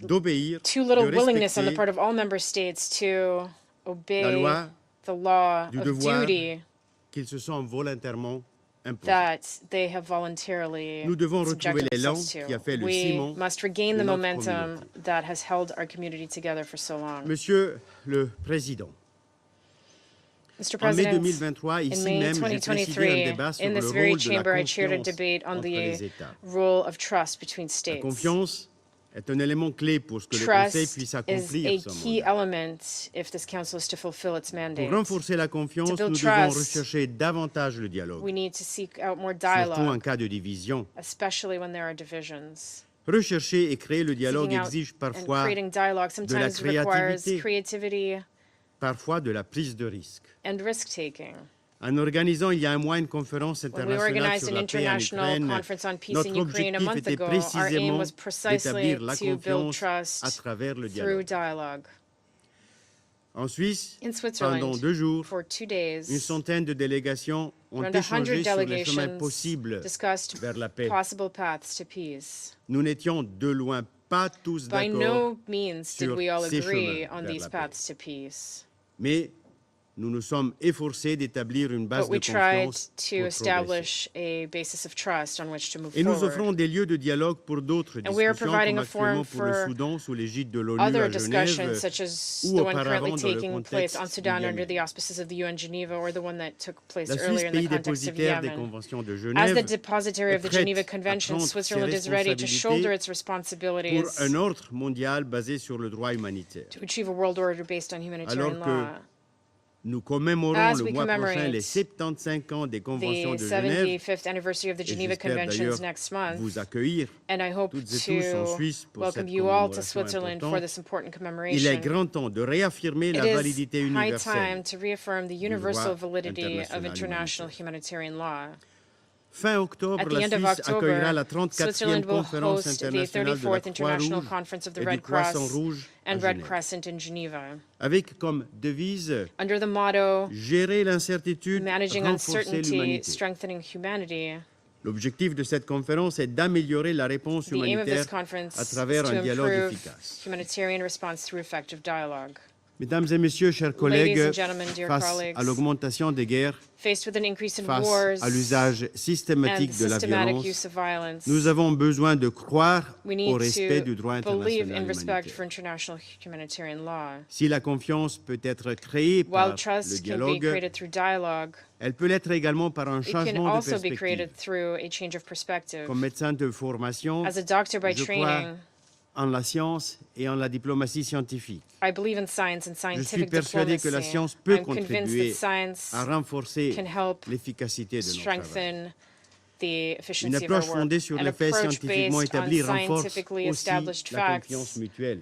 d'obéir, too de little willingness on the respecter part of all member states to la obey loi the law du of devoir duty qu'ils se sont volontairement imposés. that they have voluntarily Nous devons retrouver subjected l'élan themselves qui a to. fait le We ciment must regain de the notre momentum communauté. that has held our community together for so long. Monsieur le Président, Mr. en mai President, 2023, in ici May même, j'ai présidé un 2023, débat sur in le this very rôle de la chamber, I chaired a confiance debate on entre the les États. role of trust between La states. confiance est un élément clé pour que le Conseil Trust puisse is accomplir a son key mandat. element if this council is to fulfill its Pour mandate. renforcer la confiance, build nous devons trust, rechercher davantage le dialogue, We need to seek out more surtout en dialogue, cas de division. especially when there are divisions. Rechercher et créer le dialogue Seeking out exige and parfois creating dialogue de la sometimes requires créativité, creativity parfois de la prise de risque. and risk-taking. En organisant il y a un mois une conférence When we internationale organized sur an la paix en international Ukraine, conference on peace in notre Ukraine a objectif month était ago, our aim précisément was precisely d'établir la to build confiance à trust travers le through dialogue. dialogue. En Suisse, In pendant Switzerland, 2 jours, for 2 une days, centaine de délégations ont around 100 échangé sur les chemins delegations possibles discussed vers la paix. possible paths to peace. Nous n'étions de loin pas tous By d'accord, no means did sur we all ces agree chemins on vers these la paix. paths to peace. mais nous nous sommes efforcés d'établir une base But we de tried confiance to pour progresser. establish a basis of trust on which to move Et nous forward. offrons des lieux de dialogue pour d'autres And we are discussions, providing comme a forum actuellement pour le for Soudan sous l'égide de l'ONU other à discussions, Genève, such as ou the one currently auparavant dans le taking place contexte on du Sudan under Yémen. the auspices of the UN Geneva, or the one that took place La Suisse, earlier in the pays context of dépositaire des Yemen. conventions de As the Genève, depositary of the est prête Geneva à Convention, prendre Switzerland ses is ready to shoulder its pour responsibilities un ordre mondial basé sur le droit humanitaire. to achieve a world order based on humanitarian Alors que law. nous commémorons As le we mois prochain commemorate les 75 ans des conventions The de Genève, 75th anniversary of the et Geneva j'espère Conventions d'ailleurs next month, vous accueillir and I hope toutes et tous en to Suisse pour welcome cette you all to commémoration Switzerland for importante. this important Il est commemoration. grand temps de réaffirmer la It is validité high universelle. time to reaffirm the universal droit validity of international international humanitarian law. Fin octobre, At the la end of Suisse accueillera October, la 34e Switzerland will conférence host the internationale de la 34th International Croix-Rouge Conference of the et du Red Croissant Cross Rouge à and Red Genève, Crescent in Geneva, avec comme devise under the motto, gérer l'incertitude, managing renforcer uncertainty, l'humanité. strengthening humanity. L'objectif de cette conférence est d'améliorer la réponse The aim of this humanitaire conference à is travers to un dialogue improve efficace. humanitarian response through effective dialogue. Mesdames et messieurs, chers Ladies collègues, and gentlemen, dear face colleagues, à l'augmentation des guerres, faced with an increase in face wars à l'usage and systématique de la systematic violence, use of violence, nous avons besoin de croire we au need respect to du droit believe international in respect for humanitaire. international humanitarian law. Si la confiance peut être créée While par le trust can be dialogue, created through dialogue, elle peut l'être également par un it can changement de also be perspective. created through a change of perspective. Comme médecin de formation, As a doctor by je crois training, en la science et en la diplomatie scientifique. I believe in science and Je suis scientific persuadé que la diplomacy. science peut I'm convinced contribuer that science à renforcer can help l'efficacité de notre travail. strengthen the Une efficiency of our approche work. fondée sur An les faits approach scientifiquement based on établis renforce scientifically aussi established la facts confiance mutuelle.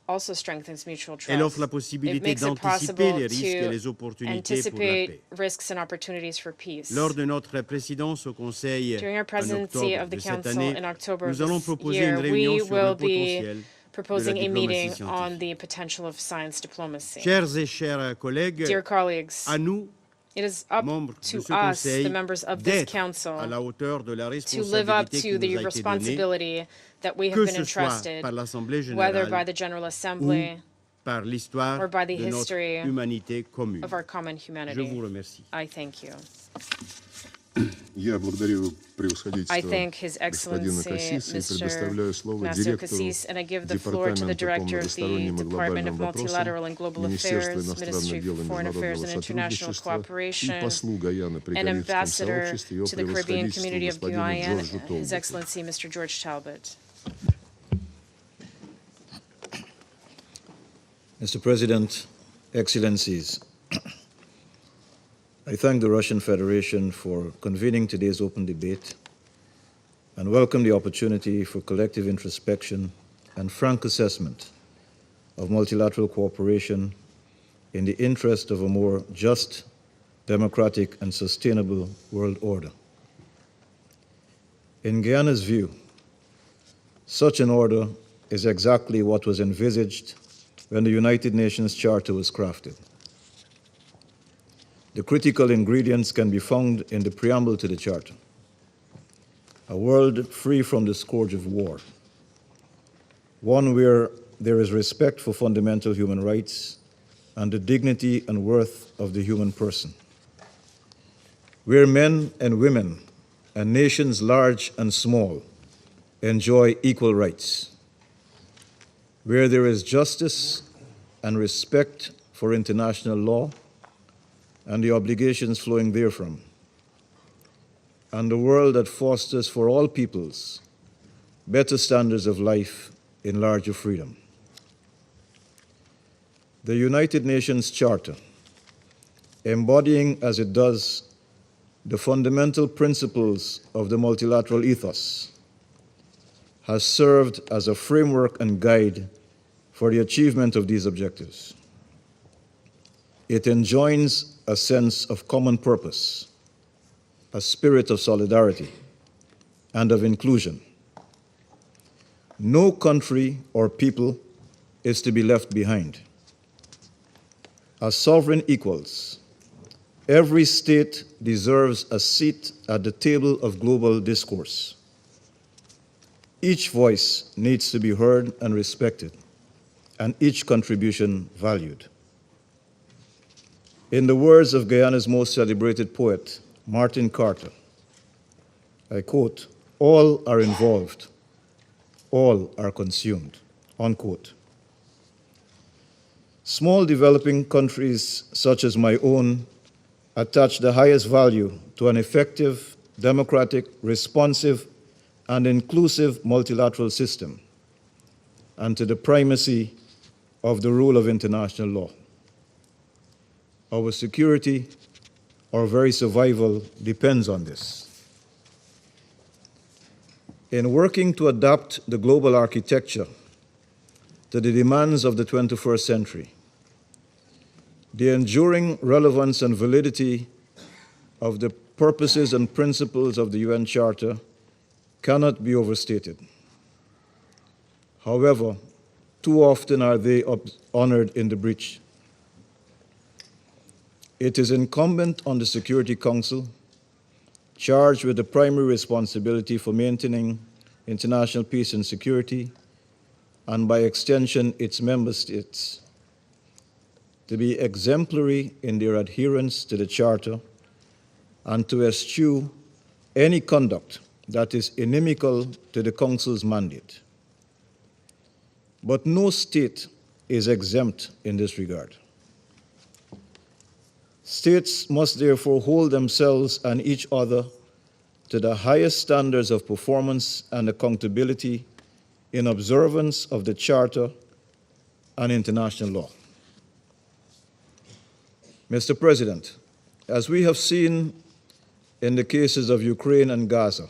also strengthens mutual trust. Elle offre la It possibilité makes it d'anticiper possible les risques et to les opportunités pour la paix. anticipate risks and opportunities for peace. Lors de notre présidence au Conseil During our en presidency octobre of the de cette council année, in October of nous allons this proposer year, une réunion we sur will le be potentiel de la proposing a diplomatie meeting on scientifique. the potential of science diplomacy. Chers et chers collègues, Dear colleagues, à nous, it is up membres to de ce us, Conseil, the members of this d'être council, à la hauteur de la to live up responsabilité qui to nous the a été donnée, responsibility that we have que been ce soit entrusted, par l'Assemblée whether by générale the General ou Assembly par l'histoire or by the de notre history humanité commune. of our common Je humanity. vous remercie. I thank you. Я благодарю превосходительство I thank His господина Excellency, Кассиса и предоставляю слово Master директору Cassis, and I give the floor to the Департамента по Director of the многосторонним и Department of глобальным вопросам Multilateral and Global Министерства Affairs, иностранных Ministry дел и of Foreign Affairs международного and International сотрудничества и Cooperation, послу Гаяны при and Карибском Ambassador сообществе его to the Caribbean превосходительству Community of господину Guyana, Джорджу His Толботу. Excellency Mr. George Talbot. Mr. President, Excellencies, I thank the Russian Federation for convening today's open debate and welcome the opportunity for collective introspection and frank assessment of multilateral cooperation in the interest of a more just, democratic, and sustainable world order. In Guyana's view, such an order is exactly what was envisaged when the United Nations Charter was crafted. The critical ingredients can be found in the preamble to the Charter. A world free from the scourge of war, one where there is respect for fundamental human rights and the dignity and worth of the human person, where men and women and nations large and small enjoy equal rights, where there is justice and respect for international law and the obligations flowing therefrom, and a world that fosters for all peoples better standards of life in larger freedom. The United Nations Charter, embodying as it does the fundamental principles of the multilateral ethos, has served as a framework and guide for the achievement of these objectives. It enjoins a sense of common purpose, a spirit of solidarity, and of inclusion. No country or people is to be left behind. As sovereign equals, every state deserves a seat at the table of global discourse. Each voice needs to be heard and respected, and each contribution valued. In the words of Guyana's most celebrated poet, Martin Carter, I quote, "All are involved, all are consumed," unquote. Small developing countries such as my own attach the highest value to an effective, democratic, responsive, and inclusive multilateral system, and to the primacy of the rule of international law. Our security, our very survival depends on this. In working to adapt the global architecture to the demands of the 21st century, the enduring relevance and validity of the purposes and principles of the UN Charter cannot be overstated. However, too often are they honored in the breach. It is incumbent on the Security Council, charged with the primary responsibility for maintaining international peace and security, and by extension its member states, to be exemplary in their adherence to the Charter and to eschew any conduct that is inimical to the Council's mandate. But no state is exempt in this regard. States must therefore hold themselves and each other to the highest standards of performance and accountability in observance of the Charter and international law. Mr. President, as we have seen in the cases of Ukraine and Gaza,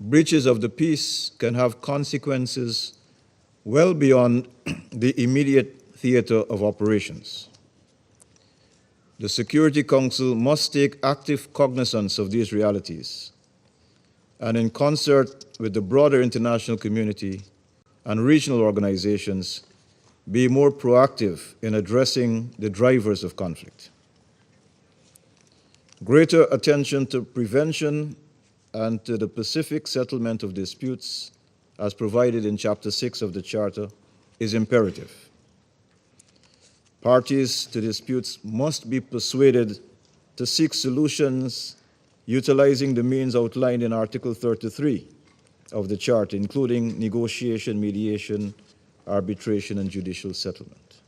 breaches of the peace can have consequences well beyond the immediate theater of operations. The Security Council must take active cognizance of these realities and, in concert with the broader international community and regional organizations, be more proactive in addressing the drivers of conflict. Greater attention to prevention and to the pacific settlement of disputes, as provided in Chapter 6 of the Charter, is imperative. Parties to disputes must be persuaded to seek solutions utilizing the means outlined in Article 33 of the Charter, including negotiation, mediation, arbitration, and judicial settlement.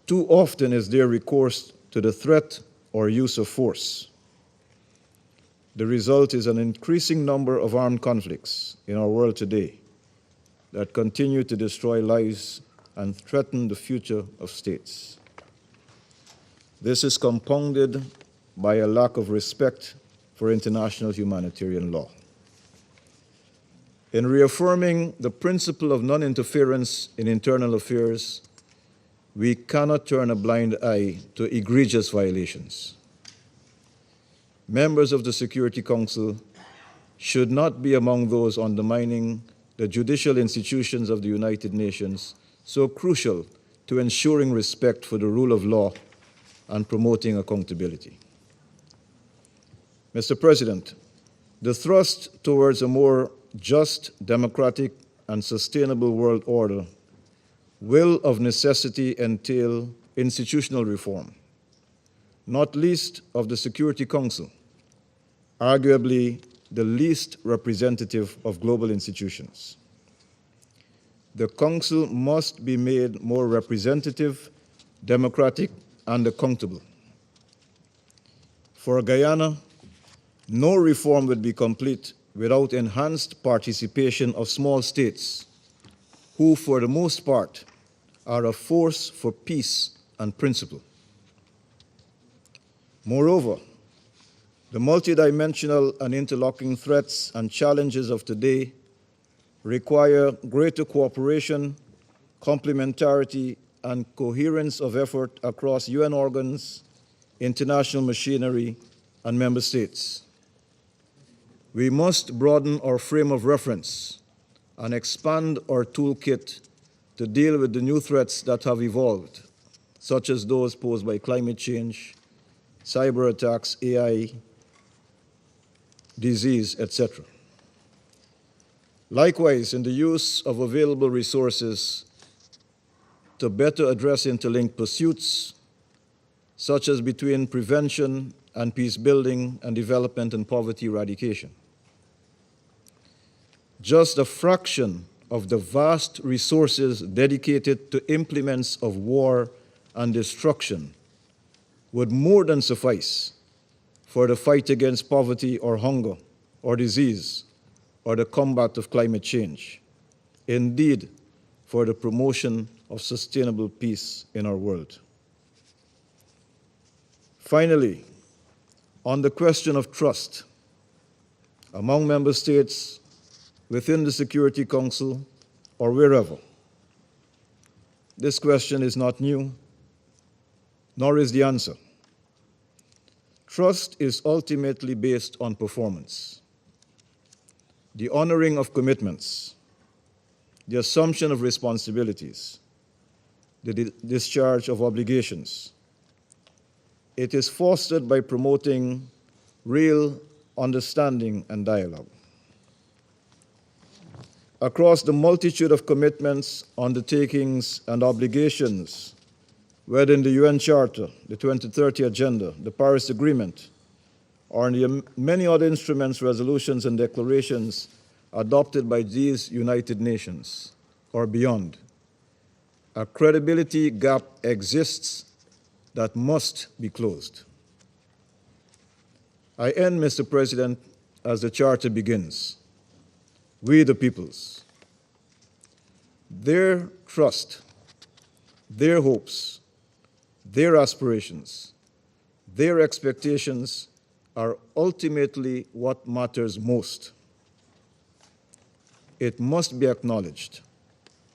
Too often is there recourse to the threat or use of force. The result is an increasing number of armed conflicts in our world today that continue to destroy lives and threaten the future of states. This is compounded by a lack of respect for international humanitarian law. In reaffirming the principle of non-interference in internal affairs, we cannot turn a blind eye to egregious violations. Members of the Security Council should not be among those undermining the judicial institutions of the United Nations, so crucial to ensuring respect for the rule of law and promoting accountability. Mr. President, the thrust towards a more just, democratic, and sustainable world order will of necessity entail institutional reform, not least of the Security Council, arguably the least representative of global institutions. The Council must be made more representative, democratic, and accountable. For Guyana, no reform would be complete without enhanced participation of small states, who, for the most part, are a force for peace and principle. Moreover, the multidimensional and interlocking threats and challenges of today require greater cooperation, complementarity, and coherence of effort across UN organs, international machinery, and member states. We must broaden our frame of reference and expand our toolkit to deal with the new threats that have evolved, such as those posed by climate change, cyber attacks, AI, disease, etc. Likewise, in the use of available resources to better address interlinked pursuits, such as between prevention and peace building and development and poverty eradication. Just a fraction of the vast resources dedicated to implements of war and destruction would more than suffice for the fight against poverty or hunger or disease or the combat of climate change. Indeed, for the promotion of sustainable peace in our world. Finally, on the question of trust among member states, within the Security Council, or wherever. This question is not new, nor is the answer. Trust is ultimately based on performance, the honoring of commitments, the assumption of responsibilities, the discharge of obligations. It is fostered by promoting real understanding and dialogue. Across the multitude of commitments, undertakings, and obligations, whether in the UN Charter, the 2030 Agenda, the Paris Agreement, or in the many other instruments, resolutions, and declarations adopted by these United Nations or beyond, a credibility gap exists that must be closed. I end, Mr. President, as the Charter begins. We the peoples. Their trust, their hopes, their aspirations, their expectations are ultimately what matters most. It must be acknowledged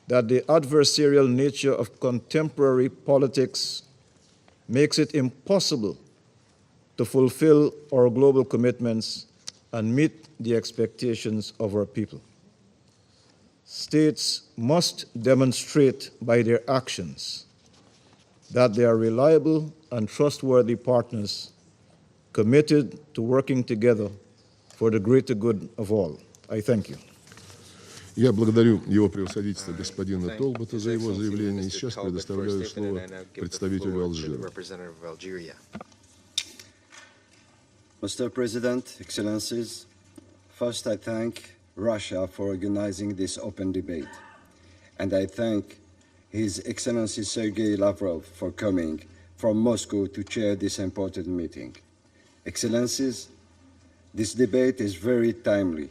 that the adversarial nature of contemporary politics makes it impossible to fulfill our global commitments and meet the expectations of our people. States must demonstrate by their actions that they are reliable and trustworthy partners committed to working together for the greater good of all. I thank you. Я благодарю его превосходительство господина Толбота за его заявление. И сейчас предоставляю слово представителю Алжира. Mr. President, Excellencies, first I thank Russia for organizing this open debate, and I thank His Excellency Sergei Lavrov for coming from Moscow to chair this important meeting. Excellencies, this debate is very timely.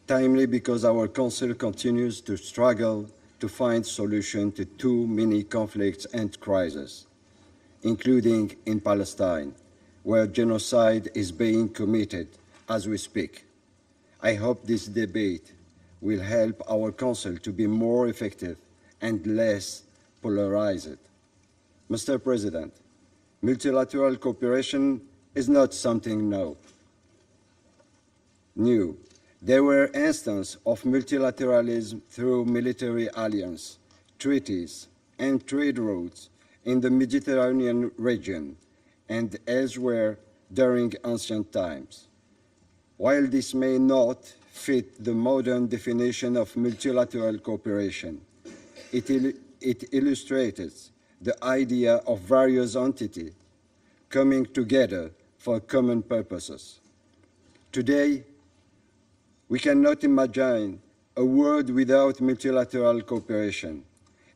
Timely because our Council continues to struggle to find solutions to too many conflicts and crises, including in Palestine, where genocide is being committed as we speak. I hope this debate will help our Council to be more effective and less polarized. Mr. President, multilateral cooperation is not something new. There were instances of multilateralism through military alliances, treaties, and trade routes in the Mediterranean region and elsewhere during ancient times. While this may not fit the modern definition of multilateral cooperation. It illustrates the idea of various entities coming together for common purposes. Today, we cannot imagine a world without multilateral cooperation.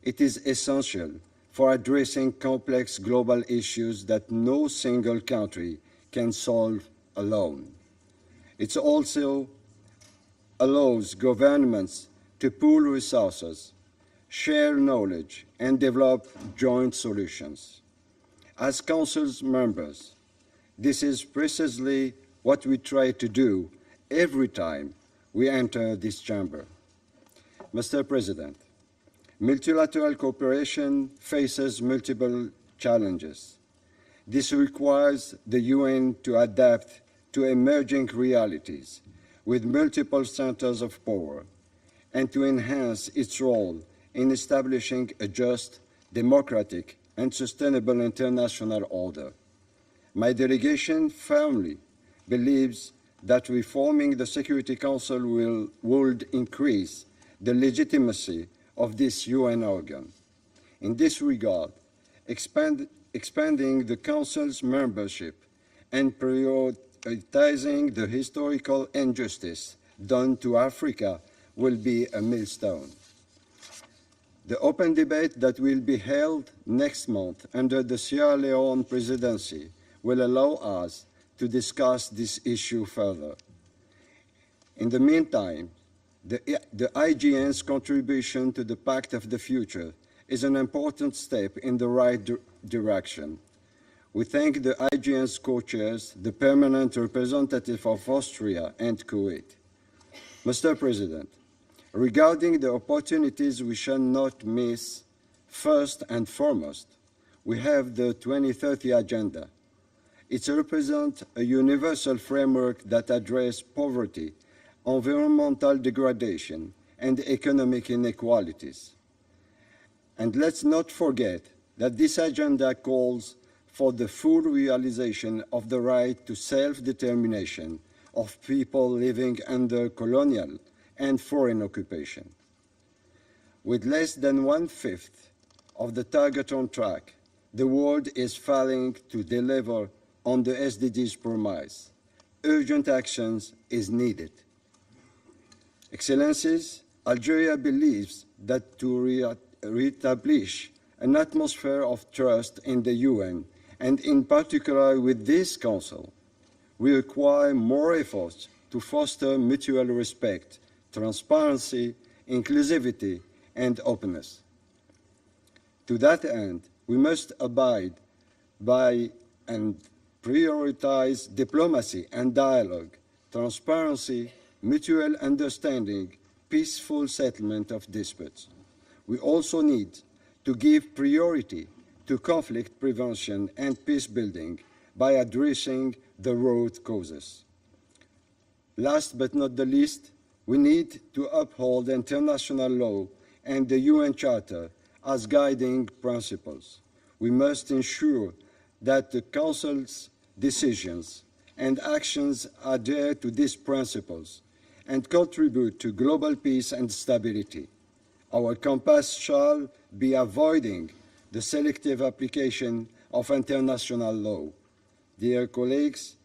It is essential for addressing complex global issues that no single country can solve alone. It also allows governments to pool resources, share knowledge, and develop joint solutions. As Council's members, this is precisely what we try to do every time we enter this chamber. Mr. President, multilateral cooperation faces multiple challenges. This requires the UN to adapt to emerging realities with multiple centers of power and to enhance its role in establishing a just, democratic, and sustainable international order. My delegation firmly believes that reforming the Security Council would increase the legitimacy of this UN organ. In this regard, expanding the Council's membership and prioritizing the historical injustice done to Africa will be a milestone. The open debate that will be held next month under the Sierra Leone presidency will allow us to discuss this issue further. In the meantime, the IGN's contribution to the Pact of the Future is an important step in the right direction. We thank the IGN's co-chairs, the permanent representative of Austria and Kuwait. Mr. President, regarding the opportunities we shall not miss, first and foremost, we have the 2030 Agenda. It represents a universal framework that addresses poverty, environmental degradation, and economic inequalities. And let's not forget that this agenda calls for the full realization of the right to self-determination of people living under colonial and foreign occupation. With less than 1/5 of the target on track, the world is failing to deliver on the SDGs promise. Urgent actions is needed. Excellencies, Algeria believes that to reestablish an atmosphere of trust in the UN, and in particular with this Council, we require more efforts to foster mutual respect, transparency, inclusivity, and openness. To that end, we must abide by and prioritize diplomacy and dialogue, transparency, mutual understanding, peaceful settlement of disputes. We also need to give priority to conflict prevention and peace building by addressing the root causes. Last but not the least, we need to uphold international law and the UN Charter as guiding principles. We must ensure that the Council's decisions and actions adhere to these principles and contribute to global peace and stability. Our compass shall be avoiding the selective application of international law. Dear colleagues,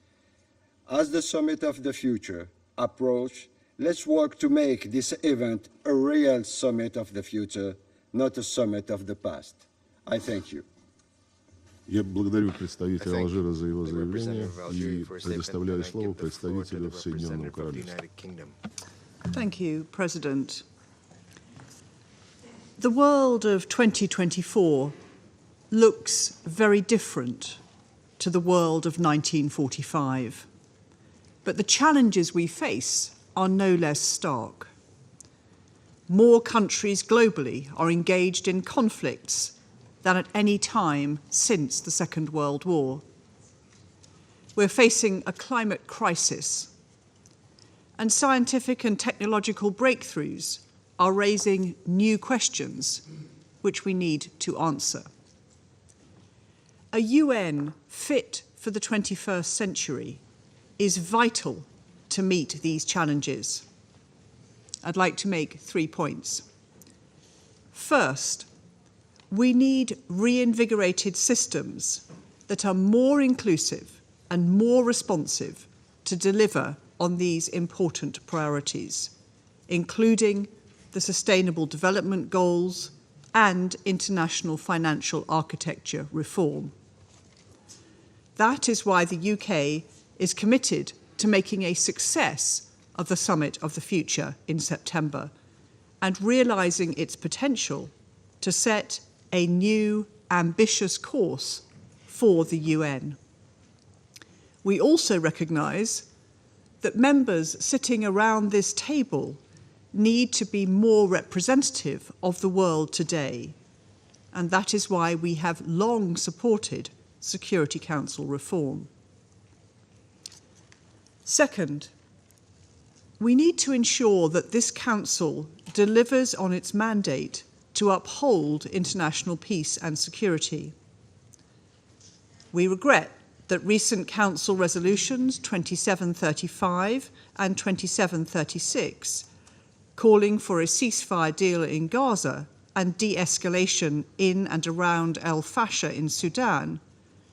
as the Summit of the Future approaches, let's work to make this event a real Summit of the Future, not a Summit of the past. I thank you. Я благодарю представителя Алжира за его заявление и предоставляю слово представителю Соединенного Королевства. Thank you, President. The world of 2024 looks very different to the world of 1945, but the challenges we face are no less stark. More countries globally are engaged in conflicts than at any time since the Second World War. We're facing a climate crisis, and scientific and technological breakthroughs are raising new questions which we need to answer. A UN fit for the 21st century is vital to meet these challenges. I'd like to make 3 points. First, we need reinvigorated systems that are more inclusive and more responsive to deliver on these important priorities, including the Sustainable Development Goals and international financial architecture reform. That is why the UK is committed to making a success of the Summit of the Future in September and realising its potential to set a new, ambitious course for the UN. We also recognise that members sitting around this table need to be more representative of the world today, and that is why we have long supported Security Council reform. Second, we need to ensure that this Council delivers on its mandate to uphold international peace and security. We regret that recent Council resolutions 2735 and 2736, calling for a ceasefire deal in Gaza and de-escalation in and around El Fasher in Sudan,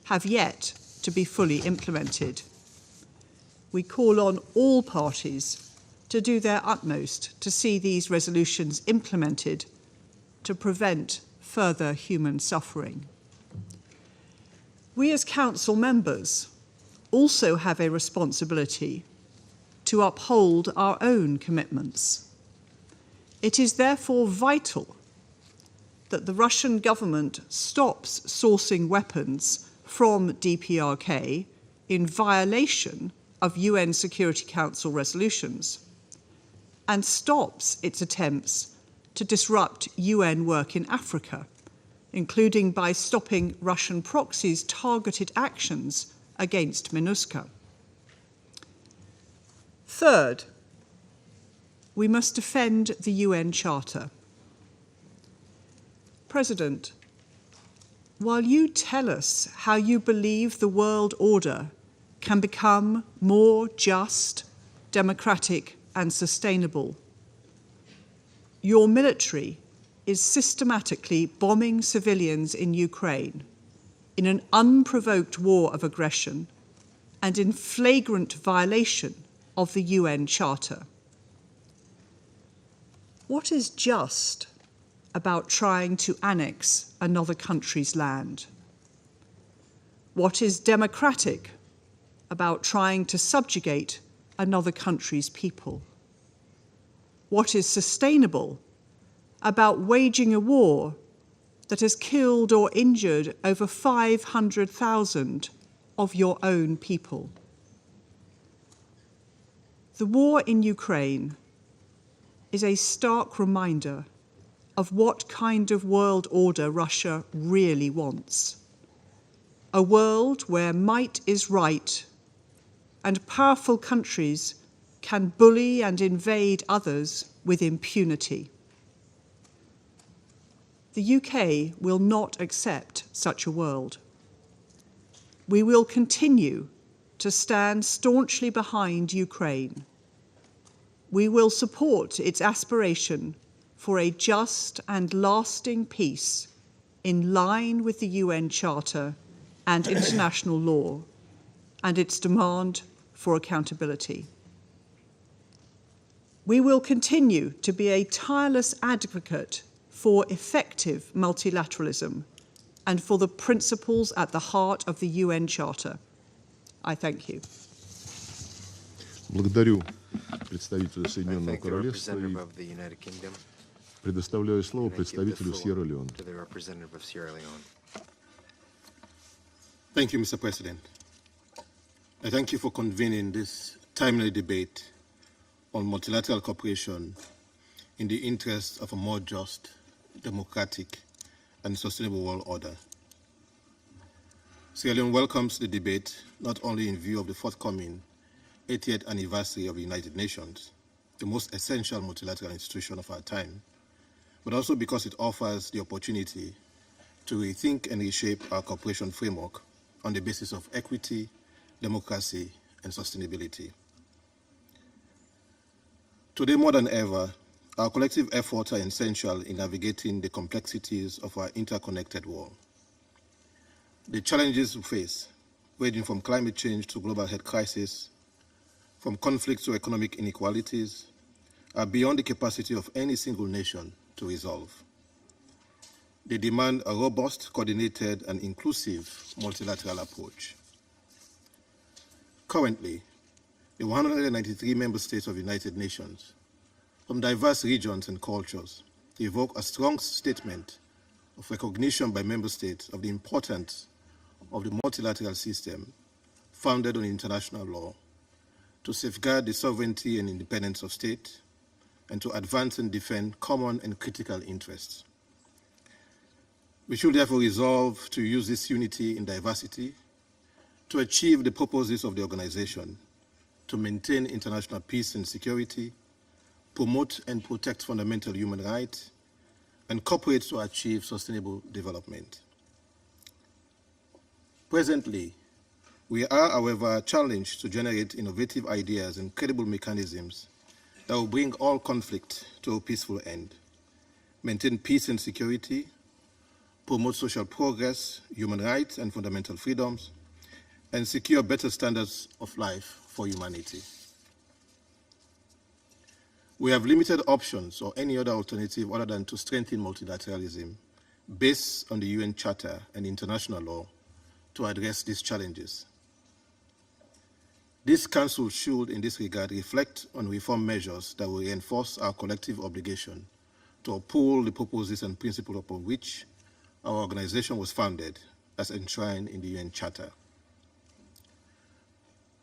have yet to be fully implemented. We call on all parties to do their utmost to see these resolutions implemented to prevent further human suffering. We as Council members also have a responsibility to uphold our own commitments. It is therefore vital that the Russian government stops sourcing weapons from DPRK in violation of UN Security Council resolutions and stops its attempts to disrupt UN work in Africa, including by stopping Russian proxies' targeted actions against MINUSCA. Third, we must defend the UN Charter. President, while you tell us how you believe the world order can become more just, democratic, and sustainable, your military is systematically bombing civilians in Ukraine in an unprovoked war of aggression and in flagrant violation of the UN Charter. What is just about trying to annex another country's land? What is democratic about trying to subjugate another country's people? What is sustainable about waging a war that has killed or injured over 500,000 of your own people? The war in Ukraine is a stark reminder of what kind of world order Russia really wants. A world where might is right and powerful countries can bully and invade others with impunity. The UK will not accept such a world. We will continue to stand staunchly behind Ukraine. We will support its aspiration for a just and lasting peace in line with the UN Charter and international law, and its demand for accountability. We will continue to be a tireless advocate for effective multilateralism and for the principles at the heart of the UN Charter. I thank you. Благодарю представителя Соединенного Королевства и предоставляю слово представителю Сьерра-Леоне. Thank you, Mr. President. I thank you for convening this timely debate on multilateral cooperation in the interest of a more just, democratic, and sustainable world order. Sierra Leone welcomes the debate not only in view of the forthcoming 80th anniversary of the United Nations, the most essential multilateral institution of our time, but also because it offers the opportunity to rethink and reshape our cooperation framework on the basis of equity, democracy, and sustainability. Today, more than ever, our collective efforts are essential in navigating the complexities of our interconnected world. The challenges we face, ranging from climate change to global health crisis, from conflict to economic inequalities, are beyond the capacity of any single nation to resolve. They demand a robust, coordinated, and inclusive multilateral approach. Currently, the 193 member states of the United Nations, from diverse regions and cultures, evoke a strong statement of recognition by member states of the importance of the multilateral system founded on international law to safeguard the sovereignty and independence of state and to advance and defend common and critical interests. We should therefore resolve to use this unity in diversity to achieve the purposes of the organization, to maintain international peace and security, promote and protect fundamental human rights, and cooperate to achieve sustainable development. Presently, we are, however, challenged to generate innovative ideas and credible mechanisms that will bring all conflict to a peaceful end, maintain peace and security, promote social progress, human rights and fundamental freedoms, and secure better standards of life for humanity. We have limited options or any other alternative other than to strengthen multilateralism based on the UN Charter and international law to address these challenges. This Council should, in this regard, reflect on reform measures that will reinforce our collective obligation to uphold the purposes and principles upon which our organization was founded as enshrined in the UN Charter.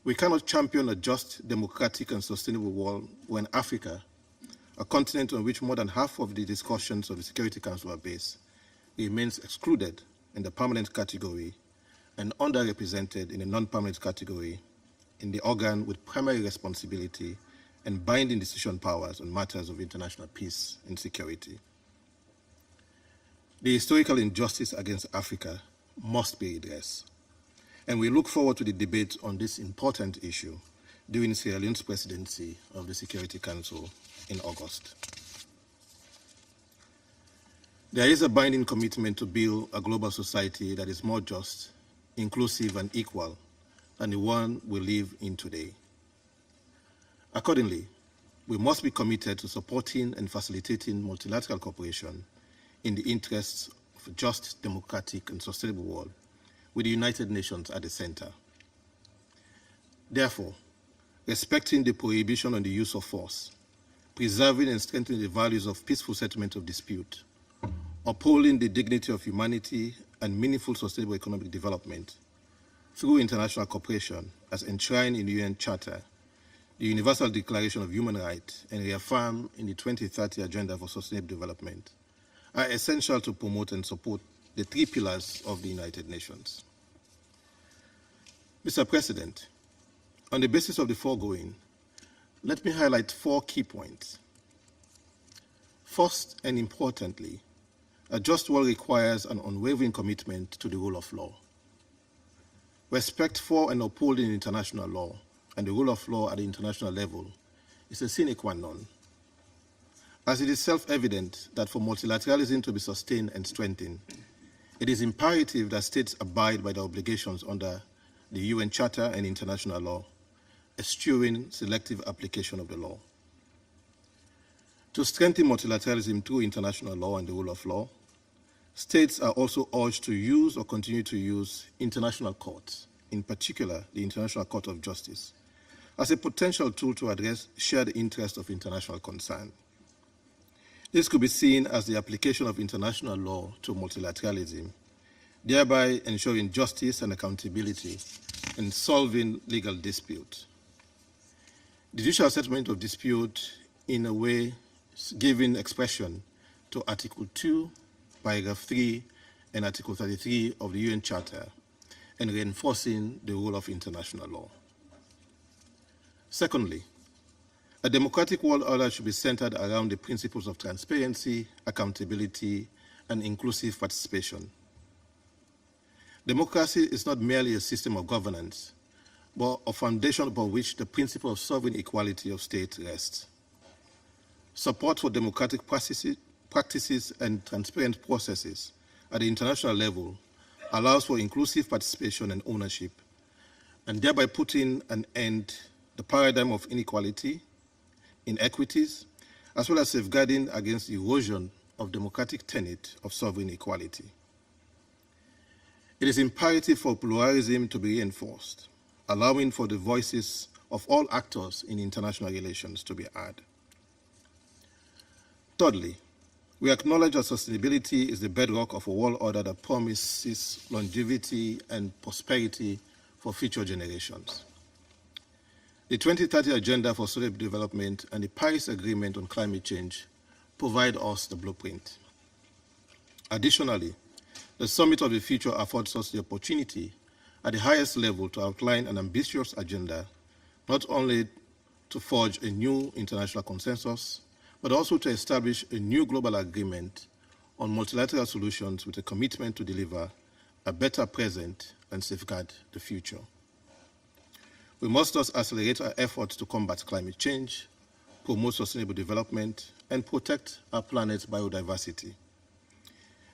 We cannot champion a just, democratic, and sustainable world when Africa, a continent on which more than half of the discussions of the Security Council are based, remains excluded in the permanent category and underrepresented in the non-permanent category in the organ with primary responsibility and binding decision powers on matters of international peace and security. The historical injustice against Africa must be redressed, and we look forward to the debate on this important issue during Sierra Leone's presidency of the Security Council in August. There is a binding commitment to build a global society that is more just, inclusive, and equal than the one we live in today. Accordingly, we must be committed to supporting and facilitating multilateral cooperation in the interests of a just, democratic, and sustainable world, with the United Nations at the center. Therefore, respecting the prohibition on the use of force, preserving and strengthening the values of peaceful settlement of dispute, upholding the dignity of humanity and meaningful sustainable economic development through international cooperation as enshrined in the UN Charter, the Universal Declaration of Human Rights, and reaffirmed in the 2030 Agenda for Sustainable Development, are essential to promote and support the three pillars of the United Nations. Mr. President, on the basis of the foregoing, let me highlight 4 key points. First and importantly, a just world requires an unwavering commitment to the rule of law. Respect for and upholding international law and the rule of law at the international level is a sine qua non, as it is self-evident that for multilateralism to be sustained and strengthened, it is imperative that states abide by their obligations under the UN Charter and international law, eschewing selective application of the law. To strengthen multilateralism through international law and the rule of law, states are also urged to use or continue to use international courts, in particular the International Court of Justice, as a potential tool to address shared interests of international concern. This could be seen as the application of international law to multilateralism, thereby ensuring justice and accountability in solving legal disputes. The judicial settlement of dispute, in a way, giving expression to Article 2, Paragraph 3, and Article 33 of the UN Charter, and reinforcing the rule of international law. Secondly, a democratic world order should be centered around the principles of transparency, accountability, and inclusive participation. Democracy is not merely a system of governance, but a foundation upon which the principle of sovereign equality of states rests. support for democratic practices and transparent processes at the international level allows for inclusive participation and ownership, and thereby putting an end to the paradigm of inequality, inequities, as well as safeguarding against the erosion of democratic tenet of sovereign equality. It is imperative for pluralism to be reinforced, allowing for the voices of all actors in international relations to be heard. Thirdly, we acknowledge that sustainability is the bedrock of a world order that promises longevity and prosperity for future generations. The 2030 Agenda for Sustainable Development and the Paris Agreement on Climate Change provide us the blueprint. Additionally, the Summit of the Future affords us the opportunity at the highest level to outline an ambitious agenda, not only to forge a new international consensus, but also to establish a new global agreement on multilateral solutions with a commitment to deliver a better present and safeguard the future. We must thus accelerate our efforts to combat climate change, promote sustainable development, and protect our planet's biodiversity.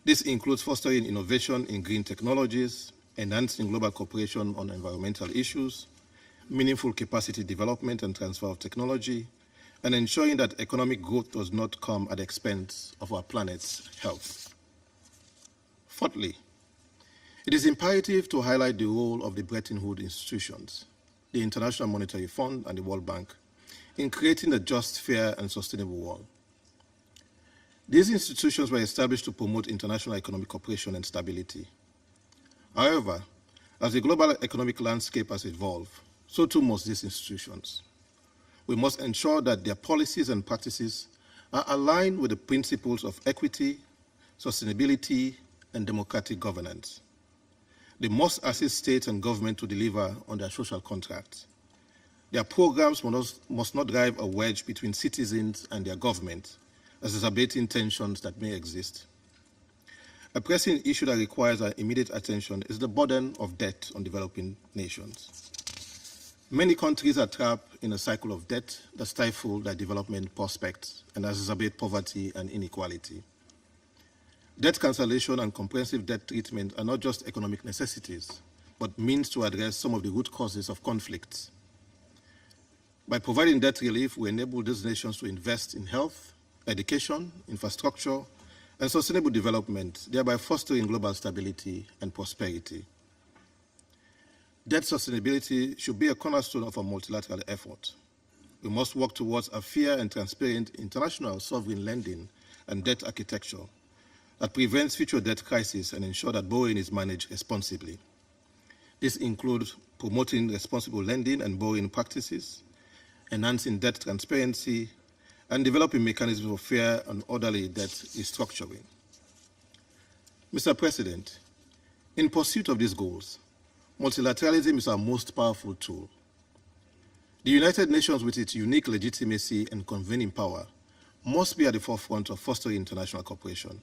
This includes fostering innovation in green technologies, enhancing global cooperation on environmental issues, meaningful capacity development and transfer of technology, and ensuring that economic growth does not come at the expense of our planet's health. Fourthly, it is imperative to highlight the role of the Bretton Woods institutions, the International Monetary Fund and the World Bank, in creating a just, fair, and sustainable world. These institutions were established to promote international economic cooperation and stability. However, as the global economic landscape has evolved, so too must these institutions. We must ensure that their policies and practices are aligned with the principles of equity, sustainability, and democratic governance. They must assist states and government to deliver on their social contracts. Their programs must not drive a wedge between citizens and their government, exacerbating tensions that may exist. A pressing issue that requires our immediate attention is the burden of debt on developing nations. Many countries are trapped in a cycle of debt that stifle their development prospects and exacerbate poverty and inequality. Debt cancellation and comprehensive debt treatment are not just economic necessities, but means to address some of the root causes of conflicts. By providing debt relief, we enable these nations to invest in health, education, infrastructure, and sustainable development, thereby fostering global stability and prosperity. Debt sustainability should be a cornerstone of our multilateral effort. We must work towards a fair and transparent international sovereign lending and debt architecture that prevents future debt crises and ensure that borrowing is managed responsibly. This includes promoting responsible lending and borrowing practices, enhancing debt transparency, and developing mechanisms for fair and orderly debt restructuring. Mr. President, in pursuit of these goals, multilateralism is our most powerful tool. The United Nations, with its unique legitimacy and convening power, must be at the forefront of fostering international cooperation.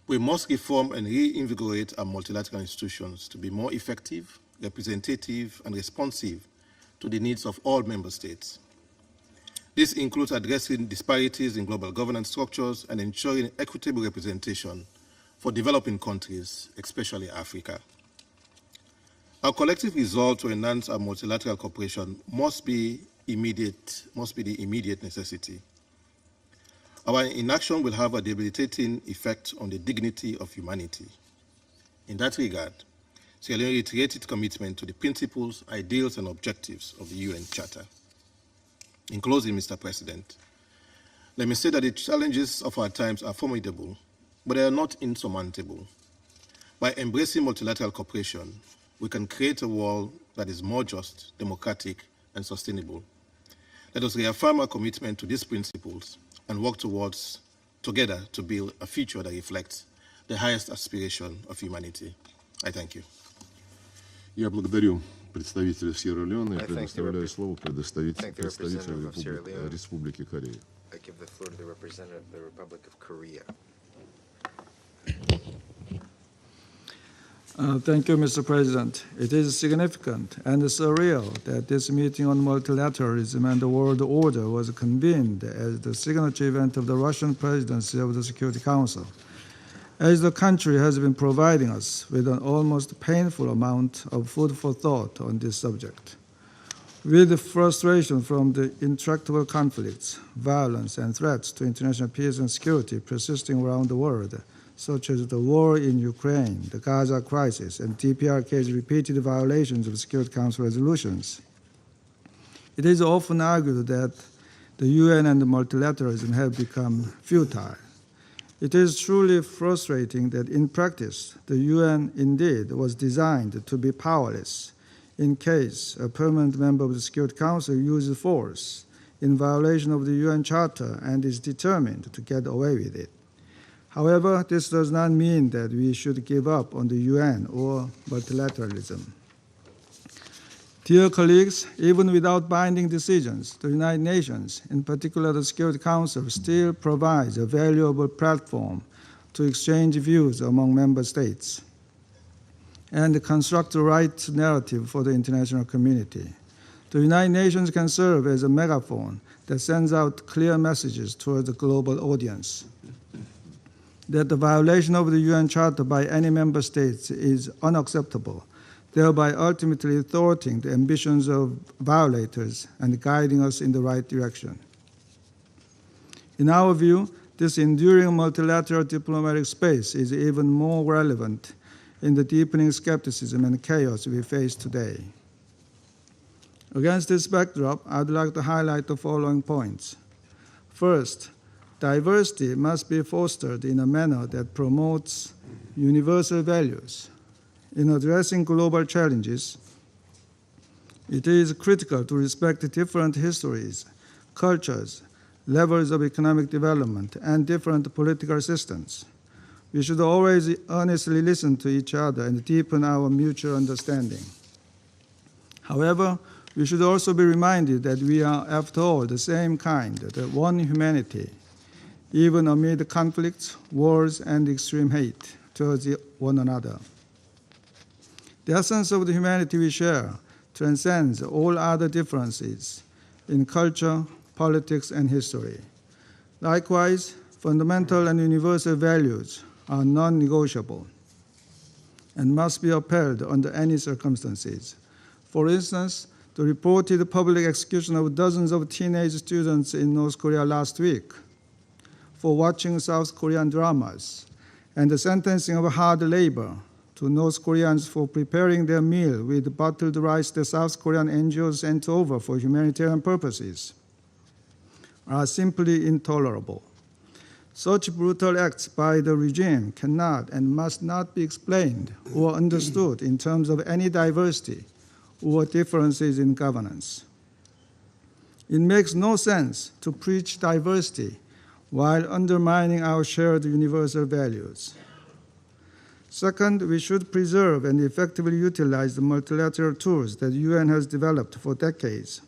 We must reform and reinvigorate our multilateral institutions to be more effective, representative, and responsive to the needs of all member states. This includes addressing disparities in global governance structures and ensuring equitable representation for developing countries, especially Africa. Our collective resolve to enhance our multilateral cooperation must be the immediate necessity. Our inaction will have a debilitating effect on the dignity of humanity. In that regard, Sierra Leone reiterates its commitment to the principles, ideals, and objectives of the UN Charter. In closing, Mr. President, let me say that the challenges of our times are formidable, but they are not insurmountable. By embracing multilateral cooperation, we can create a world that is more just, democratic, and sustainable. Let us reaffirm our commitment to these principles and work together to build a future that reflects the highest aspiration of humanity. I thank you. Я благодарю представителя Сьерра-Леоне и предоставляю слово представителю Республики Корея. I give the floor to the representative of the Republic of Korea. Thank you, Mr. President. It is significant and surreal that this meeting on multilateralism and the world order was convened as the signature event of the Russian presidency of the Security Council, as the country has been providing us with an almost painful amount of food for thought on this subject. With frustration from the intractable conflicts, violence, and threats to international peace and security persisting around the world, such as the war in Ukraine, the Gaza crisis, and DPRK's repeated violations of Security Council resolutions, it is often argued that the UN and multilateralism have become futile. It is truly frustrating that in practice, the UN indeed was designed to be powerless in case a permanent member of the Security Council uses force in violation of the UN Charter and is determined to get away with it. However, this does not mean that we should give up on the UN or multilateralism. Dear colleagues, even without binding decisions, the United Nations, in particular the Security Council, still provides a valuable platform to exchange views among member states and construct the right narrative for the international community. The United Nations can serve as a megaphone that sends out clear messages toward the global audience that the violation of the UN Charter by any member states is unacceptable, thereby ultimately thwarting the ambitions of violators and guiding us in the right direction. In our view, this enduring multilateral diplomatic space is even more relevant in the deepening skepticism and chaos we face today. Against this backdrop, I'd like to highlight the following points. First, diversity must be fostered in a manner that promotes universal values. In addressing global challenges, it is critical to respect different histories, cultures, levels of economic development, and different political systems. We should always earnestly listen to each other and deepen our mutual understanding. However, we should also be reminded that we are, after all, the same kind, the one humanity, even amid conflicts, wars, and extreme hate towards one another. The essence of the humanity we share transcends all other differences in culture, politics, and history. Likewise, fundamental and universal values are non-negotiable and must be upheld under any circumstances. For instance, the reported public execution of dozens of teenage students in North Korea last week for watching South Korean dramas, and the sentencing of hard labor to North Koreans for preparing their meal with bottled rice that South Korean NGOs sent over for humanitarian purposes, are simply intolerable. Such brutal acts by the regime cannot and must not be explained or understood in terms of any diversity or differences in governance. It makes no sense to preach diversity while undermining our shared universal values. Second, we should preserve and effectively utilize the multilateral tools that the UN has developed for decades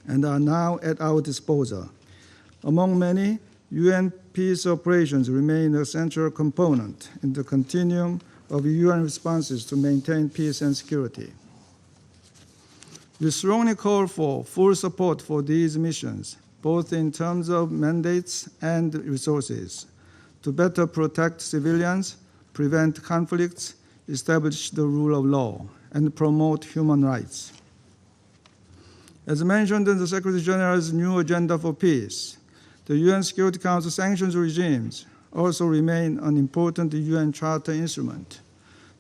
and are now at our disposal. Among many, UN peace operations remain a central component in the continuum of UN responses to maintain peace and security. We strongly call for full support for these missions, both in terms of mandates and resources, to better protect civilians, prevent conflicts, establish the rule of law, and promote human rights. As mentioned in the Secretary General's new agenda for peace, the UN Security Council sanctions regimes also remain an important UN Charter instrument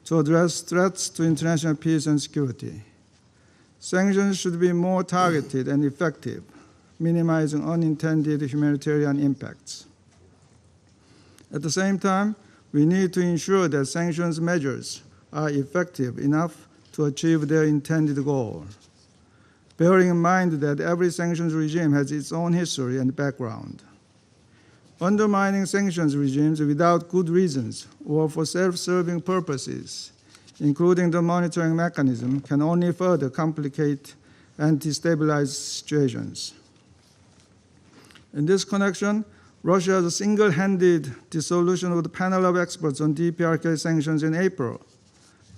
to address threats to international peace and security. Sanctions should be more targeted and effective, minimizing unintended humanitarian impacts. At the same time, we need to ensure that sanctions measures are effective enough to achieve their intended goal, bearing in mind that every sanctions regime has its own history and background. Undermining sanctions regimes without good reasons or for self-serving purposes, including the monitoring mechanism, can only further complicate and destabilize situations. In this connection, Russia's single-handed dissolution of the panel of experts on DPRK sanctions in April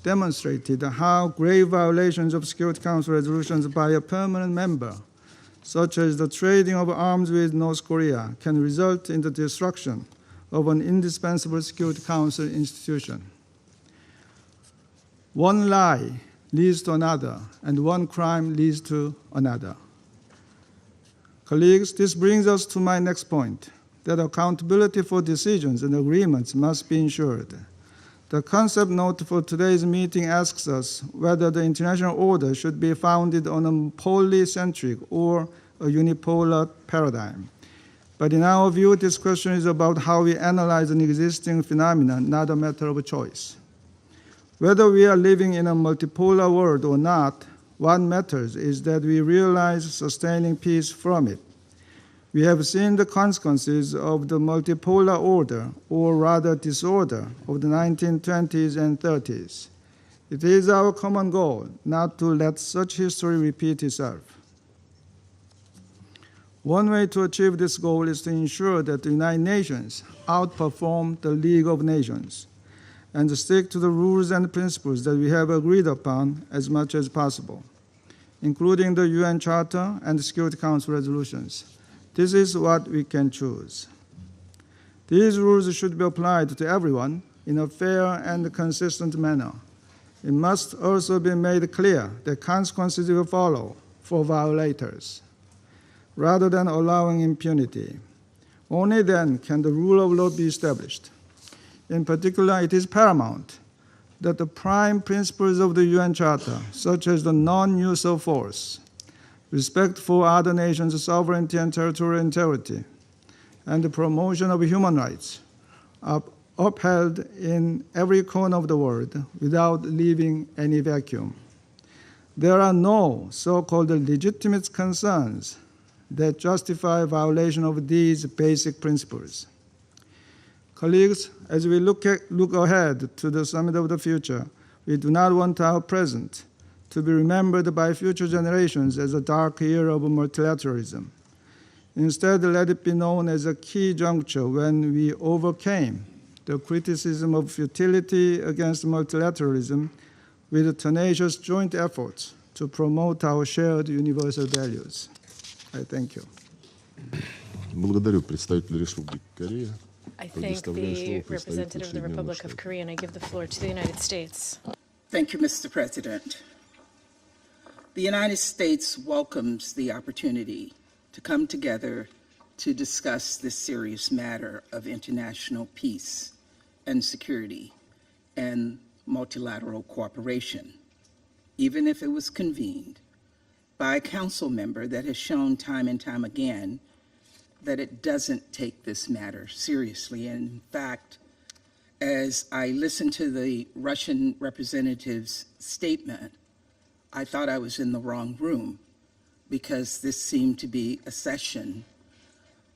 demonstrated how grave violations of Security Council resolutions by a permanent member, such as the trading of arms with North Korea, can result in the destruction of an indispensable Security Council institution. One lie leads to another, and one crime leads to another. Colleagues, this brings us to my next point, that accountability for decisions and agreements must be ensured. The concept note for today's meeting asks us whether the international order should be founded on a polycentric or a unipolar paradigm. But in our view, this question is about how we analyze an existing phenomenon, not a matter of choice. Whether we are living in a multipolar world or not, what matters is that we realize sustaining peace from it. We have seen the consequences of the multipolar order, or rather disorder, of the 1920s and 30s. It is our common goal not to let such history repeat itself. One way to achieve this goal is to ensure that the United Nations outperform the League of Nations and stick to the rules and principles that we have agreed upon as much as possible, including the UN Charter and the Security Council resolutions. This is what we can choose. These rules should be applied to everyone in a fair and consistent manner. It must also be made clear that consequences will follow for violators, rather than allowing impunity. Only then can the rule of law be established. In particular, it is paramount that the prime principles of the UN Charter, such as the non-use of force, respect for other nations' sovereignty and territorial integrity, and the promotion of human rights, are upheld in every corner of the world without leaving any vacuum. There are no so-called legitimate concerns that justify violation of these basic principles. Colleagues, as we look ahead to the summit of the future, we do not want our present to be remembered by future generations as a dark era of multilateralism. Instead, let it be known as a key juncture when we overcame the criticism of futility against multilateralism with tenacious joint efforts to promote our shared universal values. I thank you. Благодарю представителя Республики Корея. I thank the representative of the Republic of Korea, and I give the floor to the United States. Thank you, Mr. President. The United States welcomes the opportunity to come together to discuss this serious matter of international peace and security and multilateral cooperation, even if it was convened by a council member that has shown time and time again that it doesn't take this matter seriously. And in fact, as I listened to the Russian representative's statement, I thought I was in the wrong room, because this seemed to be a session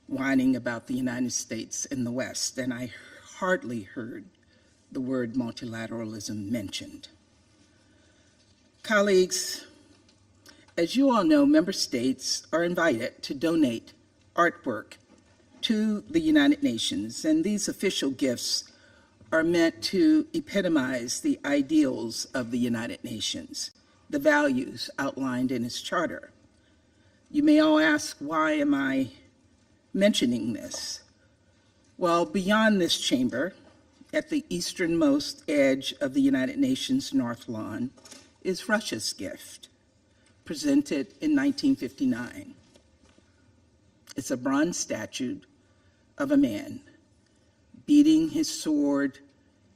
whining about the United States and the West, and I hardly heard the word multilateralism mentioned. Colleagues, as you all know, member states are invited to donate artwork to the United Nations, and these official gifts are meant to epitomize the ideals of the United Nations, the values outlined in its charter. You may all ask, why am I mentioning this? Well, beyond this chamber, at the easternmost edge of the United Nations North Lawn, is Russia's gift, presented in 1959. It's a bronze statue of a man beating his sword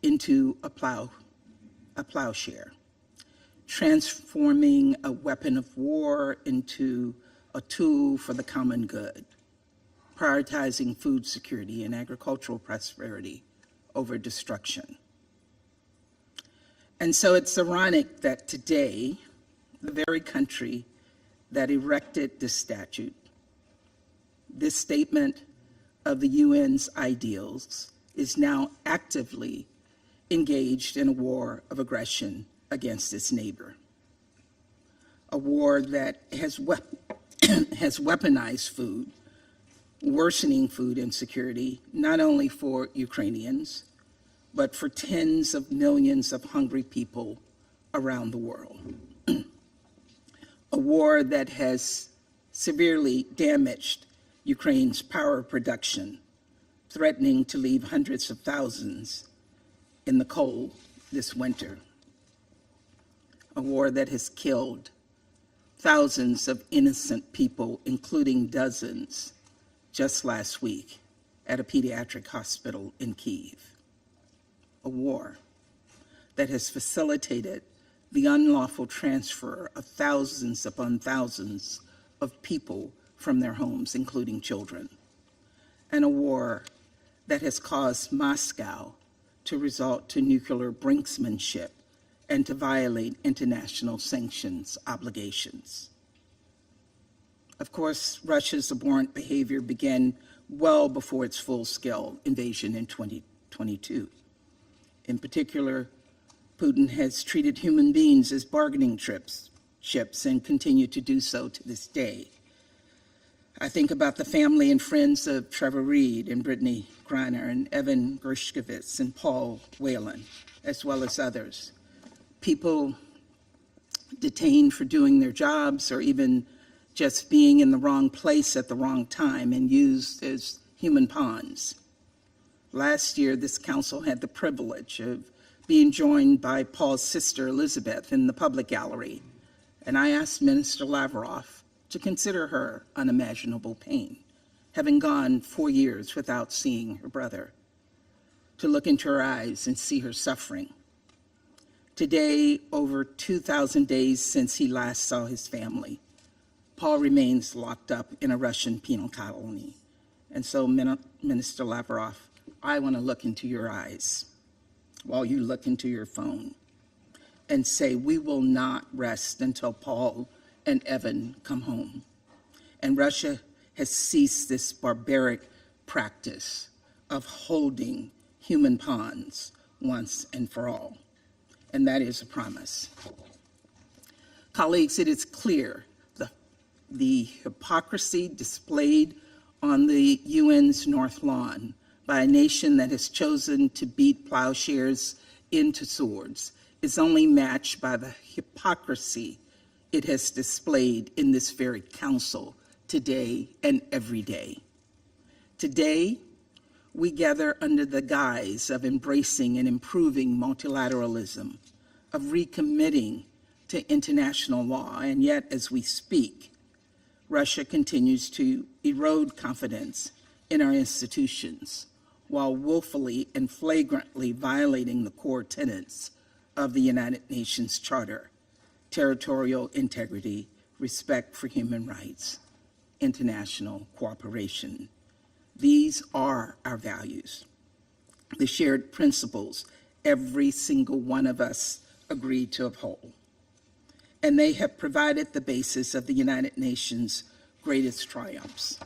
into a plowshare, transforming a weapon of war into a tool for the common good, prioritizing food security and agricultural prosperity over destruction. And so it's ironic that today, the very country that erected this statue, this statement of the UN's ideals, is now actively engaged in a war of aggression against its neighbor. A war that has weaponized food, worsening food insecurity, not only for Ukrainians, but for tens of millions of hungry people around the world. A war that has severely damaged Ukraine's power production, threatening to leave hundreds of thousands in the cold this winter. A war that has killed thousands of innocent people, including dozens just last week at a pediatric hospital in Kyiv. A war that has facilitated the unlawful transfer of thousands upon thousands of people from their homes, including children. And a war that has caused Moscow to resort to nuclear brinksmanship and to violate international sanctions obligations. Of course, Russia's abhorrent behavior began well before its full-scale invasion in 2022. In particular, Putin has treated human beings as bargaining chips and continued to do so to this day. I think about the family and friends of Trevor Reed and Brittany Griner and Evan Gershkovich and Paul Whelan, as well as others. People detained for doing their jobs or even just being in the wrong place at the wrong time and used as human pawns. Last year, this council had the privilege of being joined by Paul's sister, Elizabeth, in the public gallery, and I asked Minister Lavrov to consider her unimaginable pain, having gone 4 years without seeing her brother, to look into her eyes and see her suffering. Today, over 2,000 days since he last saw his family, Paul remains locked up in a Russian penal colony. And so, Minister Lavrov, I want to look into your eyes while you look into your phone and say, we will not rest until Paul and Evan come home. And Russia has ceased this barbaric practice of holding human pawns once and for all. And that is a promise. Colleagues, it is clear the hypocrisy displayed on the UN's North Lawn by a nation that has chosen to beat plowshares into swords is only matched by the hypocrisy it has displayed in this very council today and every day. Today, we gather under the guise of embracing and improving multilateralism, of recommitting to international law, and yet as we speak, Russia continues to erode confidence in our institutions while willfully and flagrantly violating the core tenets of the United Nations Charter: territorial integrity, respect for human rights, international cooperation. These are our values, the shared principles every single one of us agreed to uphold. And they have provided the basis of the United Nations' greatest triumphs.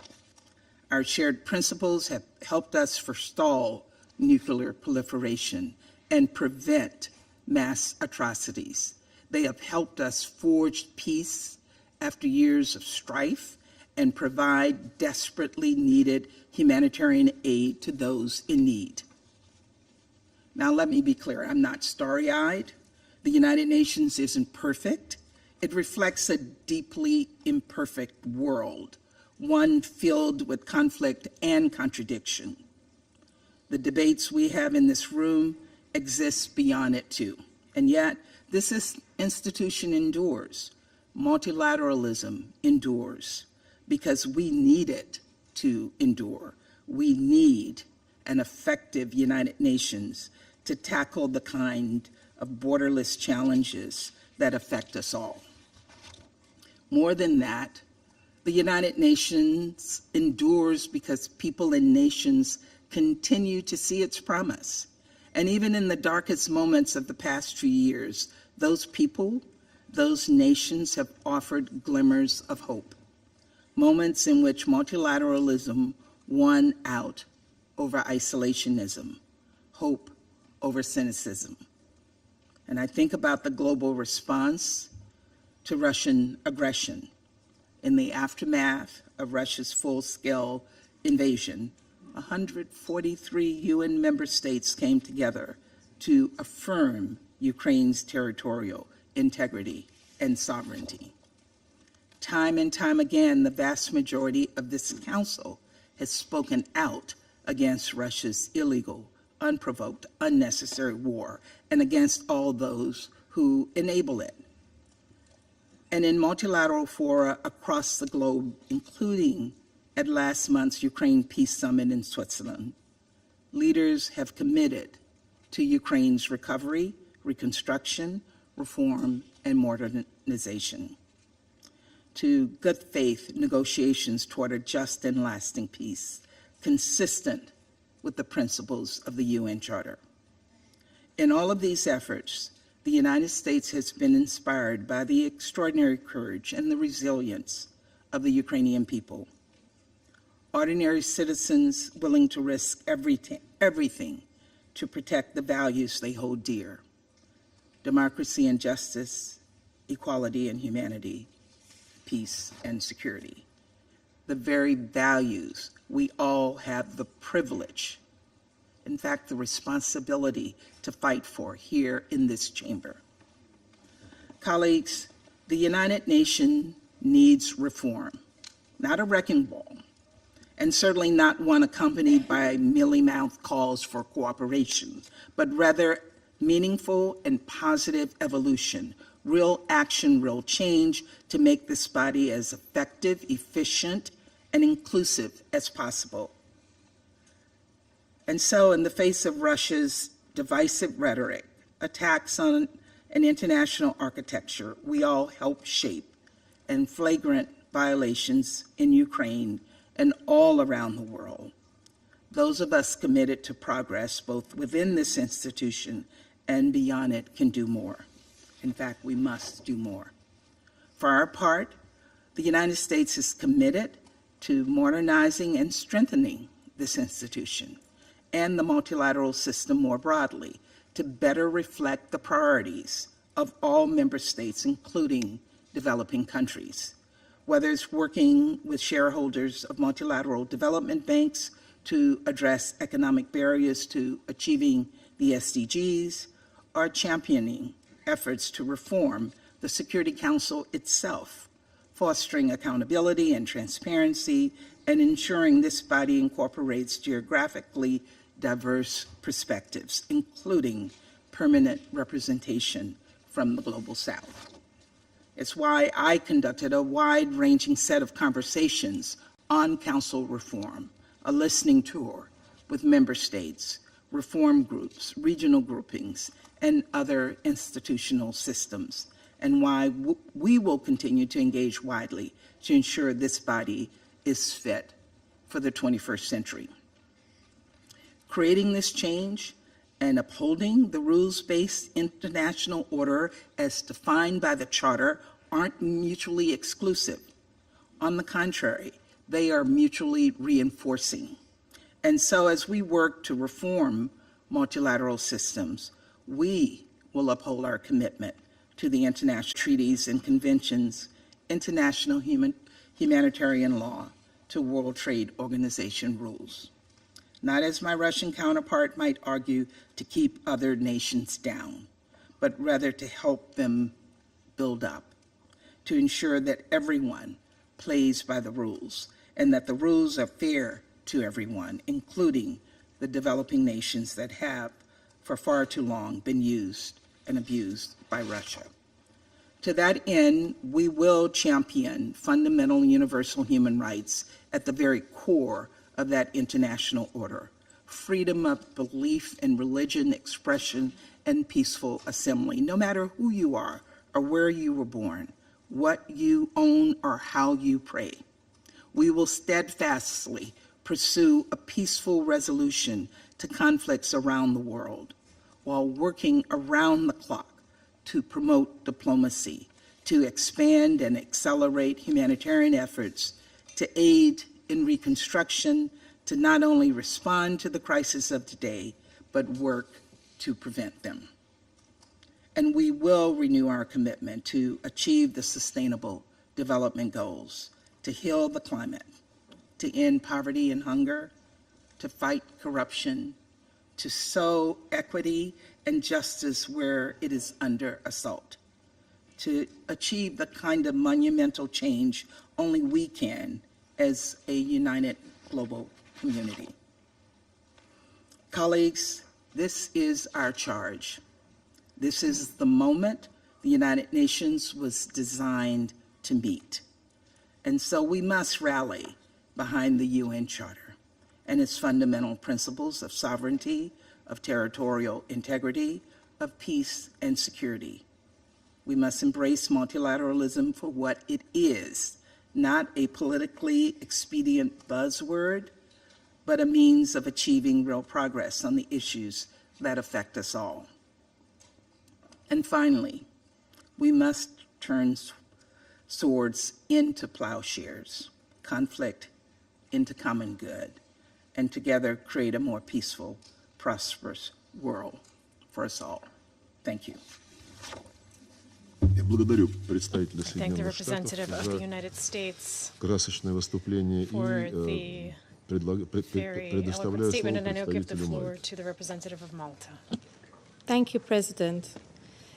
Our shared principles have helped us forestall nuclear proliferation and prevent mass atrocities. They have helped us forge peace after years of strife and provide desperately needed humanitarian aid to those in need. Now, let me be clear, I'm not starry-eyed. The United Nations isn't perfect. It reflects a deeply imperfect world, one filled with conflict and contradiction. The debates we have in this room exist beyond it too. And yet, this institution endures. Multilateralism endures because we need it to endure. We need an effective United Nations to tackle the kind of borderless challenges that affect us all. More than that, the United Nations endures because people and nations continue to see its promise. And even in the darkest moments of the past few years, those people, those nations have offered glimmers of hope, moments in which multilateralism won out over isolationism, hope over cynicism. And I think about the global response to Russian aggression. In the aftermath of Russia's full-scale invasion, 143 UN member states came together to affirm Ukraine's territorial integrity and sovereignty. Time and time again, the vast majority of this council has spoken out against Russia's illegal, unprovoked, unnecessary war and against all those who enable it. And in multilateral fora across the globe, including at last month's Ukraine Peace Summit in Switzerland, leaders have committed to Ukraine's recovery, reconstruction, reform, and modernization, to good faith negotiations toward a just and lasting peace, consistent with the principles of the UN Charter. In all of these efforts, the United States has been inspired by the extraordinary courage and the resilience of the Ukrainian people. Ordinary citizens willing to risk everything to protect the values they hold dear: democracy and justice, equality and humanity, peace and security. The very values we all have the privilege, in fact, the responsibility to fight for here in this chamber. Colleagues, the United Nations needs reform, not a wrecking ball, and certainly not one accompanied by mealy-mouthed calls for cooperation, but rather meaningful and positive evolution, real action, real change to make this body as effective, efficient, and inclusive as possible. And so, in the face of Russia's divisive rhetoric, attacks on an international architecture we all help shape, and flagrant violations in Ukraine and all around the world, those of us committed to progress both within this institution and beyond it can do more. In fact, we must do more. For our part, the United States is committed to modernizing and strengthening this institution and the multilateral system more broadly to better reflect the priorities of all member states, including developing countries. Whether it's working with shareholders of multilateral development banks to address economic barriers to achieving the SDGs, or championing efforts to reform the Security Council itself, fostering accountability and transparency, and ensuring this body incorporates geographically diverse perspectives, including permanent representation from the Global South. It's why I conducted a wide-ranging set of conversations on council reform, a listening tour with member states, reform groups, regional groupings, and other institutional systems, and why we will continue to engage widely to ensure this body is fit for the 21st century. Creating this change and upholding the rules-based international order as defined by the Charter aren't mutually exclusive. On the contrary, they are mutually reinforcing. And so as we work to reform multilateral systems, we will uphold our commitment to the international treaties and conventions, international humanitarian law, to World Trade Organization rules. Not as my Russian counterpart might argue, to keep other nations down, but rather to help them build up, to ensure that everyone plays by the rules and that the rules are fair to everyone, including the developing nations that have, for far too long, been used and abused by Russia. To that end, we will champion fundamental universal human rights at the very core of that international order: freedom of belief and religion, expression, and peaceful assembly, no matter who you are or where you were born, what you own or how you pray. We will steadfastly pursue a peaceful resolution to conflicts around the world, while working around the clock to promote diplomacy, to expand and accelerate humanitarian efforts, to aid in reconstruction, to not only respond to the crisis of today, but work to prevent them. And we will renew our commitment to achieve the Sustainable Development Goals, to heal the climate, to end poverty and hunger, to fight corruption, to sow equity and justice where it is under assault, to achieve the kind of monumental change only we can as a united global community. Colleagues, this is our charge. This is the moment the United Nations was designed to meet. And so we must rally behind the UN Charter and its fundamental principles of sovereignty, of territorial integrity, of peace and security. We must embrace multilateralism for what it is, not a politically expedient buzzword, but a means of achieving real progress on the issues that affect us all. And finally, we must turn swords into plowshares, conflict into common good, and together create a more peaceful, prosperous world for us all. Thank you. Я благодарю представителя Thank the Соединенных Штатов representative of the за United States красочное выступление for и the very предоставляю eloquent statement, слово and I now give the представителю floor Мальты. to the representative of Malta. Thank you, President.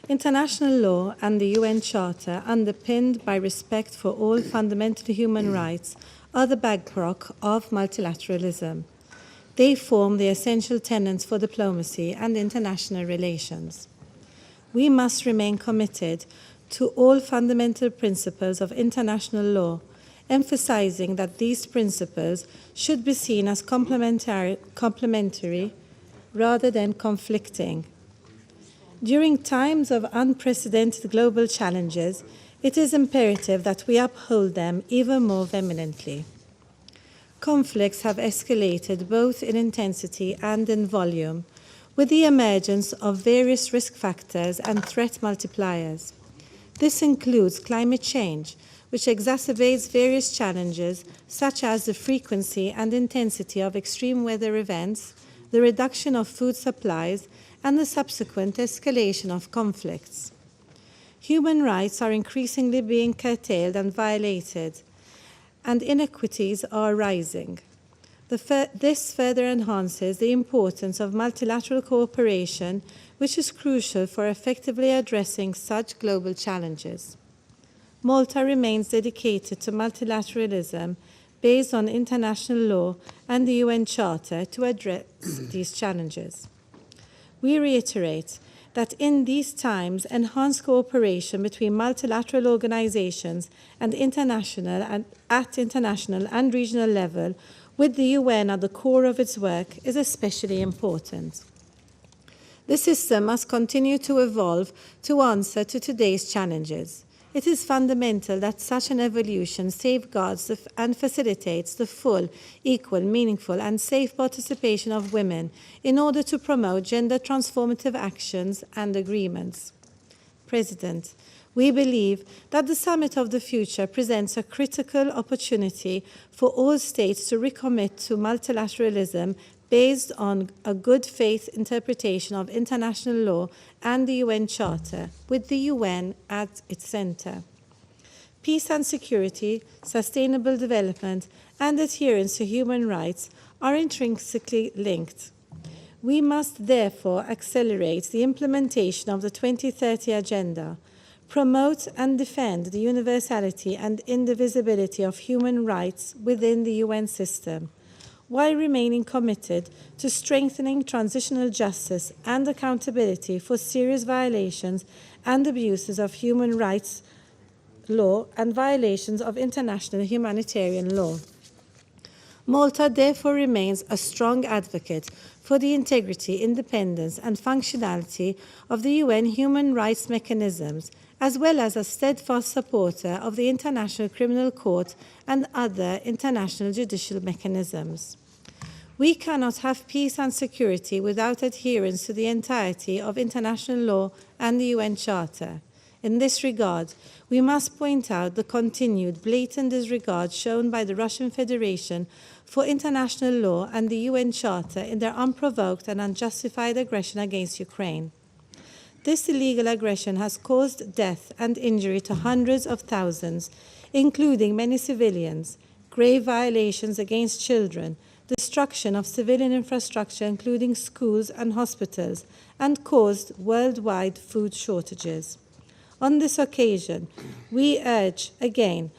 International law and the UN Charter, underpinned by respect for all fundamental human rights, are the bedrock of multilateralism. They form the essential tenets for diplomacy and international relations. We must remain committed to all fundamental principles of international law, emphasizing that these principles should be seen as complementary rather than conflicting. During times of unprecedented global challenges, it is imperative that we uphold them even more vehemently. Conflicts have escalated both in intensity and in volume, with the emergence of various risk factors and threat multipliers. This includes climate change, which exacerbates various challenges such as the frequency and intensity of extreme weather events, the reduction of food supplies, and the subsequent escalation of conflicts. Human rights are increasingly being curtailed and violated, and inequities are rising. This further enhances the importance of multilateral cooperation, which is crucial for effectively addressing such global challenges. Malta remains dedicated to multilateralism based on international law and the UN Charter to address these challenges. We reiterate that in these times, enhanced cooperation between multilateral organizations and at international and regional level, with the UN at the core of its work, is especially important. The system must continue to evolve to answer to today's challenges. It is fundamental that such an evolution safeguards and facilitates the full, equal, meaningful, and safe participation of women in order to promote gender transformative actions and agreements. President, we believe that the Summit of the Future presents a critical opportunity for all states to recommit to multilateralism based on a good faith interpretation of international law and the UN Charter, with the UN at its center. Peace and security, sustainable development, and adherence to human rights are intrinsically linked. We must therefore accelerate the implementation of the 2030 Agenda, promote and defend the universality and indivisibility of human rights within the UN system, while remaining committed to strengthening transitional justice and accountability for serious violations and abuses of human rights law and violations of international humanitarian law. Malta therefore remains a strong advocate for the integrity, independence, and functionality of the UN human rights mechanisms, as well as a steadfast supporter of the International Criminal Court and other international judicial mechanisms. We cannot have peace and security without adherence to the entirety of international law and the UN Charter. In this regard, we must point out the continued blatant disregard shown by the Russian Federation for international law and the UN Charter in their unprovoked and unjustified aggression against Ukraine. This illegal aggression has caused death and injury to hundreds of thousands, including many civilians, grave violations against children, destruction of civilian infrastructure, including schools and hospitals, and caused worldwide food shortages. On this occasion, we again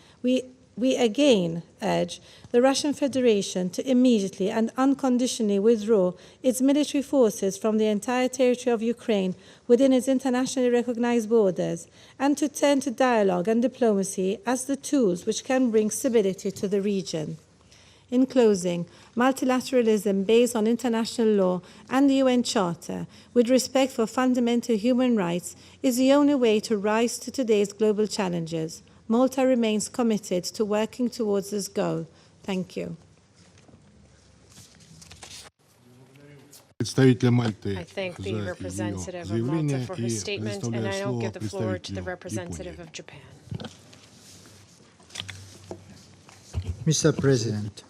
urge the Russian Federation to immediately and unconditionally withdraw its military forces from the entire territory of Ukraine within its internationally recognized borders, and to turn to dialogue and diplomacy as the tools which can bring stability to the region. In closing, multilateralism based on international law and the UN Charter, with respect for fundamental human rights, is the only way to rise to today's global challenges. Malta remains committed to working towards this goal. Thank you. I thank the representative of Malta for her statement, and I now give the floor to the representative of Japan. Mr. President,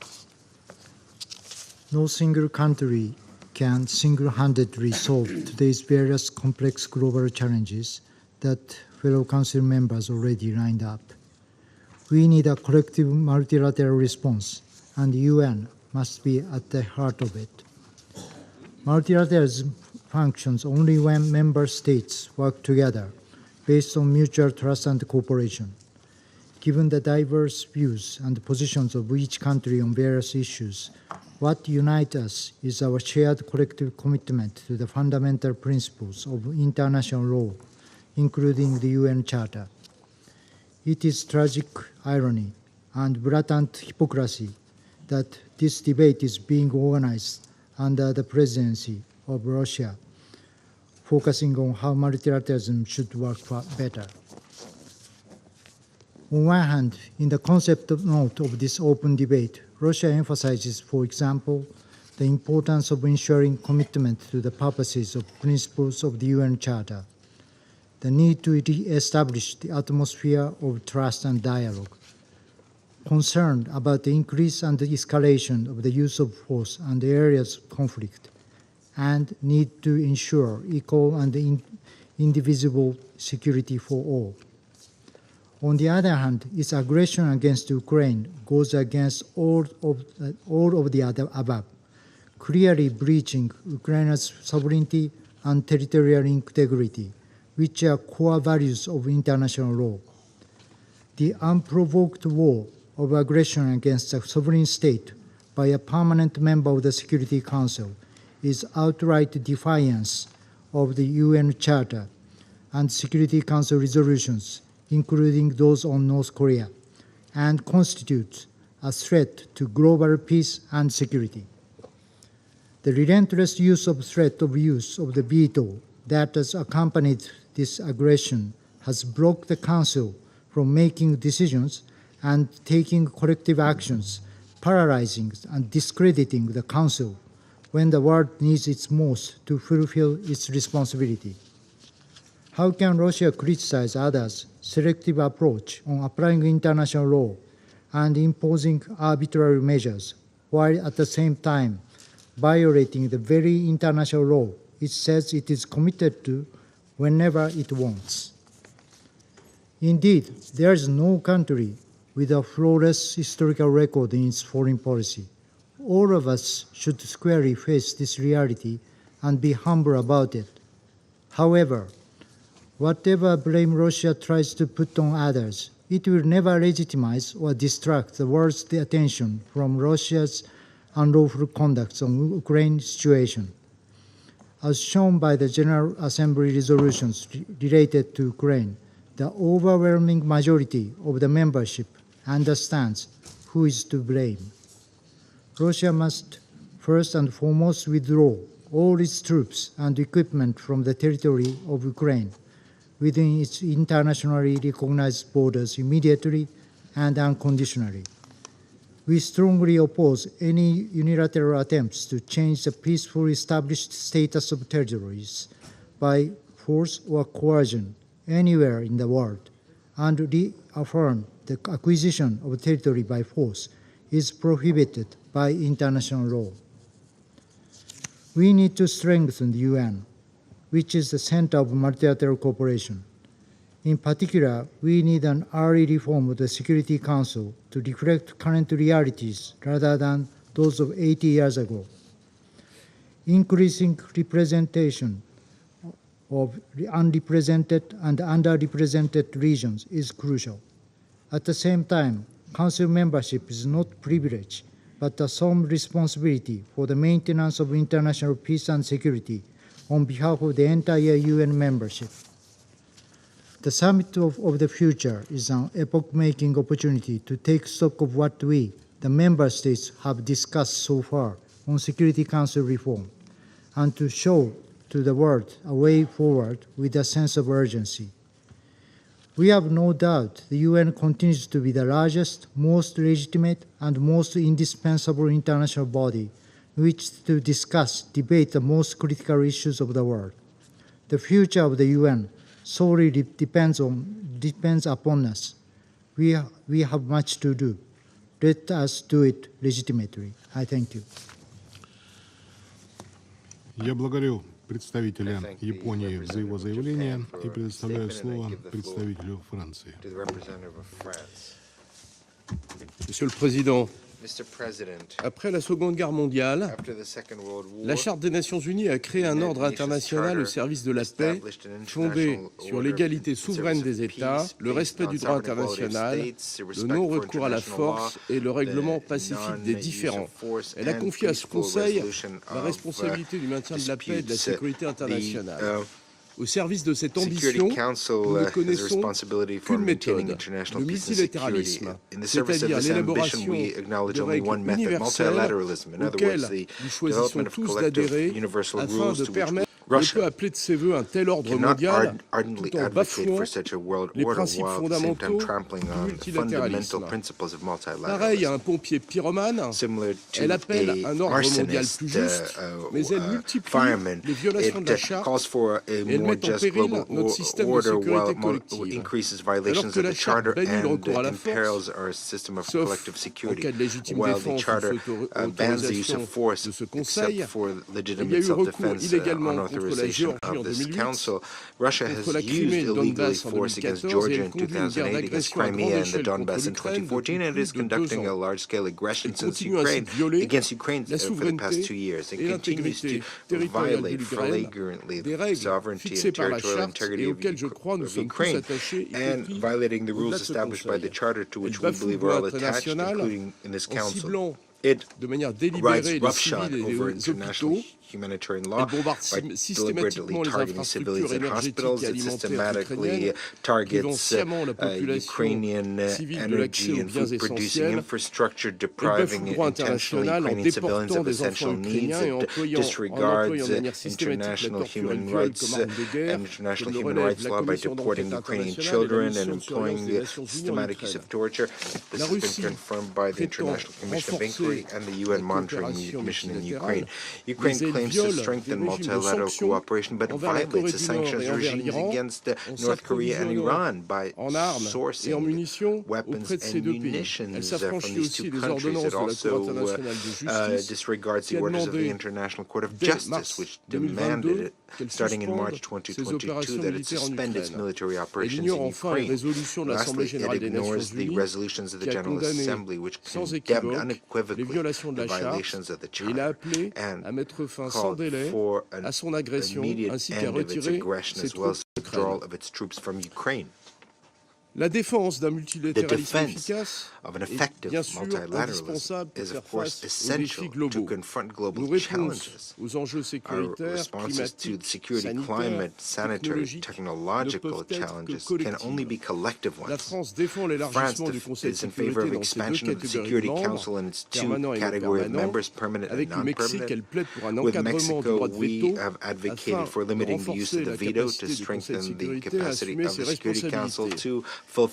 no single country can single-handedly solve today's various complex global challenges that fellow Council members already lined up. We need a collective multilateral response, and the UN must be at the heart of it. Multilateralism functions only when member states work together based on mutual trust and cooperation. Given the diverse views and positions of each country on various issues, what unites us is our shared collective commitment to the fundamental principles of international law, including the UN Charter. It is tragic irony and blatant hypocrisy that this debate is being organized under the presidency of Russia, focusing on how multilateralism should work better. On one hand, in the concept note of this open debate, Russia emphasizes, for example, the importance of ensuring commitment to the purposes of principles of the UN Charter, the need to re-establish the atmosphere of trust and dialogue, concern about the increase and the escalation of the use of force and areas of conflict, and need to ensure equal and indivisible security for all. On the other hand, its aggression against Ukraine goes against all of the above, clearly breaching Ukraine's sovereignty and territorial integrity, which are core values of international law. The unprovoked war of aggression against a sovereign state by a permanent member of the Security Council is outright defiance of the UN Charter and Security Council resolutions, including those on North Korea, and constitutes a threat to global peace and security. The relentless use of the veto that has accompanied this aggression has blocked the Council from making decisions and taking collective actions, paralyzing and discrediting the Council when the world needs it most to fulfill its responsibility. How can Russia criticize others' selective approach on applying international law and imposing arbitrary measures, while at the same time violating the very international law it says it is committed to whenever it wants? Indeed, there is no country with a flawless historical record in its foreign policy. All of us should squarely face this reality and be humble about it. However, whatever blame Russia tries to put on others, it will never legitimize or distract the world's attention from Russia's unlawful conduct on the Ukraine situation. As shown by the General Assembly resolutions related to Ukraine, the overwhelming majority of the membership understands who is to blame. Russia must first and foremost withdraw all its troops and equipment from the territory of Ukraine within its internationally recognized borders immediately and unconditionally. We strongly oppose any unilateral attempts to change the peacefully established status of territories by force or coercion anywhere in the world, and reaffirm the acquisition of territory by force is prohibited by international law. We need to strengthen the UN, which is the center of multilateral cooperation. In particular, we need an early reform of the Security Council to reflect current realities rather than those of 80 years ago. Increasing representation of unrepresented and underrepresented regions is crucial. At the same time, Council membership is not privilege, but a solemn responsibility for the maintenance of international peace and security on behalf of the entire UN membership. The Summit of the Future is an epoch-making opportunity to take stock of what we, the member states, have discussed so far on Security Council reform, and to show to the world a way forward with a sense of urgency. We have no doubt the UN continues to be the largest, most legitimate, and most indispensable international body in which to discuss, debate the most critical issues of the world. The future of the UN solely depends upon us. We have much to do. Let us do it legitimately. I thank you. Я благодарю представителя Японии за его заявление и предоставляю слово представителю Франции. Monsieur le Président, après la Seconde Guerre mondiale, la Charte des Nations Unies a créé un ordre international au service de la paix, fondé sur l'égalité souveraine des États, le respect du droit international, le non-recours à la force et le règlement pacifique des différends. Elle a confié à ce Conseil la responsabilité du maintien de la paix et de la sécurité internationale. Au service de cette ambition, nous ne connaissons qu'une méthode, le multilatéralisme, c'est-à-dire l'élaboration de règles universelles auxquelles nous choisissons tous d'adhérer afin de permettre ne peut appeler de ses voeux un tel ordre mondial tout en bafouant les principes fondamentaux du multilatéralisme. Pareil à un pompier pyromane, elle appelle un ordre mondial plus juste, mais elle multiplie les violations de la charte et elle met en péril notre système de sécurité collective. Alors que la charte bannit le recours à la force, sauf en cas de légitime défense ou autorisation de ce Conseil, il y a eu recours illégalement contre la Géorgie en 2008, contre la Crimée et le Donbass en 2014, et elle conduit une guerre d'agression à grande échelle contre l'Ukraine depuis plus de 2 ans. Elle continue ainsi de violer la souveraineté et l'intégrité territoriale de l'Ukraine, des règles fixées par la Charte et auxquelles, je crois, nous sommes tous attachés, y compris au-delà de ce Conseil. Elle bafoue le droit international en ciblant de manière délibérée les civils et les hôpitaux. Elle bombarde systématiquement les infrastructures énergétiques et alimentaires ukrainiennes, privant sciemment la population civile de l'accès aux biens essentiels. Elle bafoue le droit international en déportant des enfants ukrainiens et en employant de manière systématique la torture rituelle comme arme de guerre, comme le relève la Commission d'enquête internationale et la mission de surveillance des Nations Unies en Ukraine. La Russie prétend renforcer la coopération multilatérale. Claims to strengthen multilateral cooperation, but violates the sanctions regimes against North Korea and Iran by sourcing weapons and munitions from these two countries. It also disregards the orders of the International Court of Justice, which demanded, starting in March 2022, that it suspend its military operations in Ukraine. Lastly, it ignores the resolutions of the General Assembly, which condemned unequivocally the violations of the Charter and called for an immediate end of its aggression as well as the withdrawal of its troops from Ukraine. La défense d'un multilatéralisme efficace est bien sûr indispensable pour faire face aux défis globaux. Nos réponses aux enjeux sécuritaires, climatiques, sanitaires, technologiques ne peuvent être que collectives. La France défend l'élargissement du Conseil de sécurité dans ses 2 catégories de membres, permanents et non permanents. Avec le Mexique, elle plaide pour un encadrement du droit de veto afin de renforcer la capacité du Conseil de sécurité à assumer ses responsabilités.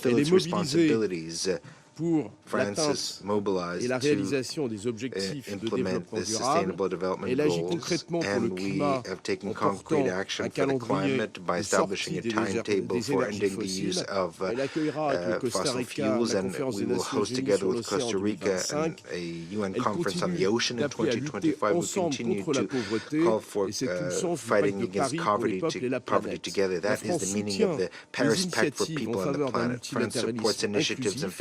Elle est mobilisée pour l'atteinte et la réalisation des objectifs de développement durable. Elle agit concrètement pour le climat en portant un calendrier de sortie des énergies fossiles. Elle accueillera avec le Costa Rica la conférence des Nations Unies sur l'océan en 2025. Elle continue d'appeler à lutter ensemble contre la pauvreté et c'est tout le sens du pacte de Paris pour les peuples et la planète. La France soutient les initiatives en faveur d'un multilatéralisme inclusif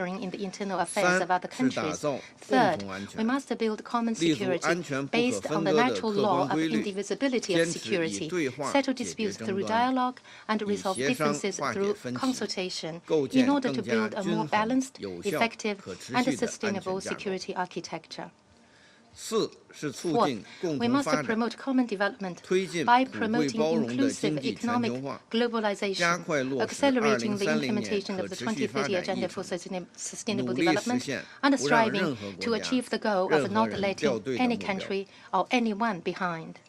interfering in the internal affairs of other countries. Third, we must build common security based on the natural law of indivisibility of security, settle disputes through dialogue, and resolve differences through consultation in order to build a more balanced, effective, and sustainable security architecture. Fourth, we must promote common development by promoting inclusive economic globalization, accelerating the implementation of the 2030 Agenda for Sustainable Development, and striving to achieve the goal of not letting any country or anyone behind.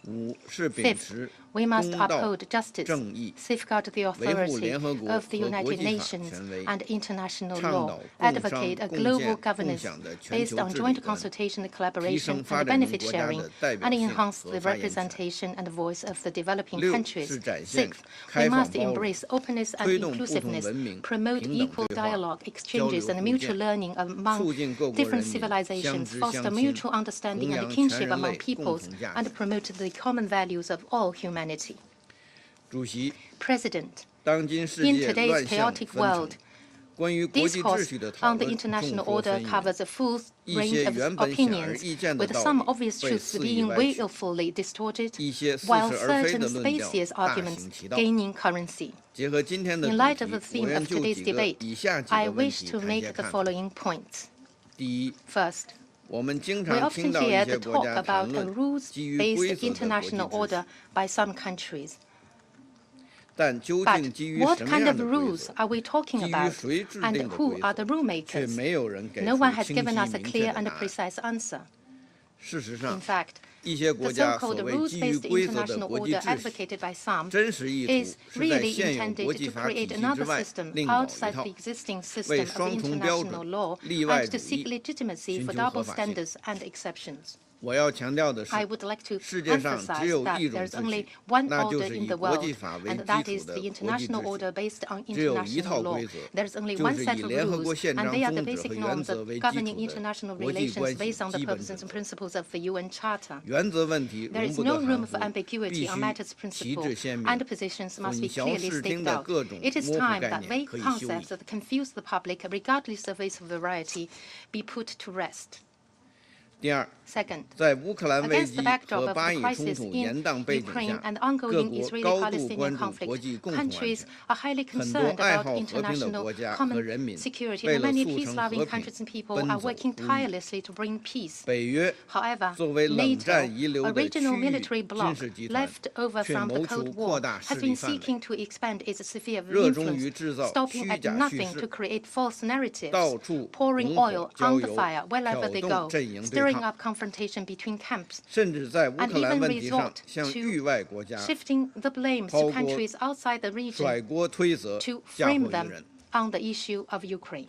Fifth, We must uphold justice, safeguard the authority of the United Nations and international law, advocate a global governance based on joint consultation, collaboration, and benefit sharing, and enhance the representation and voice of the developing countries. Sixth, we must embrace openness and inclusiveness, promote equal dialogue, exchanges, and mutual learning among different civilizations, foster mutual understanding and kinship among peoples, and promote the common values of all humanity. President, in today's chaotic world, discourse on the international order covers a full range of opinions, with some obvious truths being willfully distorted, while certain specious arguments gaining currency. In light of the theme of today's debate, I wish to make the following points. First, we often hear the talk about a rules-based international order by some countries. But what kind of rules are we talking about, and who are the rule makers? No one has given us a clear and precise answer. In fact, the so-called rules-based international order advocated by some is really intended to create another system outside the existing system of international law and to seek legitimacy for double standards and exceptions. I would like to emphasize that there is only one order in the world, and that is the international order based on international law. There is only one set of rules, and they are the basic norms of governing international relations based on the purposes and principles of the UN Charter. There is no room for ambiguity on matters of principle, and positions must be clearly staked out. It is time that vague concepts that confuse the public, regardless of its variety, be put to rest. Second, against the backdrop of the crisis in Ukraine and ongoing Israeli-Palestinian conflict, countries are highly concerned about international common security, and many peace-loving countries and people are working tirelessly to bring peace. However, NATO, a regional military bloc left over from the Cold War, has been seeking to expand its sphere of influence, stopping at nothing to create false narratives, pouring oil on the fire wherever they go, stirring up confrontation between camps, and even resort to shifting the blame to countries outside the region to frame them on the issue of Ukraine,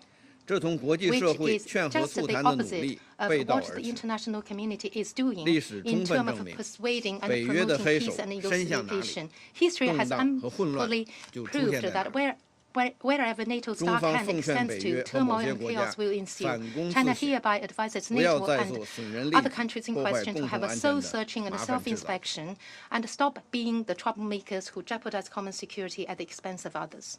which is just the opposite of what the international community is doing in terms of persuading and promoting peace and negotiation. History has amply proved that wherever NATO's dark hand extends to, turmoil and chaos will ensue. China hereby advises NATO and other countries in question to have a soul-searching and self-inspection and stop being the troublemakers who jeopardize common security at the expense of others.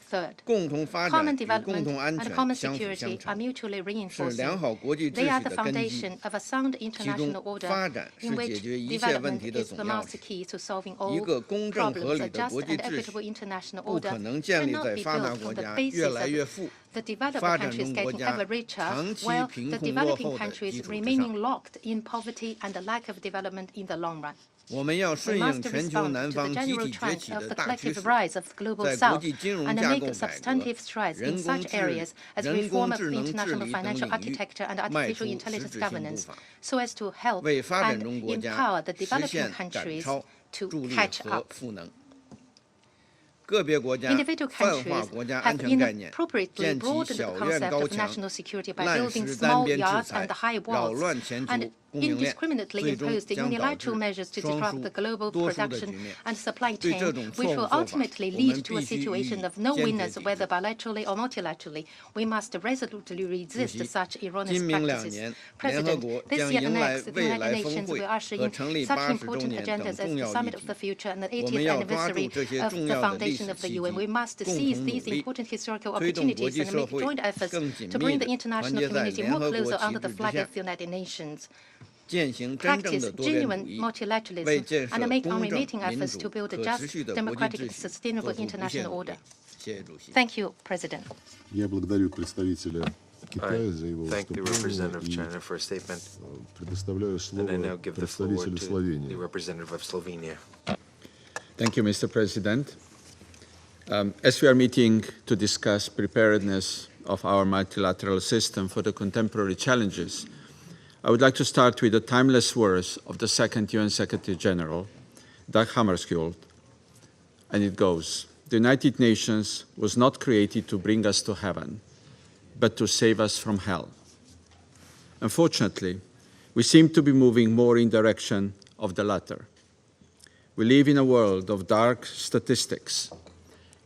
Third, common development and common security are mutually reinforcing. They are the foundation of a sound international order in which development is the master key to solving all problems. A just and equitable international order cannot be built on the basis of the developed countries getting ever richer, while the developing countries remaining locked in poverty and a lack of development in the long run. We must respond to the general trend of the collective rise of the global south and make substantive strides in such areas as reform of the international financial architecture and artificial intelligence governance, so as to help and empower the developing countries to catch up. Individual countries have inappropriately broadened the concept of national security by building small yards and high walls, and indiscriminately imposed unilateral measures to disrupt the global production and supply chain, which will ultimately lead to a situation of no winners, whether bilaterally or multilaterally. We must resolutely resist such erroneous practices. President, this year and next, the United Nations will usher in such important agendas as the Summit of the Future and the 80th anniversary of the foundation of the UN. We must seize these important historical opportunities and make joint efforts to bring the international community more closer under the flag of the United Nations. Practice genuine multilateralism and make unremitting efforts to build a just, democratic, and sustainable international order. Thank you, President. Я благодарю представителя Китая за его выступление и предоставляю слово представителю Словении. Thank you, Mr. President. As we are meeting to discuss preparedness of our multilateral system for the contemporary challenges, I would like to start with the timeless words of the second UN Secretary General, Dag Hammarskjöld, and it goes, "The United Nations was not created to bring us to heaven, but to save us from hell." Unfortunately, we seem to be moving more in direction of the latter. We live in a world of dark statistics,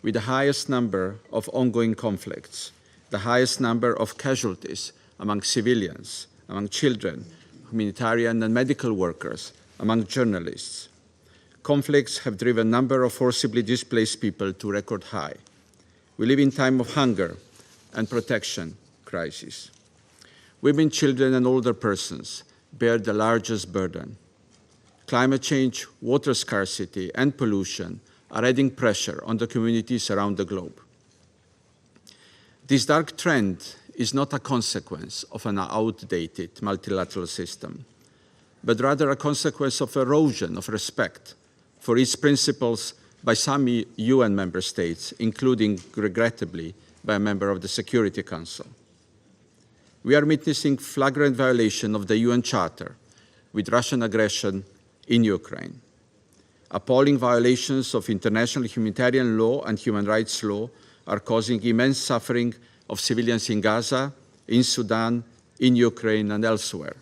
with the highest number of ongoing conflicts, the highest number of casualties among civilians, among children, humanitarian and medical workers, among journalists. Conflicts have driven a number of forcibly displaced people to record high. We live in time of hunger and protection crisis. Women, children, and older persons bear the largest burden. Climate change, water scarcity, and pollution are adding pressure on the communities around the globe. This dark trend is not a consequence of an outdated multilateral system, but rather a consequence of erosion of respect for its principles by some UN member states, including, regrettably, by a member of the Security Council. We are witnessing flagrant violation of the UN Charter with Russian aggression in Ukraine. Appalling violations of international humanitarian law and human rights law are causing immense suffering of civilians in Gaza, in Sudan, in Ukraine, and elsewhere.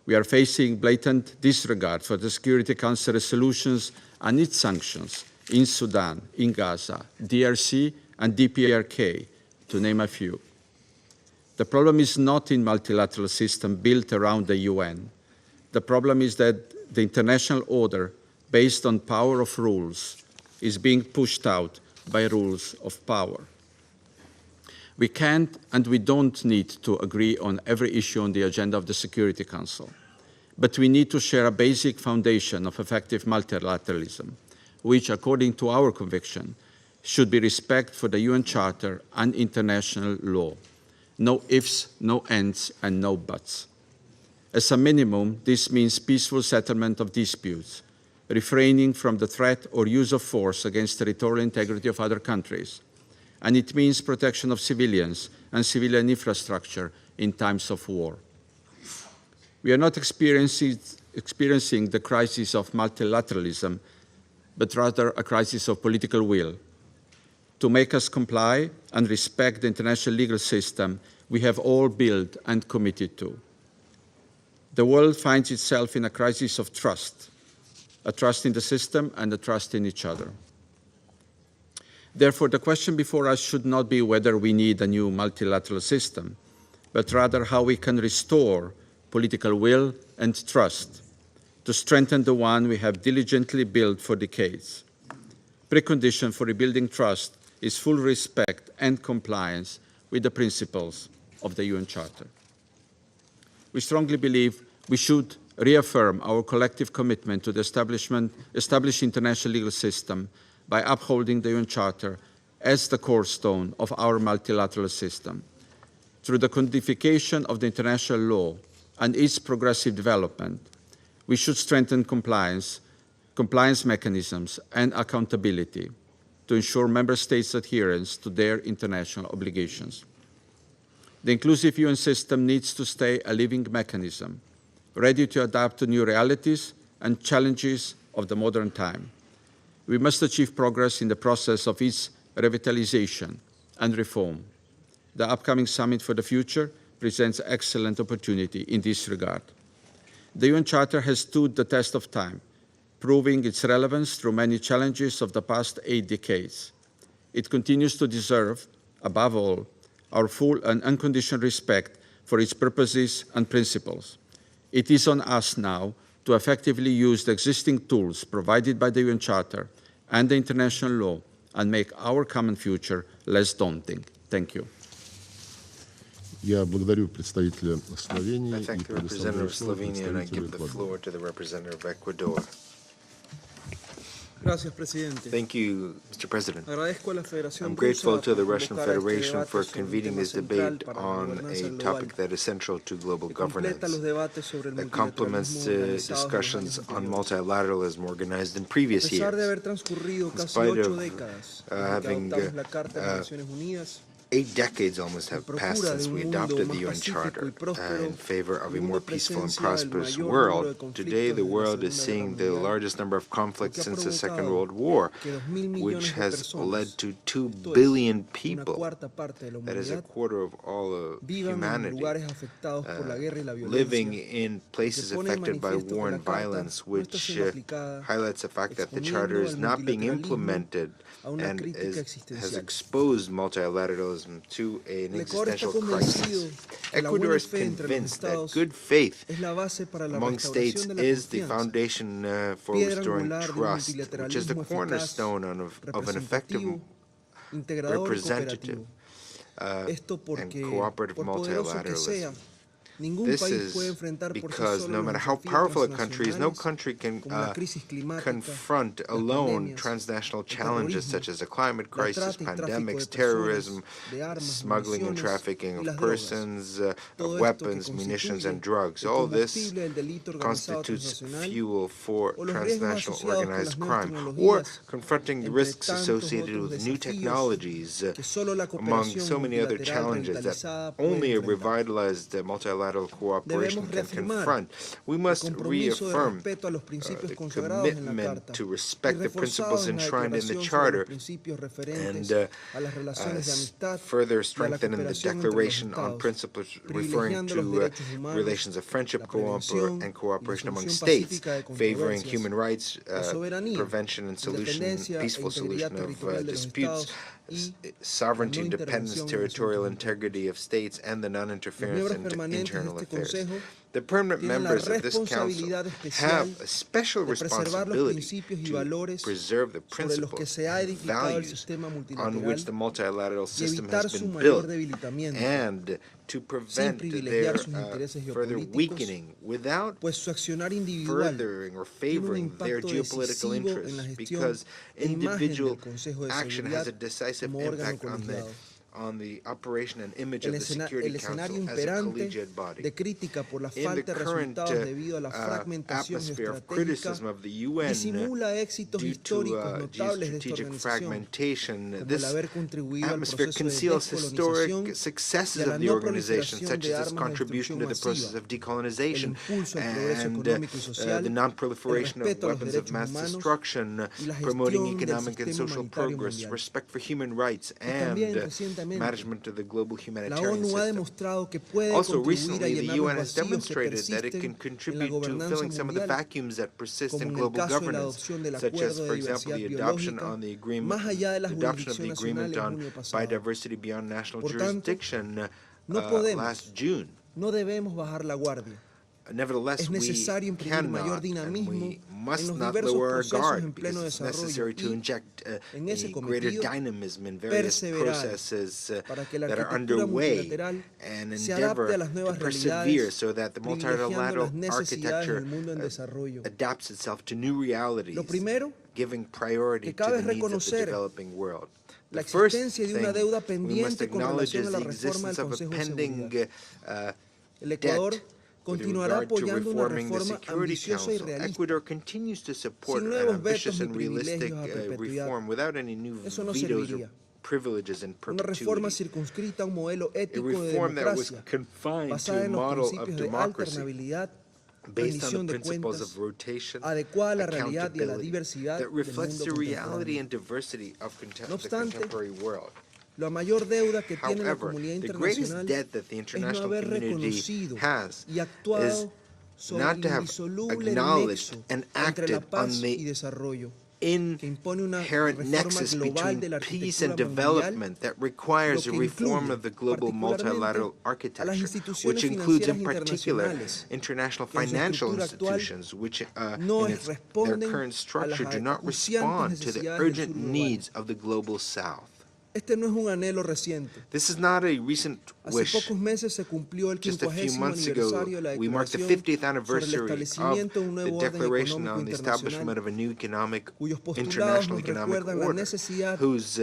We are facing blatant disregard for the Security Council resolutions and its sanctions in Sudan, in Gaza, DRC, and DPRK, to name a few. The problem is not in multilateral system built around the UN. The problem is that the international order based on power of rules is being pushed out by rules of power. We can't and we don't need to agree on every issue on the agenda of the Security Council, but we need to share a basic foundation of effective multilateralism, which, according to our conviction, should be respect for the UN Charter and international law. No ifs, no ands, and no buts. As a minimum, this means peaceful settlement of disputes, refraining from the threat or use of force against territorial integrity of other countries. And it means protection of civilians and civilian infrastructure in times of war. We are not experiencing the crisis of multilateralism, but rather a crisis of political will to make us comply and respect the international legal system we have all built and committed to. The world finds itself in a crisis of trust, a trust in the system and a trust in each other. Therefore, the question before us should not be whether we need a new multilateral system, but rather how we can restore political will and trust to strengthen the one we have diligently built for decades. Precondition for rebuilding trust is full respect and compliance with the principles of the UN Charter. We strongly believe we should reaffirm our collective commitment to the established international legal system by upholding the UN Charter as the cornerstone of our multilateral system. Through the codification of the international law and its progressive development, we should strengthen compliance mechanisms and accountability to ensure member states' adherence to their international obligations. The inclusive UN system needs to stay a living mechanism, ready to adapt to new realities and challenges of the modern time. We must achieve progress in the process of its revitalization and reform. The upcoming Summit for the Future presents an excellent opportunity in this regard. The UN Charter has stood the test of time, proving its relevance through many challenges of the past 8 decades. It continues to deserve, above all, our full and unconditional respect for its purposes and principles. It is on us now to effectively use the existing tools provided by the UN Charter and the international law and make our common future less daunting. Thank you. Я благодарю представителя Словении I и thank the предоставляю representative of слово Slovenia and I представителю give the Эквадора. floor to the representative of Ecuador. Gracias, presidente. Thank you, Mr. President. Agradezco a la Federación I'm grateful Rusa to the por Russian convocar este Federation debate for sobre un convening tema this central debate para la on gobernanza a global, topic that is central to global que completa los governance, debates sobre el that complements multilateralismo the organizado en los discussions años on anteriores. multilateralism organized in A previous pesar de years. haber transcurrido In casi spite 8 of décadas desde que having adoptamos la Carta de las Naciones Unidas, 8 decades almost have passed since we adopted the UN Charter in favor of a more peaceful and prosperous world. Today, the world is seeing the largest number of conflicts since the Second World War, which has led to 2 billion people, that is a quarter of all of humanity, living in places affected by war and violence, which highlights the fact that the Charter is not being implemented and has exposed multilateralism to an existential crisis. Ecuador is convinced that good faith among states is the foundation for restoring trust, which is the cornerstone of an effective, representative, and cooperative multilateralism. This is because no matter how powerful a country is, no country can confront alone transnational challenges such as a climate crisis, pandemics, terrorism, smuggling and trafficking of persons, of weapons, munitions, and drugs. All this constitutes fuel for transnational organized crime, or confronting the risks associated with new technologies, among so many other challenges that only a revitalized multilateral cooperation can confront. We must reaffirm the commitment to respect the principles enshrined in the Charter and further strengthen in the Declaration on Principles referring to relations of friendship and cooperation among states, favoring human rights, prevention and peaceful solution of disputes, sovereignty, independence, territorial integrity of states, and the non-interference into internal affairs. The permanent members of this Council have a special responsibility to preserve the principles and values on which the multilateral system has been built and to prevent their further weakening without furthering or favoring their geopolitical interests, because individual action has a decisive impact on the operation and image of the Security Council as a collegiate body. In the current atmosphere of criticism of the UN due to geostrategic fragmentation, this atmosphere conceals historic successes of the organization, such as its contribution to the process of decolonization and the non-proliferation of weapons of mass destruction, promoting economic and social progress, respect for human rights, and management of the global humanitarian system. Also, recently, the UN has demonstrated that it can contribute to filling some of the vacuums that persist in global governance, such as, for example, the adoption of the agreement on biodiversity beyond national jurisdiction last June. Nevertheless, we cannot and we must not lower our guard, because it's necessary to inject a greater dynamism in various processes that are underway and endeavor to persevere so that the multilateral architecture adapts itself to new realities, giving priority to the needs of the developing world. The first thing we must acknowledge is the existence of a pending debt with regard to reforming the Security Council. Ecuador continues to support an ambitious and realistic reform without any new vetoes or privileges in perpetuity. A reform that was confined to a model of democracy based on the principles of rotation, accountability, that reflects the reality and diversity of the contemporary world. However, the greatest debt that the international community has is not to have acknowledged and acted on the inherent nexus between peace and development that requires a reform of the global multilateral architecture, which includes in particular international financial institutions, which in their current structure do not respond to the urgent needs of the global South. This is not a recent wish. Just a few months ago, we marked the 50th anniversary of the Declaration on the Establishment of a New International Economic Order, whose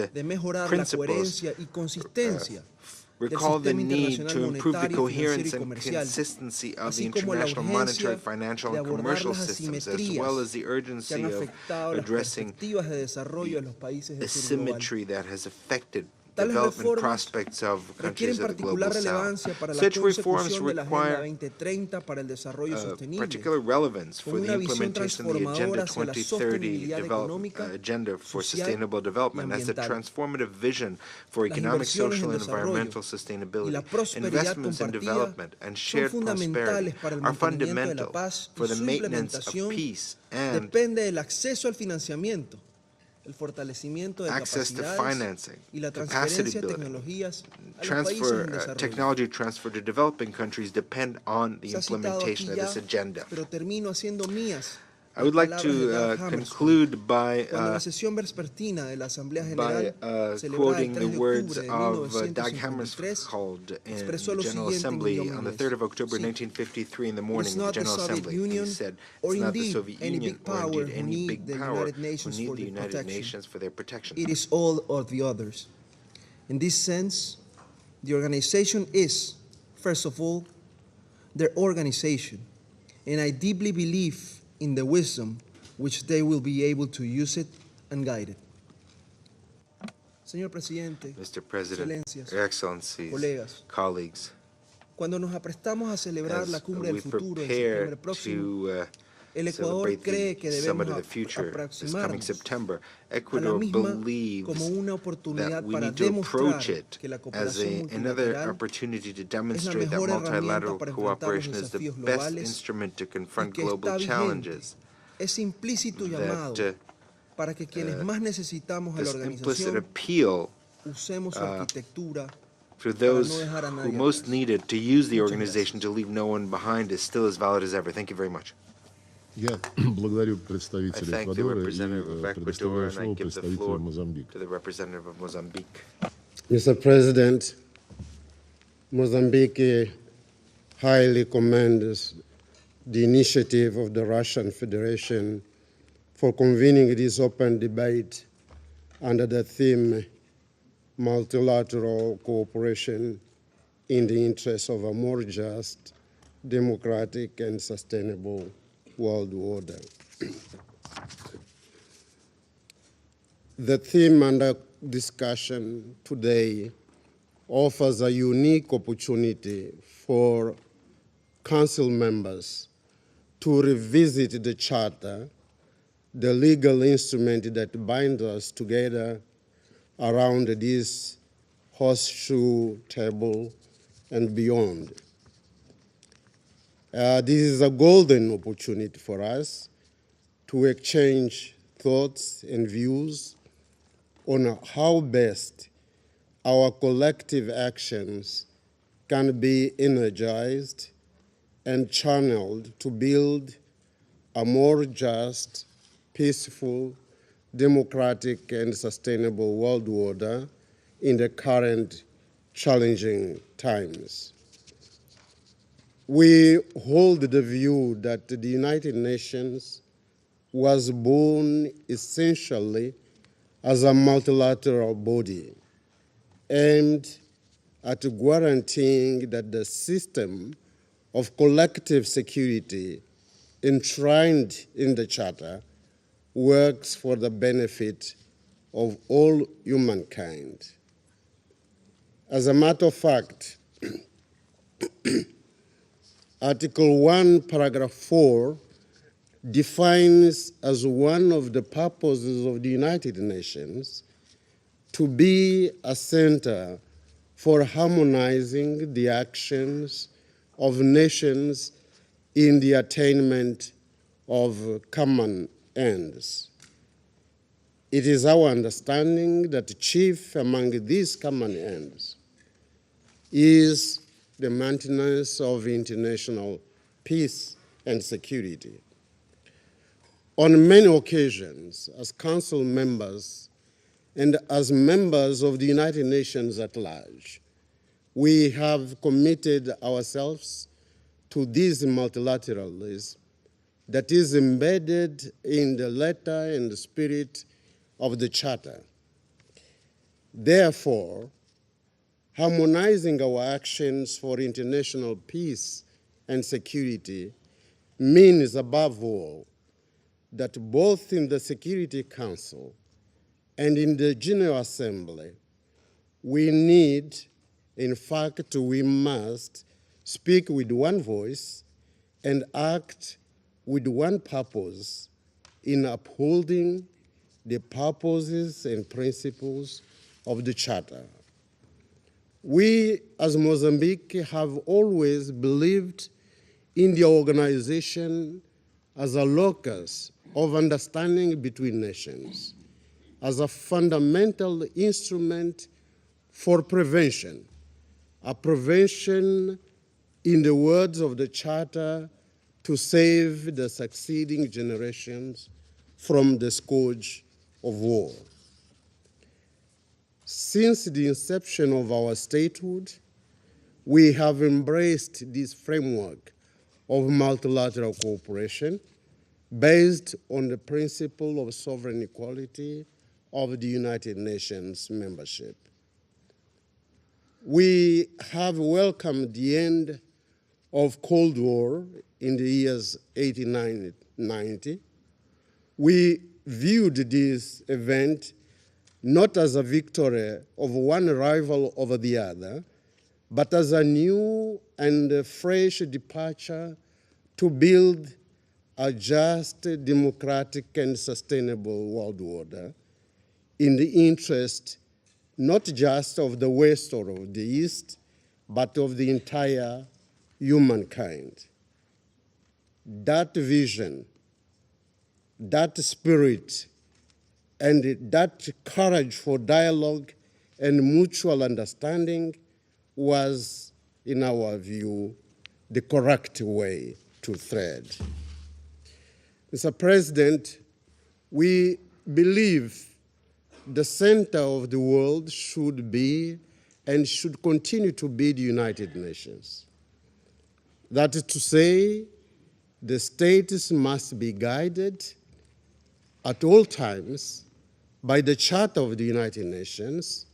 principles recall the need to improve the coherence and consistency of the international monetary, financial, and commercial systems, as well as the urgency of addressing the asymmetry that has affected development prospects of countries of the global south. Such reforms require particular relevance for the implementation of the Agenda 2030 agenda for sustainable development as a transformative vision for economic, social, and environmental sustainability. Investments in development and shared prosperity are fundamental for the maintenance of peace and access to financing, capacity building, technology transfer to developing countries depend on the implementation of this agenda. I would like to conclude by quoting the words of Dag Hammarskjöld in the General Assembly on the 3rd of October 1953 in the morning of the General Assembly. He said, "It's not the Soviet Union or indeed any big power who need the United Nations for their protection. It is all of the others." In this sense, the organization is, first of all, their organization, and I deeply believe in the wisdom which they will be able to use it and guide it. Señor Presidente, Mr. President, Your Excellencies, colleagues, cuando nos aprestamos a celebrar la cumbre del we futuro en prepare septiembre próximo, to el Ecuador celebrate cree que the Summit debemos of the Future this coming aproximarnos September, a la Ecuador misma believes como una that oportunidad we para need to approach demostrar it que la as cooperación another multilateral opportunity to es la demonstrate that mejor multilateral herramienta para enfrentar los cooperation is the desafíos best globales instrument to y confront que global está vigente challenges. ese implícito llamado para que quienes más necesitamos a la This implicit organización appeal usemos su arquitectura for those who most need it to use the organization to leave no one behind is still as valid as ever. Thank you very much. Я благодарю I представителя thank the Эквадора и representative of Ecuador предоставляю and I слово give the представителю floor Мозамбика. to the representative of Mozambique. Mr. President, Mozambique highly commends the initiative of the Russian Federation for convening this open debate under the theme multilateral cooperation in the interest of a more just, democratic, and sustainable world order. The theme under discussion today offers a unique opportunity for Council members to revisit the Charter, the legal instrument that binds us together around this horseshoe table and beyond. This is a golden opportunity for us to exchange thoughts and views on how best our collective actions can be energized and channeled to build a more just, peaceful, democratic, and sustainable world order in the current challenging times. We hold the view that the United Nations was born essentially as a multilateral body aimed at guaranteeing that the system of collective security enshrined in the Charter works for the benefit of all humankind. As a matter of fact, Article 1, Paragraph 4 defines as one of the purposes of the United Nations to be a center for harmonizing the actions of nations in the attainment of common ends. It is our understanding that chief among these common ends is the maintenance of international peace and security. On many occasions, as Council members and as members of the United Nations at large, we have committed ourselves to this multilateralism that is embedded in the letter and the spirit of the Charter. Therefore, harmonizing our actions for international peace and security means, above all, that both in the Security Council and in the General Assembly, we need, in fact, we must speak with one voice and act with one purpose in upholding the purposes and principles of the Charter. We, as Mozambique, have always believed in the organization as a locus of understanding between nations, as a fundamental instrument for prevention, a prevention, in the words of the Charter, to save the succeeding generations from the scourge of war. Since the inception of our statehood, we have embraced this framework of multilateral cooperation based on the principle of sovereign equality of the United Nations membership. We have welcomed the end of Cold War in the years 89-90. We viewed this event not as a victory of one rival over the other, but as a new and fresh departure to build a just, democratic, and sustainable world order in the interest not just of the West or of the East, but of the entire humankind. That vision, that spirit, and that courage for dialogue and mutual understanding was, in our view, the correct way to tread. Mr. President, we believe the center of the world should be and should continue to be the United Nations. That is to say, the states must be guided at all times by the Charter of the United Nations,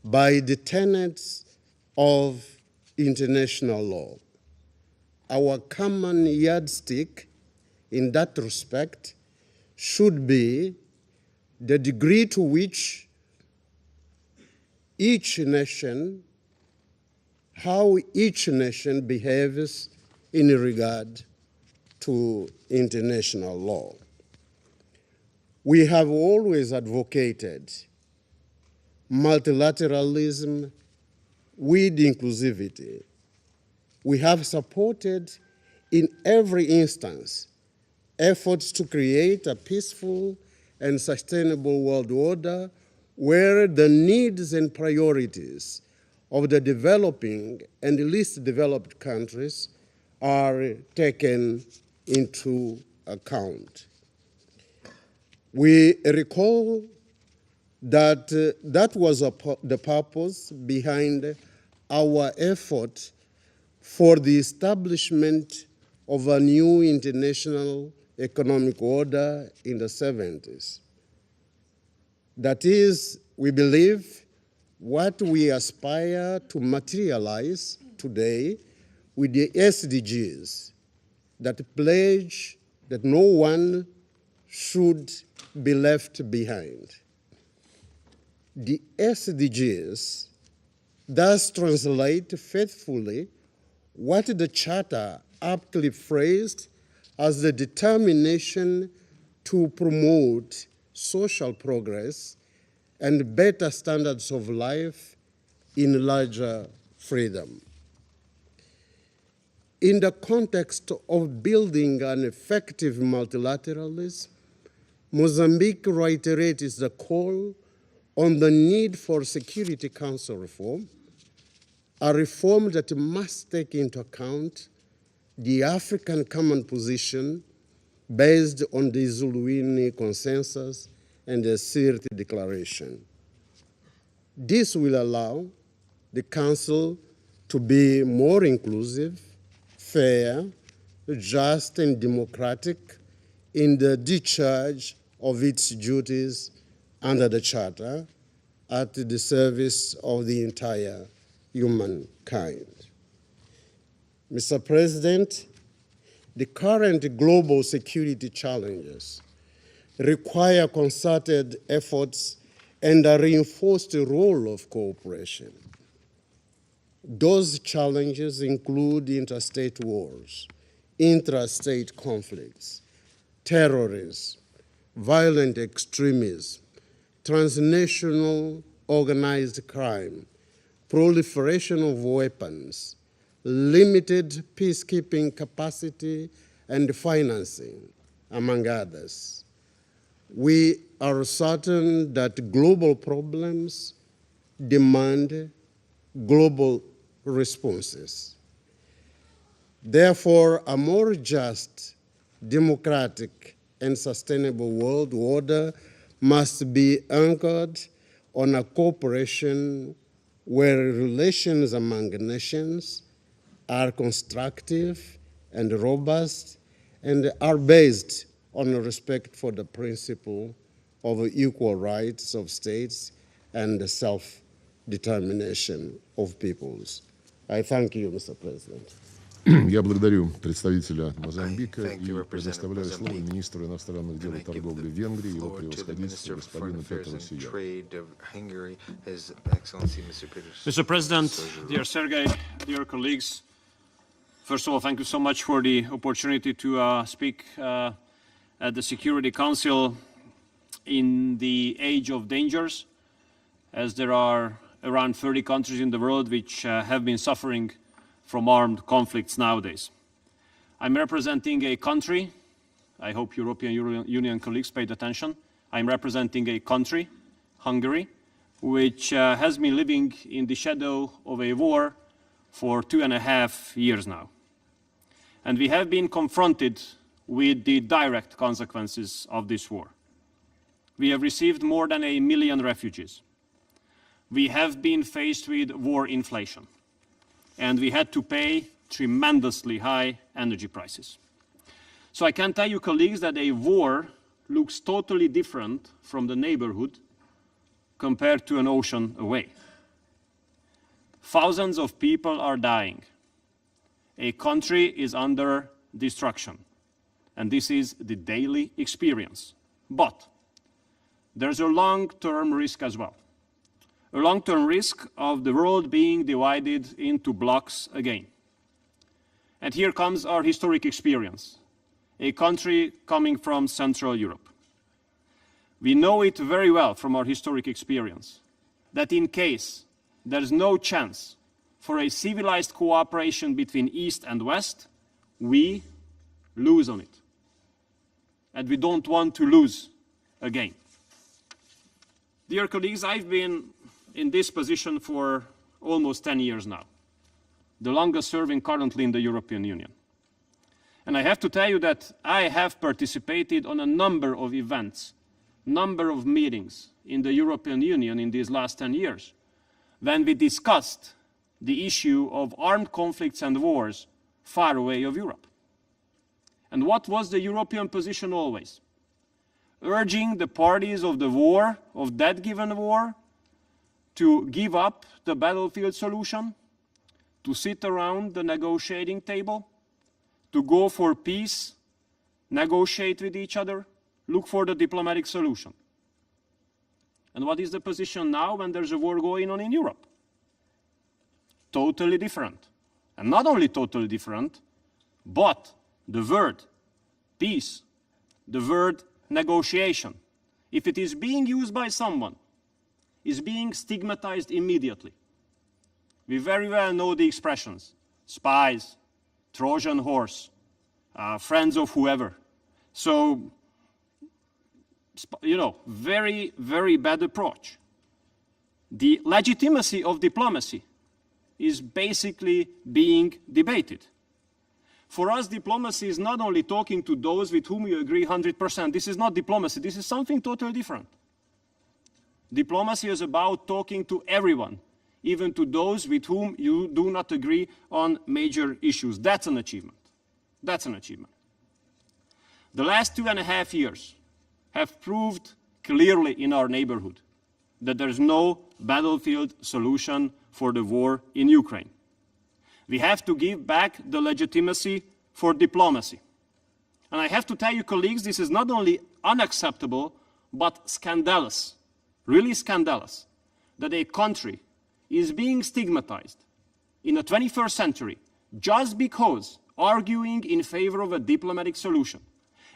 by the tenets of international law. Our common yardstick in that respect should be the degree to which each nation, how each nation behaves in regard to international law. We have always advocated multilateralism with inclusivity. We have supported in every instance efforts to create a peaceful and sustainable world order where the needs and priorities of the developing and least developed countries are taken into account. We recall that that was the purpose behind our effort for the establishment of a new international economic order in the 70s. That is, we believe, what we aspire to materialize today with the SDGs that pledge that no one should be left behind. The SDGs thus translate faithfully what the Charter aptly phrased as the determination to promote social progress and better standards of life in larger freedom. In the context of building an effective multilateralism, Mozambique reiterates the call on the need for Security Council reform, a reform that must take into account the African common position based on the Zuluini Consensus and the Sirte Declaration. This will allow the Council to be more inclusive, fair, just, and democratic in the discharge of its duties under the Charter at the service of the entire humankind. Mr. President, the current global security challenges require concerted efforts and a reinforced role of cooperation. Those challenges include interstate wars, intrastate conflicts, terrorism, violent extremism, transnational organized crime, proliferation of weapons, limited peacekeeping capacity and financing, among others. We are certain that global problems demand global responses. Therefore, a more just, democratic, and sustainable world order must be anchored on a cooperation where relations among nations are constructive and robust and are based on a respect for the principle of equal rights of states and the self-determination of peoples. I thank you, Mr. President. Я благодарю представителя Мозамбика и предоставляю слово министру иностранных дел и торговли Венгрии, его превосходительству господину Петру Сияру. Mr. President, dear Sergei, dear colleagues, first of all, thank you so much for the opportunity to speak at the Security Council in the age of dangers, as there are around 30 countries in the world which have been suffering from armed conflicts nowadays. I'm representing a country, I hope European Union colleagues paid attention, I'm representing a country, Hungary, which has been living in the shadow of a war for 2.5 years now. And we have been confronted with the direct consequences of this war. We have received more than 1 million refugees. We have been faced with war inflation, and we had to pay tremendously high energy prices. So I can tell you, colleagues, that a war looks totally different from the neighborhood compared to an ocean away. Thousands of people are dying. A country is under destruction, and this is the daily experience. But there's a long-term risk as well. A long-term risk of the world being divided into blocks again. And here comes our historic experience, a country coming from Central Europe. We know it very well from our historic experience that in case there's no chance for a civilized cooperation between East and West, we lose on it. And we don't want to lose again. Dear colleagues, I've been in this position for almost 10 years now, the longest serving currently in the European Union. And I have to tell you that I have participated on a number of events, number of meetings in the European Union in these last 10 years, when we discussed the issue of armed conflicts and wars far away of Europe. And what was the European position always? Urging the parties of the war, of that given war, to give up the battlefield solution, to sit around the negotiating table, to go for peace, negotiate with each other, look for the diplomatic solution. And what is the position now when there's a war going on in Europe? Totally different. And not only totally different, but the word peace, the word negotiation, if it is being used by someone, is being stigmatized immediately. We very well know the expressions, spies, Trojan horse, friends of whoever. So, you know, very, very bad approach. The legitimacy of diplomacy is basically being debated. For us, diplomacy is not only talking to those with whom you agree 100%. This is not diplomacy. This is something totally different. Diplomacy is about talking to everyone, even to those with whom you do not agree on major issues. That's an achievement. That's an achievement. The last 2.5 years have proved clearly in our neighborhood that there's no battlefield solution for the war in Ukraine. We have to give back the legitimacy for diplomacy. And I have to tell you, colleagues, this is not only unacceptable, but scandalous really scandalous that a country is being stigmatized in the 21st century just because arguing in favor of a diplomatic solution.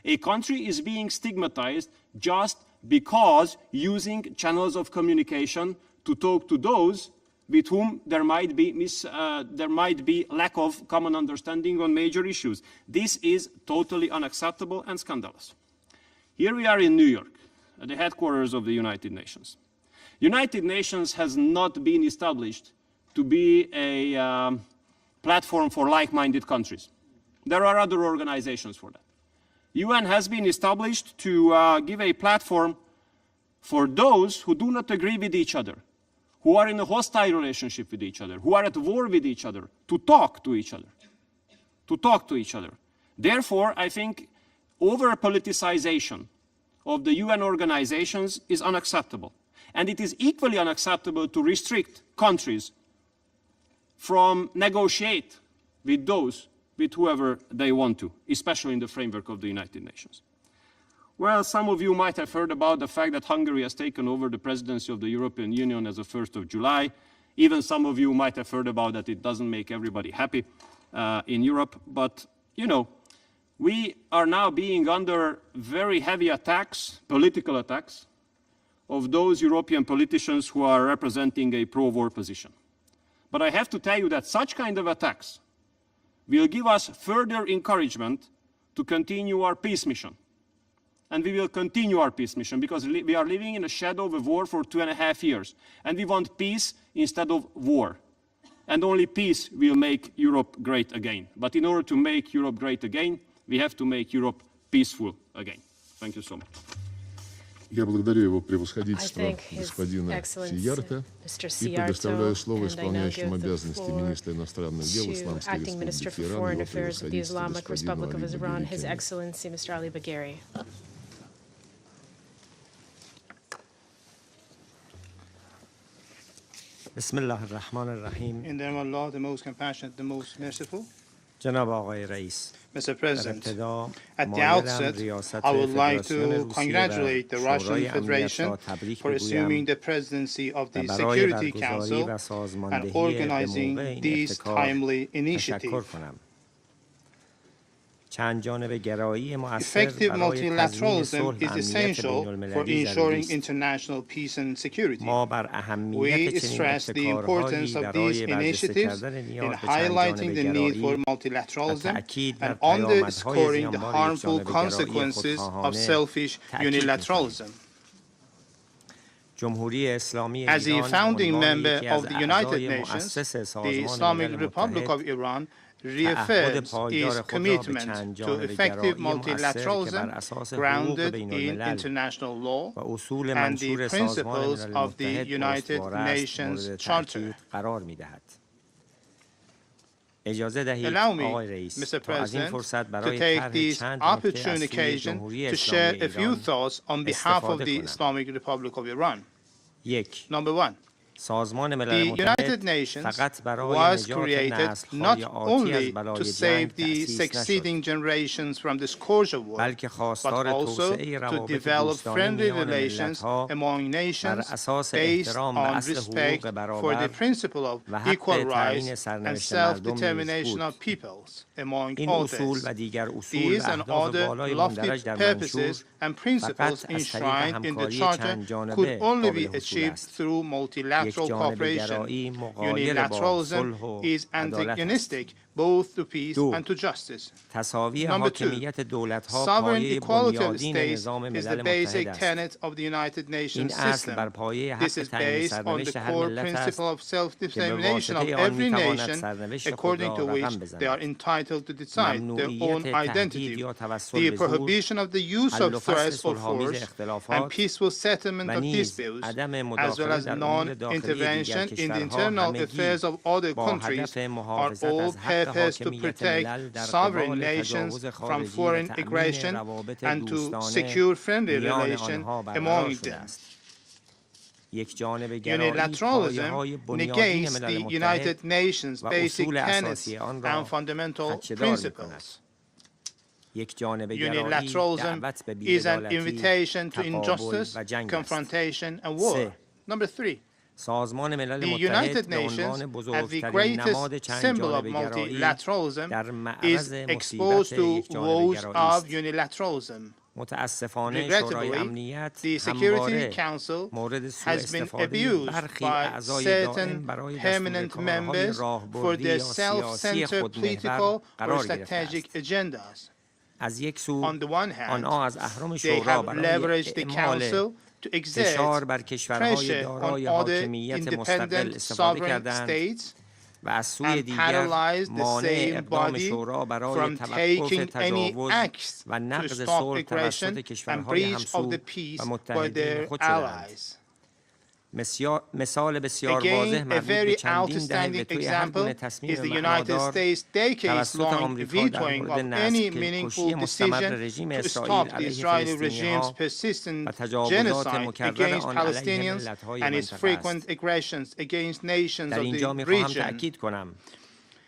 A country is being stigmatized just because using channels of communication to talk to those with whom there might be lack of common understanding on major issues. This is totally unacceptable and scandalous. Here we are in New York, at the headquarters of the United Nations. United Nations has not been established to be a platform for like-minded countries. There are other organizations for that. UN has been established to give a platform for those who do not agree with each other, who are in a hostile relationship with each other, who are at war with each other, to talk to each other. Therefore, I think over-politicization of the UN organizations is unacceptable. And it is equally unacceptable to restrict countries from negotiate with those with whoever they want to, especially in the framework of the United Nations. Well, some of you might have heard about the fact that Hungary has taken over the presidency of the European Union as of 1st of July. Even some of you might have heard about that it doesn't make everybody happy in Europe. But, you know, we are now being under very heavy attacks, political attacks, of those European politicians who are representing a pro-war position. But I have to tell you that such kind of attacks will give us further encouragement to continue our peace mission. And we will continue our peace mission because we are living in the shadow of a war for 2.5 years. And we want peace instead of war. And only peace will make Europe great again. But in order to make Europe great again, we have to make Europe peaceful again. Thank you so much. Я благодарю его превосходительство господина Сиярта и предоставляю слово исполняющему обязанности министра иностранных дел Исламской Республики Иран, его превосходительству господину Али Багери. In the name of Allah, the most compassionate, the most merciful. Mr. President, at the outset, I would like to congratulate the Russian Federation for assuming the presidency of the Security Council and organizing this timely initiative. Effective multilateralism is essential for ensuring international peace and security. We stress the importance of these initiatives in highlighting the need for multilateralism and underscoring the harmful consequences of selfish unilateralism. As a founding member of the United Nations, the Islamic Republic of Iran reaffirms its commitment to effective multilateralism grounded in international law and the principles of the United Nations Charter. Allow me, Mr. President, to take this opportune occasion to share a few thoughts on behalf of the Islamic Republic of Iran. Number one, the United Nations was created not only to save the succeeding generations from the scourge of war, but also to develop friendly relations among nations based on respect for the principle of equal rights and self-determination of peoples, among others. These and other lofty purposes and principles enshrined in the Charter could only be achieved through multilateral cooperation. Unilateralism is antagonistic both to peace and to justice. Number two, sovereign equality of states is the basic tenet of the United Nations system. This is based on the core principle of self-determination of every nation, according to which they are entitled to decide their own identity. The prohibition of the use of threats or force and peaceful settlement of disputes, as well as non-intervention in the internal affairs of other countries, are all purpose to protect sovereign nations from foreign aggression and to secure friendly relations among them. Unilateralism negates the United Nations' basic tenets and fundamental principles. Unilateralism is an invitation to injustice, confrontation, and war. Number 3, the United Nations, as the greatest symbol of multilateralism, is exposed to woes of unilateralism. Regrettably, the Security Council has been abused by certain permanent members for their self-centered political or strategic agendas. On the one hand, they have leveraged the Council to exert pressure on other independent sovereign states and paralyze the same body from taking any acts to stop aggression and breach of the peace by their allies. Again, a very outstanding example is the United States' decades-long vetoing of any meaningful decision to stop the Israeli regime's persistent genocide against Palestinians and its frequent aggressions against nations of the region.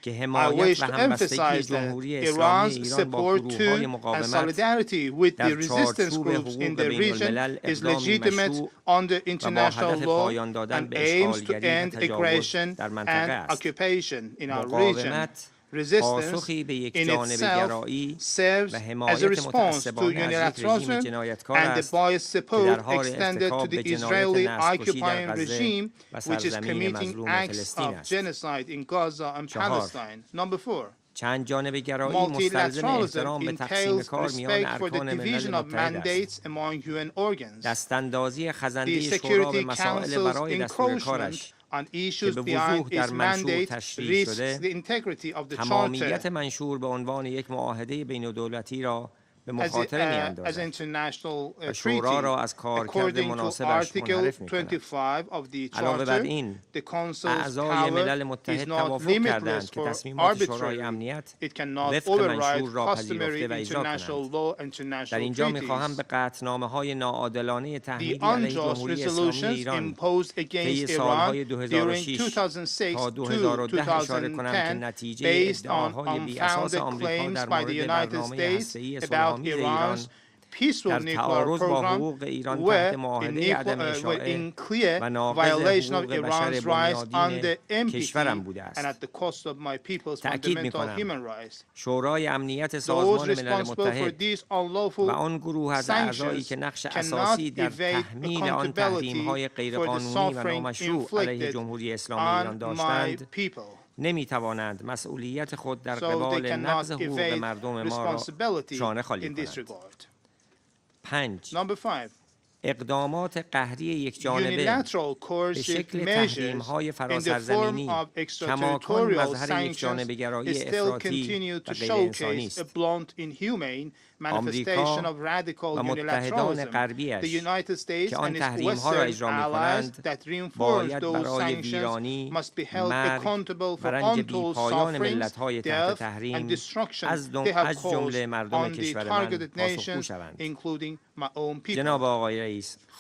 I wish to emphasize that Iran's support to and solidarity with the resistance groups in the region is legitimate under international law and aims to end aggression and occupation in our region. Resistance in itself serves as a response to unilateralism and the biased support extended to the Israeli occupying regime, which is committing acts of genocide in Gaza and Palestine. Number 4. Multilateralism entails respect for the division of mandates among UN organs. The Security Council's encroachment on issues beyond its mandate risks the integrity of the Charter. As international treaty, according to Article 25 of the Charter, the Council's power is not limitless or arbitrary. It cannot override customary international law and international treaties. The unjust resolutions imposed against Iran during 2006 to 2010, based on unfounded claims by the United States about Iran's peaceful nuclear program, were in clear violation of Iran's rights under NPT and at the cost of my people's fundamental human rights. Those responsible for these unlawful sanctions cannot evade accountability for the suffering inflicted on my people. So they cannot evade responsibility in this regard. Number 5. Unilateral coercive measures in the form of extraterritorial sanctions still continue to showcase a blunt, inhumane manifestation of radical unilateralism. The United States and its Western allies that reinforce those sanctions must be held accountable for untold sufferings, death, and destruction they have caused on the targeted nations, including my own people.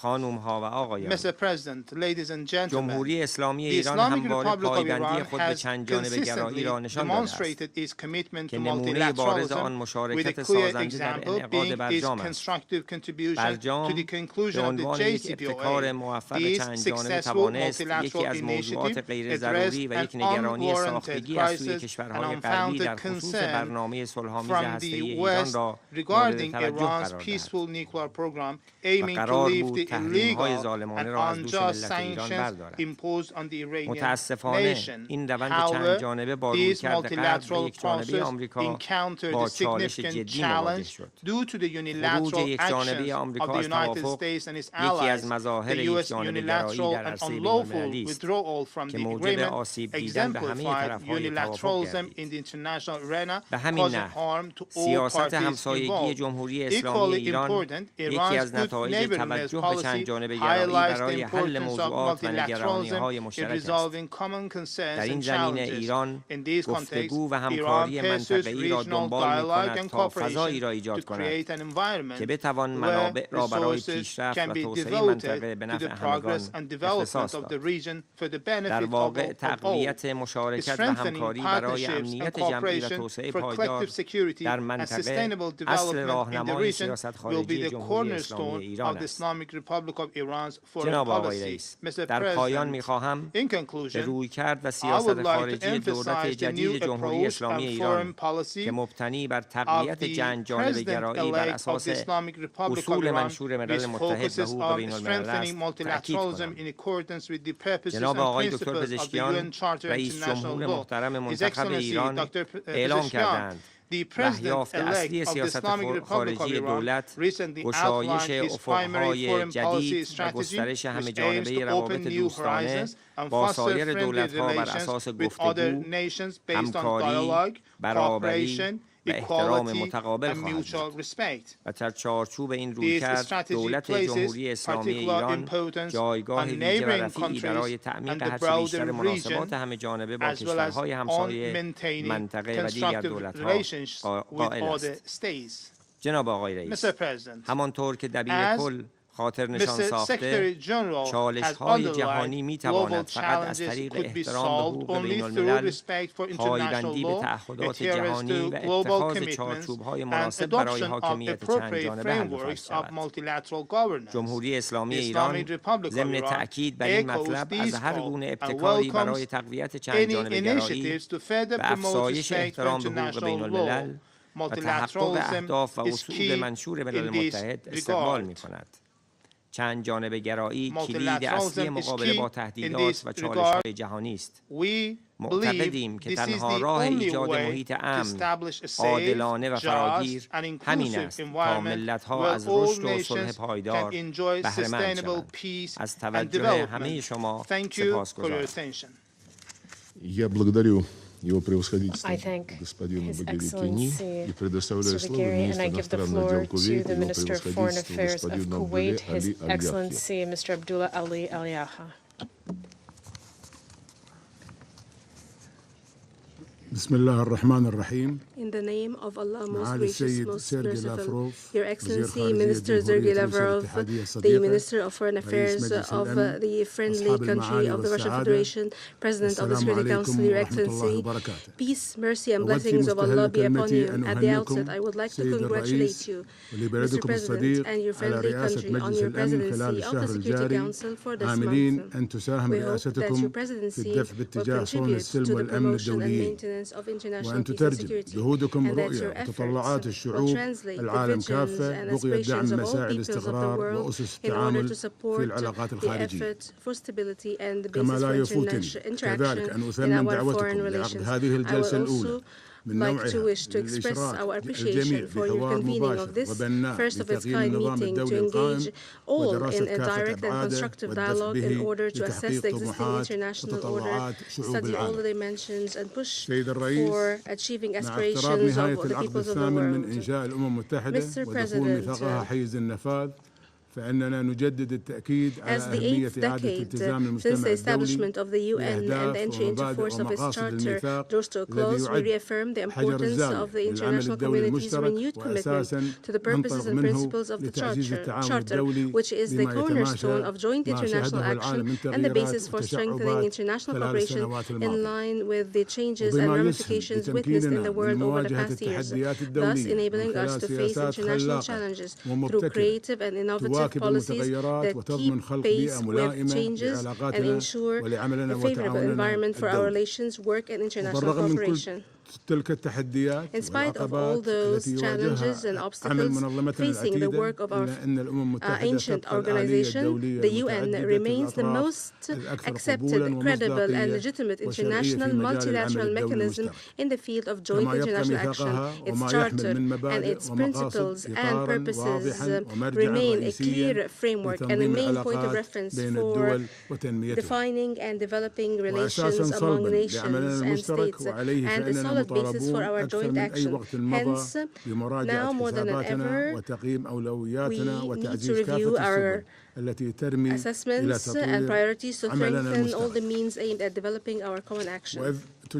Mr. President, ladies and gentlemen, the Islamic Republic of Iran has consistently demonstrated its commitment to multilateralism, with a clear example being its constructive contribution to the conclusion of the JCPOA. These successful multilateral initiatives address an unwarranted crisis and unfounded concern from the West regarding Iran's peaceful nuclear program, aiming to lift the illegal and unjust sanctions imposed on the Iranian nation. However, this multilateral process encountered a significant challenge due to the unilateral actions of the United States and its allies. The U.S. unilateral and unlawful withdrawal from the agreement exemplified unilateralism in the international arena, causing harm to all parties involved. Equally important, Iran's good neighborhood Government's policy highlights the importance of multilateralism in resolving common concerns and challenges. In this context, Iran pursues regional dialogue and cooperation to create an environment where resources can be devoted to the progress and development of the region for the benefit of all. Strengthening partnerships and cooperation for collective security and sustainable development in the region will be the cornerstone of the Islamic Republic of Iran's foreign policy. Mr. President, in conclusion, I would like to emphasize the new approach and foreign policy of the President-elect of the Islamic Republic of Iran, which focuses on strengthening multilateralism in accordance with the purposes and principles of the UN Charter and international law. His Excellency Dr. Pezeshkian, the President-elect of the Islamic Republic of Iran, recently outlined his primary foreign policy strategy, which aims to open new horizons and foster friendly relations with other nations based on dialogue, cooperation, equality, and mutual respect. This strategy places particular importance on neighboring countries and the broader region, as well as on maintaining constructive relations with other states. Mr. President, as Mr. Secretary General has underlined, global challenges could be solved only through respect for international law, adherence to global commitments, and adoption of appropriate frameworks of multilateral governance. The Islamic Republic of Iran echoes these calls and welcomes any initiatives to further promote respect for international law. Multilateralism is key in this regard. چند جانبه گرایی کلید اصلی مقابله با تهدیدات و چالش‌های جهانی است. معتقدیم که تنها راه ایجاد محیط امن، عادلانه و فراگیر همین است تا ملت‌ها از رشد و صلح پایدار بهره مند شوند. از توجه همه شما سپاسگزارم. Я благодарю его превосходительство господину Багирикини и предоставляю слово министру иностранных дел Кувейта, его превосходительству господину Абдулле Али Аль-Яхья. بسم الله الرحمن الرحيم. In the name of Allah, most gracious, most merciful, Your Excellency, Minister Sergei Lavrov, the Minister of Foreign Affairs of the friendly country of the Russian Federation, President of the Security Council, Your Excellency, peace, mercy, and blessings of Allah be upon you. At the outset, I would like to congratulate you, Mr. President, and your friendly country on your presidency of the Security Council for this month. We hope that your presidency will contribute to the promotion and maintenance of international peace and security, and that your efforts will translate the visions and aspirations of all peoples of the world in order to support the effort for stability and the basis for interaction in our foreign relations. I will also like to wish to express our appreciation for your convening of this first of its kind meeting to engage all in a direct and constructive dialogue in order to assess the existing international order, study all the dimensions, and push for achieving aspirations of the peoples of the world. Mr. President, as the eighth decade since the establishment of the UN and the entry into force of its charter draws to a close, we reaffirm the importance of the international community's renewed commitment to the purposes and principles of the charter, which is the cornerstone of joint international action and the basis for strengthening international cooperation in line with the changes and ramifications witnessed in the world over the past years, thus enabling us to face international challenges through creative and innovative policies that keep pace with changes and ensure a favorable environment for our relations, work, and international cooperation. In spite of all those challenges and obstacles facing the work of our ancient organization, the UN remains the most accepted, credible, and legitimate international multilateral mechanism in the field of joint international action. Its charter and its principles and purposes remain a clear framework and a main point of reference for defining and developing relations among nations and states, and a solid solid basis for our joint action. Hence, now more than ever, we need to review our assessments and priorities to strengthen all the means aimed at developing our common action. The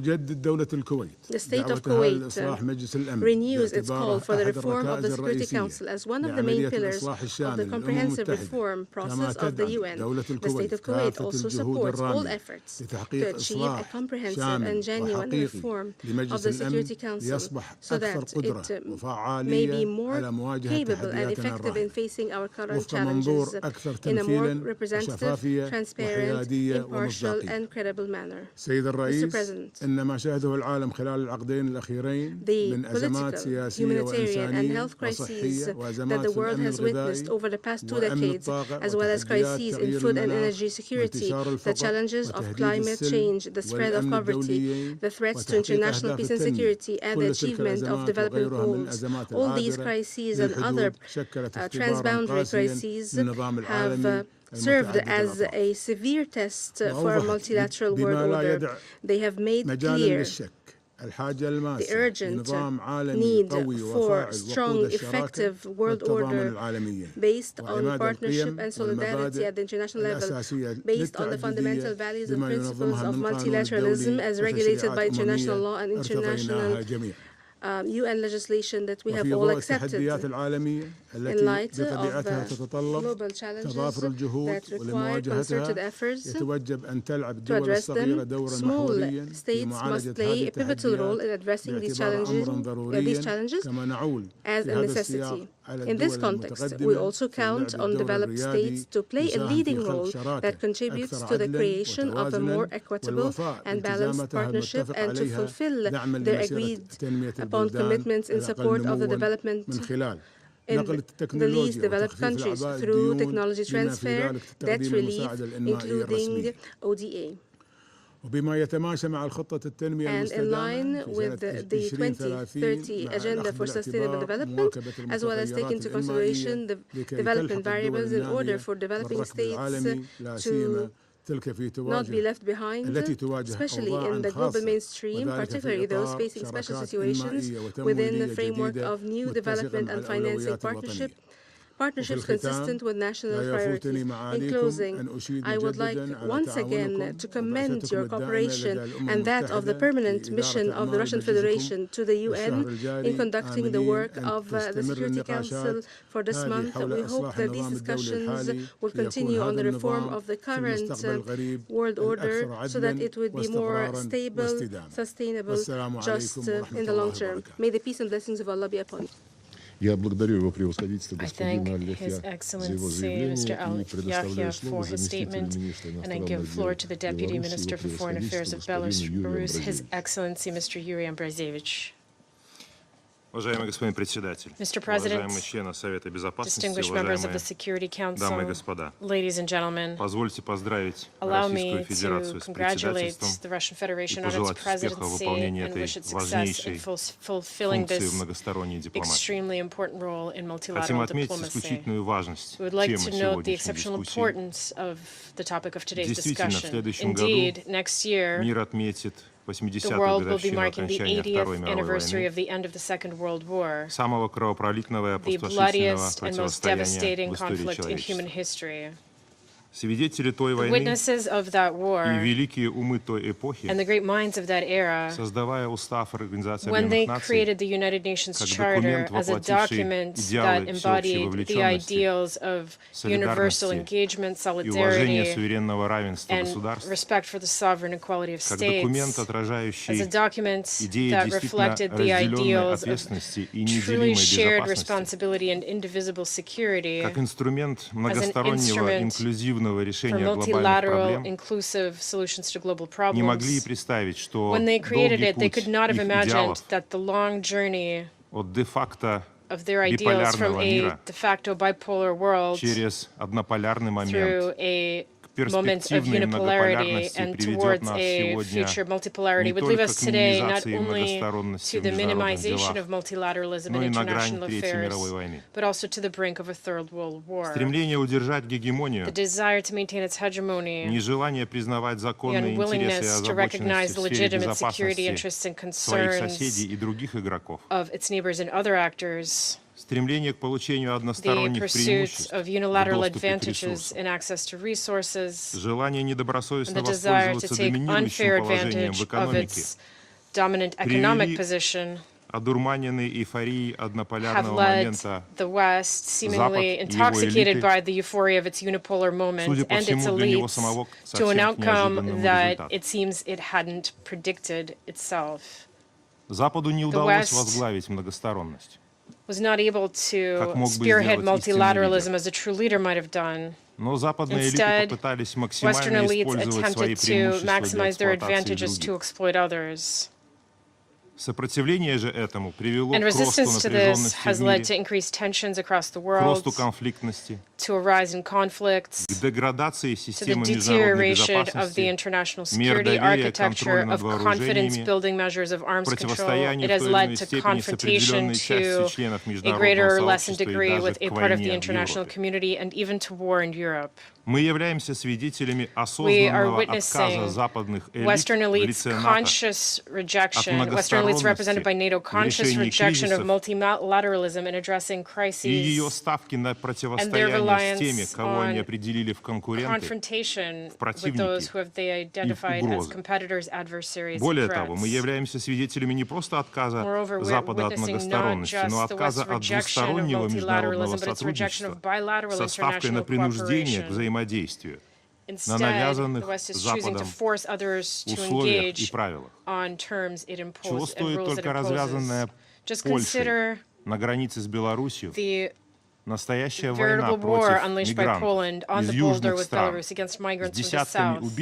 state of Kuwait renews its call for the reform of the Security Council as one of the main pillars of the comprehensive reform process of the UN. The state of Kuwait also supports all efforts to achieve a comprehensive and genuine reform of the Security Council so that it may be more capable and effective in facing our current challenges in a more representative, transparent, impartial, and credible manner. Mr. President, the political, humanitarian, and health crises that the world has witnessed over the past 2 decades, as well as crises in food and energy security, the challenges of climate change, the spread of poverty, the threats to international peace and security, and the achievement of development goals. All these crises and other transboundary crises have served as a severe test for a multilateral world order. They have made clear the urgent need for strong, effective world order based on partnership and solidarity at the international level, based on the fundamental values and principles of multilateralism as regulated by international law and international UN legislation that we have all accepted, in light of global challenges that require concerted efforts to address them. Small states must play a pivotal role in addressing these challenges as a necessity. In this context, we also count on developed states to play a leading role that contributes to the creation of a more equitable and balanced partnership and to fulfill their agreed upon commitments in support of the development in the least developed countries through technology transfer, debt relief, including ODA. And in line with the 2030 Agenda for Sustainable Development, as well as take into consideration the development variables in order for developing states to not be left behind, especially in the global mainstream, particularly those facing special situations within the framework of new development and financing partnerships consistent with national priorities. In closing, I would like once again to commend your cooperation and that of the permanent mission of the Russian Federation to the UN in conducting the work of the Security Council for this month. We hope that these discussions will continue on the reform of the current world order so that it would be more stable, sustainable, just in the long term. May the peace and blessings of Allah be upon you. Я благодарю его превосходительство господина His Excellency Mr. Al-Yahya for his statement, and I give floor to the Deputy Minister for Foreign Affairs of Belarus, His Excellency Mr. Yuri Ambrazevich. Уважаемый господин председатель, Mr. President, уважаемые члены Совета Безопасности, distinguished members of the Security Council, дамы и господа, ladies and gentlemen, позвольте поздравить allow Российскую me Федерацию to с congratulate председательством the Russian Federation и on its пожелать успеха в presidency выполнении and этой wish it success in важнейшей fulfilling функции this многосторонней дипломатии. extremely important role in Хотим multilateral отметить diplomacy. исключительную важность We would like темы to note the сегодняшней exceptional дискуссии. importance of the topic of today's Действительно, в discussion. следующем Indeed, году next year, мир отметит the 80-ю world will be годовщину marking the окончания 80th Второй мировой anniversary войны, of the end of the Second World War, самого кровопролитного и the опустошительного bloodiest and most противостояния devastating в истории conflict in human человечества. history. Свидетели той The войны witnesses of that и war великие умы той эпохи, and the great minds of that era, создавая устав Организации when they Объединенных created Наций, the United Nations как Charter документ, as a воплотивший document идеалы that embodied всеобщей the вовлеченности, ideals of universal солидарности engagement, и уважения solidarity, суверенного равенства and государств, respect for the sovereign equality of как документ, states, as отражающий a document идеи that действительно reflected the разделенной ideals of ответственности и truly неделимой shared безопасности, responsibility and indivisible security, как инструмент многостороннего instrument инклюзивного for решения глобальных multilateral, проблем, inclusive solutions to global не могли problems. представить, что When they created долгий it, they путь could not have их imagined идеалов that the long journey от де-факто of their ideals from биполярного a мира de facto bipolar world через однополярный момент through a к moment of unipolarity and towards a future multipolarity would lead us today not only to the minimization of multilateralism in international affairs, but also to the brink of a Third World War. The desire to maintain its hegemony, the unwillingness to recognize the legitimate security interests and concerns of its neighbors and other actors, the pursuit of unilateral advantages in access to resources, and the desire to take unfair advantage of its dominant economic position have led the West, seemingly intoxicated by the euphoria of its unipolar moment and its elites, to an outcome that it seems it hadn't predicted itself. The West was not able to spearhead multilateralism as a true leader might have done. Instead, Western elites attempted to maximize their advantages to exploit others. And resistance to this has led to increased tensions across the world, to a rise in conflicts, to the deterioration of the international security architecture, of confidence-building measures of arms control. It has led to confrontation to a greater or lesser degree with a part of the international community, and even to war in Europe. We are witnessing Western elites' conscious rejection, Western elites represented by NATO, conscious rejection of multilateralism in addressing crises, and their reliance on confrontation with those who they identified as competitors, adversaries, and threats. Moreover, we are witnessing not just the West's rejection of multilateralism, but its rejection of bilateral international cooperation. Instead, the West is choosing to force others to engage on terms it imposes and rules it imposes. Just consider the veritable war unleashed by Poland on the border with Belarus against migrants from the south, with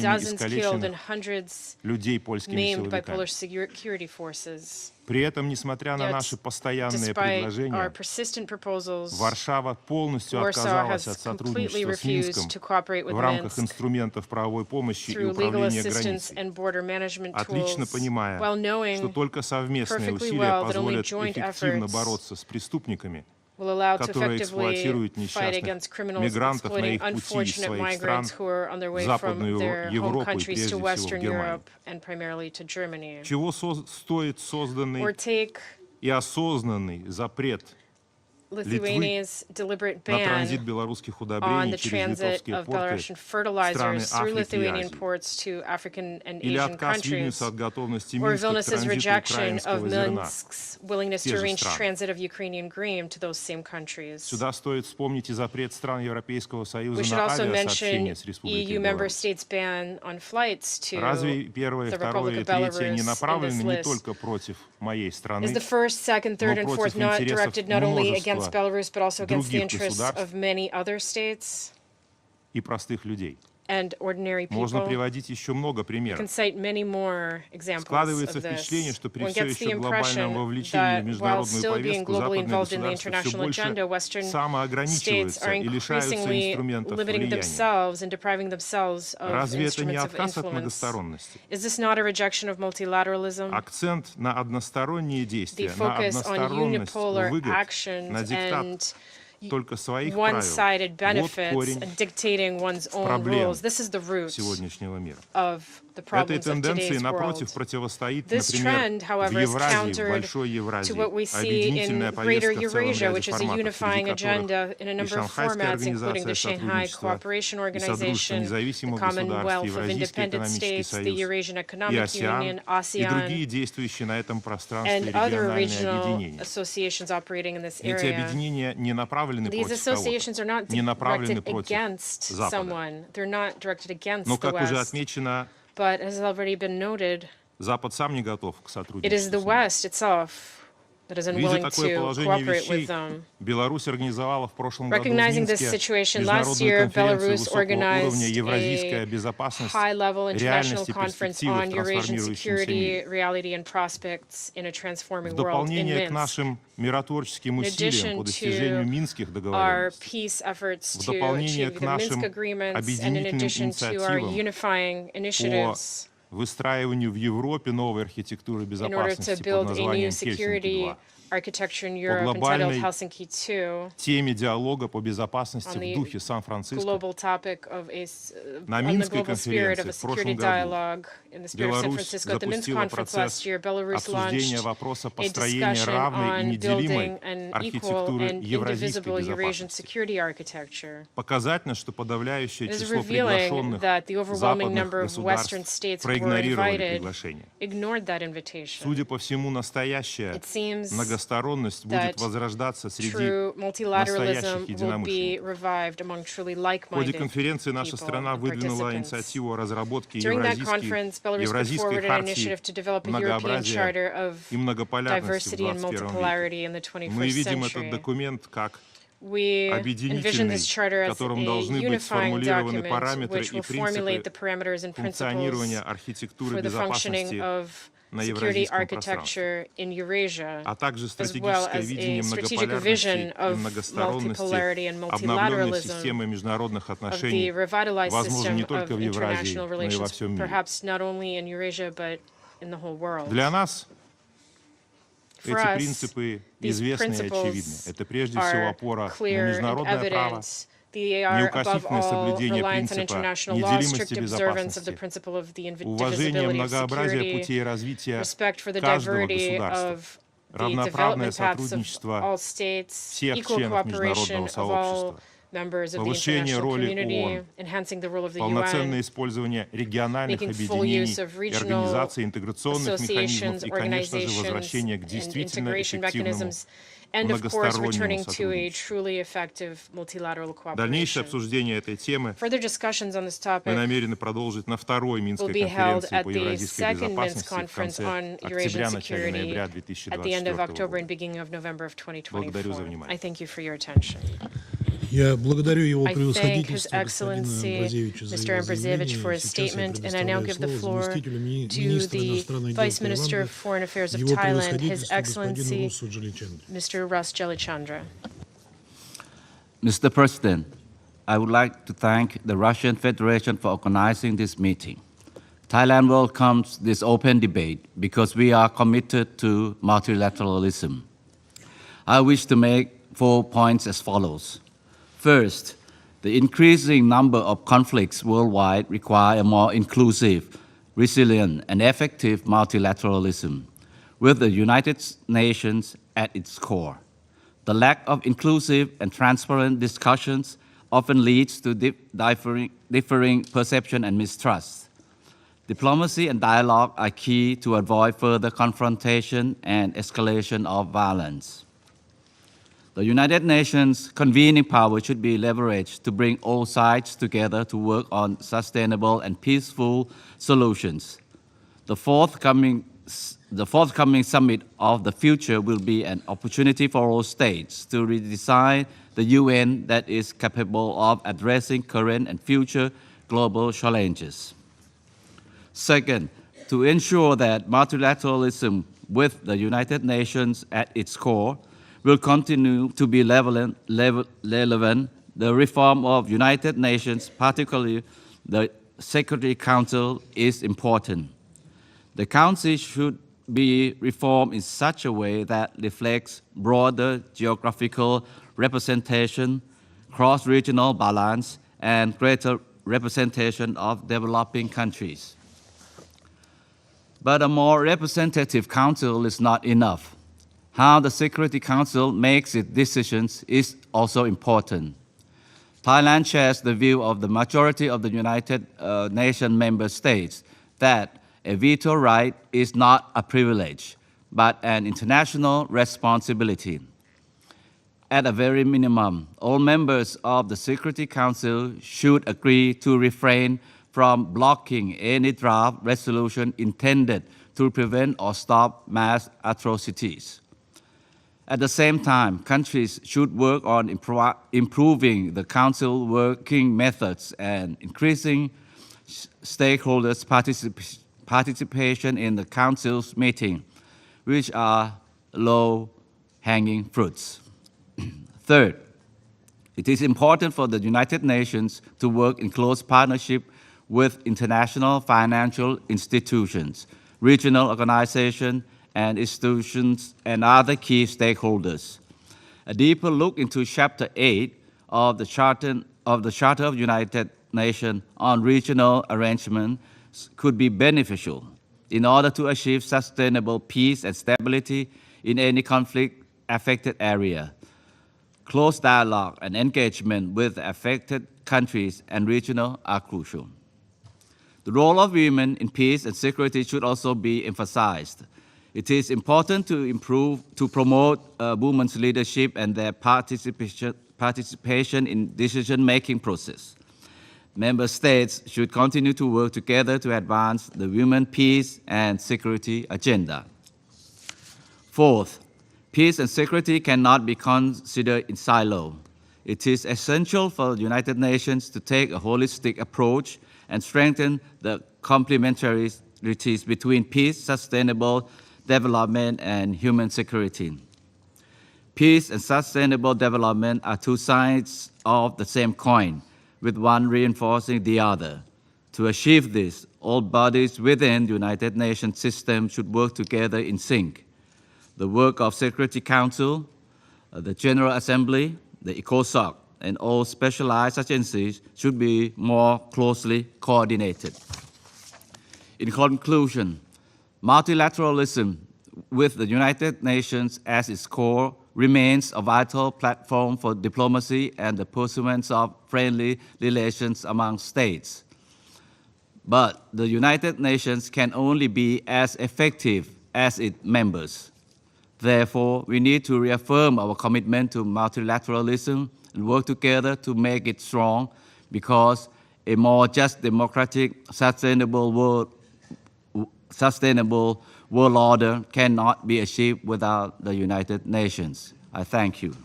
dozens killed and hundreds maimed by Polish security forces. Yet, despite our persistent proposals, Warsaw has completely refused to cooperate with Minsk through legal assistance and border management tools, while knowing perfectly well that only joint efforts will allow to effectively fight against criminals exploiting unfortunate migrants who are on their way from their home countries to Western Europe and primarily to Germany. Or take Lithuania's deliberate ban on the transit of Belarusian fertilizers through Lithuanian ports to African and Asian countries, or Vilnius's rejection of Minsk's willingness to arrange transit of Ukrainian grain to those same countries. We should also mention EU member states' ban on flights to the Republic of Belarus in this list. Is the first, second, third, and fourth not directed not only against Belarus, but also against the interests of many other states and ordinary people? You can cite many more examples of this. One gets the impression that while still being globally involved in the international agenda, Western states are increasingly limiting themselves and depriving themselves of instruments of influence. Is this not a rejection of multilateralism? The focus on unipolar actions and one-sided benefits and dictating one's own rules. This is the root of the problems of today's world. This trend, however, is countered to what we see in Greater Eurasia, which is a unifying agenda in a number of formats, including the Shanghai Cooperation Organization, the Commonwealth of Independent States, the Eurasian Economic Union, ASEAN, and other regional associations operating in this area. These associations are not directed against someone. They're not directed against the West. But as has already been noted, it is the West itself that is unwilling to cooperate with them. Recognizing this situation, last year Belarus organized a high-level international conference on Eurasian security, reality, and prospects in a transforming world in Minsk. In addition to our peace efforts to achieve the Minsk agreements, and in addition to our unifying initiatives in order to build a new security architecture in Europe entitled Helsinki II, on the global topic of on the global spirit of a security dialogue in the spirit of San Francisco. At the Minsk conference last year, Belarus launched a discussion on building an equal and indivisible Eurasian security architecture. It is revealing that the overwhelming number of Western states who were invited ignored that invitation. It seems that true multilateralism will be revived among truly like-minded people and participants. During that conference, Belarus put forward an initiative to develop a European charter of diversity and multipolarity in the 21st century. We envision this charter as a unifying document which will formulate the parameters and principles for the functioning of security architecture in Eurasia, as well as a strategic vision of multipolarity and multilateralism, of the revitalized system of international relations, perhaps not only in Eurasia, but in the whole world. For us, these principles are clear and evident. They are, above all, reliance on international law, strict observance of the principle of the indivisibility of security, respect for the diversity of the development paths of all states, equal cooperation of all members of the international community, enhancing the role of the UN, making full use of regional associations, organizations, and integration mechanisms, and, of course, returning to a truly effective multilateral cooperation. Further discussions on this topic will be held at the second Minsk Conference on Eurasian Security at the end of October and beginning of November of 2024. I thank you for your attention. I thank His Excellency, Mr. Ambrazevic, for his statement, and I now give the floor to the Vice Minister of Foreign Affairs of Thailand, His Excellency, Mr. Ras Jelichandra. Mr. President, I would like to thank the Russian Federation for organizing this meeting. Thailand welcomes this open debate because we are committed to multilateralism. I wish to make 4 points as follows. First, the increasing number of conflicts worldwide require a more inclusive, resilient, and effective multilateralism, with the United Nations at its core. The lack of inclusive and transparent discussions often leads to differing perception and mistrust. Diplomacy and dialogue are key to avoid further confrontation and escalation of violence. The United Nations convening power should be leveraged to bring all sides together to work on sustainable and peaceful solutions. The forthcoming summit of the future will be an opportunity for all states to redesign the UN that is capable of addressing current and future global challenges. Second, to ensure that multilateralism with the United Nations at its core will continue to be relevant, the reform of United Nations, particularly the Security Council, is important. The Council should be reformed in such a way that reflects broader geographical representation, cross-regional balance, and greater representation of developing countries. But a more representative council is not enough. How the Security Council makes its decisions is also important. Thailand shares the view of the majority of the United Nations member states that a veto right is not a privilege, but an international responsibility. At a very minimum, all members of the Security Council should agree to refrain from blocking any draft resolution intended to prevent or stop mass atrocities. At the same time, countries should work on improving the Council working methods and increasing stakeholders' participation in the Council's meeting, which are low-hanging fruits. Third, it is important for the United Nations to work in close partnership with international financial institutions, regional organizations, and institutions and other key stakeholders. A deeper look into Chapter 8 of the Charter of United Nations on regional arrangements could be beneficial in order to achieve sustainable peace and stability in any conflict-affected area. Close dialogue and engagement with affected countries and regions are crucial. The role of women in peace and security should also be emphasized. It is important to promote women's leadership and their participation in decision-making process. Member states should continue to work together to advance the women peace and security agenda. Fourth, peace and security cannot be considered in silo. It is essential for the United Nations to take a holistic approach and strengthen the complementarities between peace, sustainable development, and human security. Peace and sustainable development are two sides of the same coin, with one reinforcing the other. To achieve this, all bodies within the United Nations system should work together in sync. The work of Security Council, the General Assembly, the ECOSOC, and all specialized agencies should be more closely coordinated. In conclusion, multilateralism with the United Nations as its core remains a vital platform for diplomacy and the pursuance of friendly relations among states. But the United Nations can only be as effective as its members. Therefore, we need to reaffirm our commitment to multilateralism and work together to make it strong, because a more just, democratic, sustainable world order cannot be achieved without the United Nations. I thank you.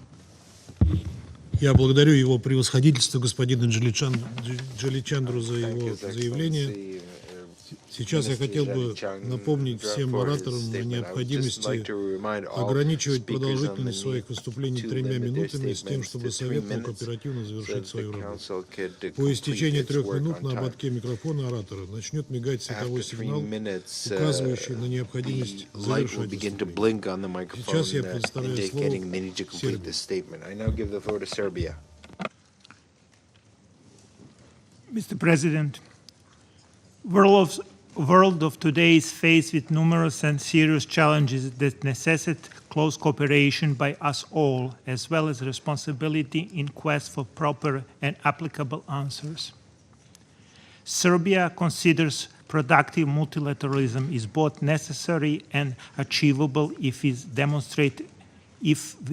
Я благодарю его превосходительство господина Джаличандру за его заявление. Сейчас я хотел бы напомнить всем ораторам о необходимости ограничивать продолжительность своих выступлений 3 минутами с тем, чтобы Совет мог оперативно завершить свою работу. По истечении 3 минут на ободке микрофона оратора начнет мигать световой сигнал, указывающий на необходимость завершать выступление. Сейчас я предоставляю слово Сербии. Mr. President, world of today is faced with numerous and serious challenges that necessitate close cooperation by us all, as well as responsibility in quest for proper and applicable answers. Serbia considers productive multilateralism is both necessary and achievable if we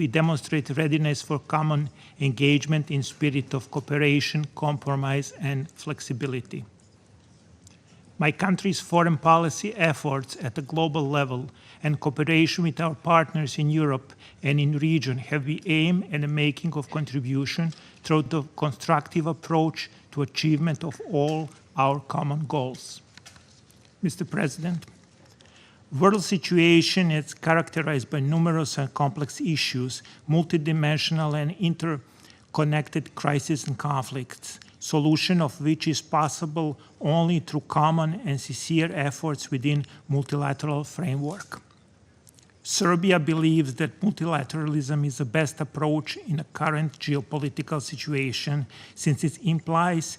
demonstrate readiness for common engagement in spirit of cooperation, compromise, and flexibility. My country's foreign policy efforts at a global level and cooperation with our partners in Europe and in the region have been aimed at the making of contribution through the constructive approach to achievement of all our common goals. Mr. President, world situation is characterized by numerous and complex issues, multidimensional and interconnected crises and conflicts, solution of which is possible only through common and sincere efforts within multilateral framework. Serbia believes that multilateralism is the best approach in the current geopolitical situation, since it implies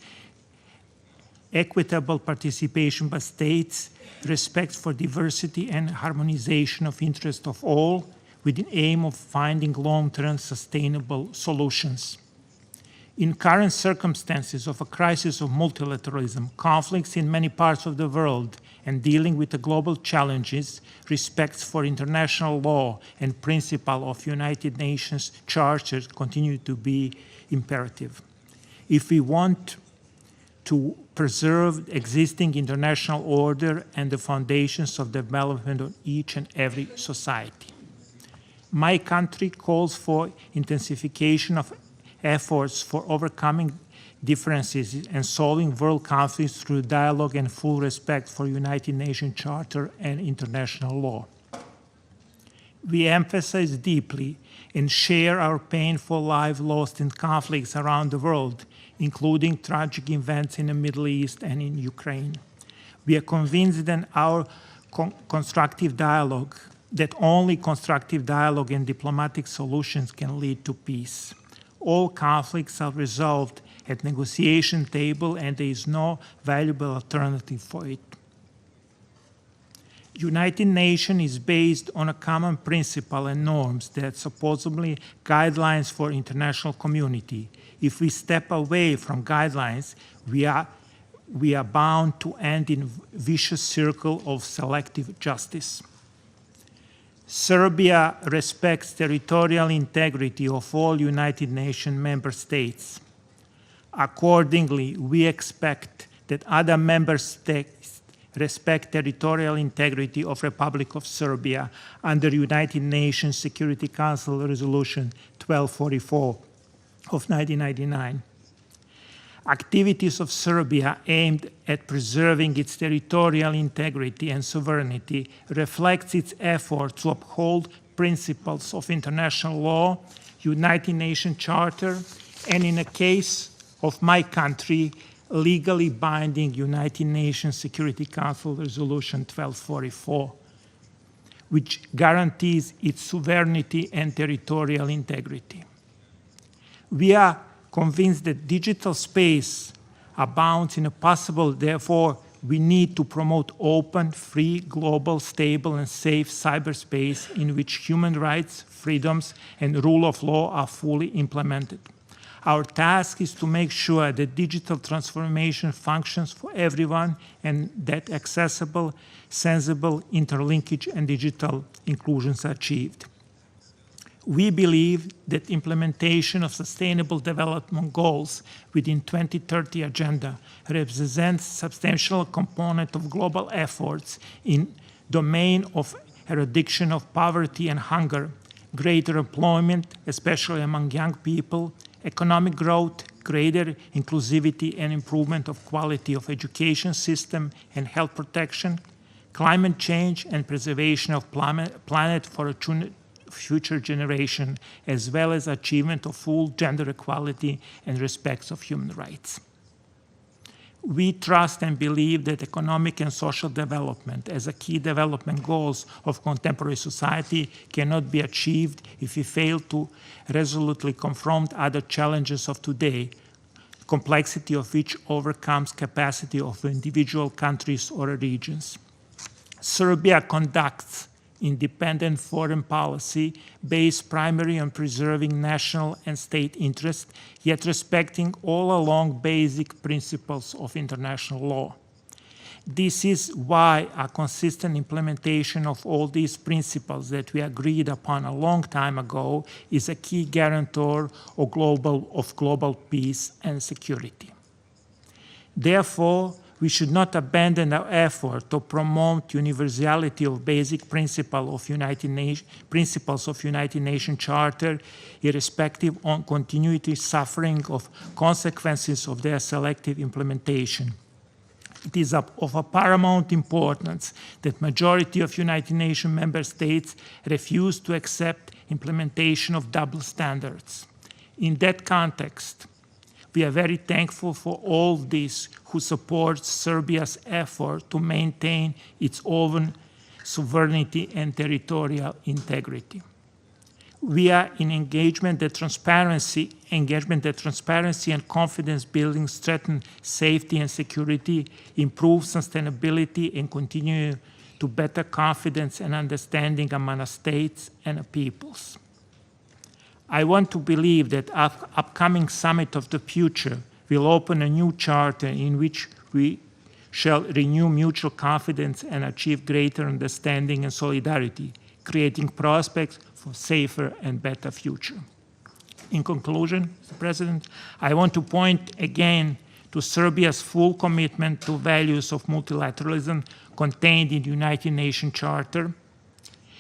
equitable participation by states, respect for diversity and harmonization of interests of all, with the aim of finding long-term sustainable solutions. In current circumstances of a crisis of multilateralism, conflicts in many parts of the world, and dealing with the global challenges, respect for international law and principle of United Nations Charter continue to be imperative. If we want to preserve existing international order and the foundations of development of each and every society. my country calls for intensification of efforts for overcoming differences and solving world conflicts through dialogue and full respect for United Nations Charter and international law. We emphasize deeply and share our painful lives lost in conflicts around the world, including tragic events in the Middle East and in Ukraine. We are convinced that our constructive dialogue, that only constructive dialogue and diplomatic solutions can lead to peace. All conflicts are resolved at negotiation table, and there is no valuable alternative for it. United Nations is based on a common principle and norms that supposedly guidelines for international community. If we step away from guidelines, we are bound to end in a vicious circle of selective justice. Serbia respects territorial integrity of all United Nations member states. Accordingly, we expect that other member states respect territorial integrity of Republic of Serbia under United Nations Security Council Resolution 1244 of 1999. Activities of Serbia aimed at preserving its territorial integrity and sovereignty reflects its effort to uphold principles of international law, United Nations Charter, and in the case of my country, legally binding United Nations Security Council Resolution 1244, which guarantees its sovereignty and territorial integrity. We are convinced that digital space abounds in a possible, therefore, we need to promote open, free, global, stable, and safe cyberspace in which human rights, freedoms, and rule of law are fully implemented. Our task is to make sure that digital transformation functions for everyone and that accessible, sensible interlinkage and digital inclusions are achieved. We believe that implementation of Sustainable Development Goals within 2030 Agenda represents a substantial component of global efforts in domain of eradication of poverty and hunger, greater employment, especially among young people, economic growth, greater inclusivity and improvement of quality of education system and health protection, climate change and preservation of planet for a future generation, as well as achievement of full gender equality and respect of human rights. We trust and believe that economic and social development as a key development goals of contemporary society cannot be achieved if we fail to resolutely confront other challenges of today, complexity of which overcomes capacity of individual countries or regions. Serbia conducts independent foreign policy based primarily on preserving national and state interests, yet respecting all along basic principles of international law. This is why a consistent implementation of all these principles that we agreed upon a long time ago is a key guarantor of global peace and security. Therefore, we should not abandon our effort to promote universality of basic principles of United Nations Charter, irrespective of continuity suffering of consequences of their selective implementation. It is of a paramount importance that majority of United Nations member states refuse to accept implementation of double standards. In that context, we are very thankful for all these who support Serbia's effort to maintain its own sovereignty and territorial integrity. We are in engagement that transparency and confidence building strengthen safety and security, improve sustainability, and continue to better confidence and understanding among states and peoples. I want to believe that our upcoming Summit of the Future will open a new charter in which we shall renew mutual confidence and achieve greater understanding and solidarity, creating prospects for safer and better future. In conclusion, Mr. President, I want to point again to Serbia's full commitment to values of multilateralism contained in the United Nations Charter.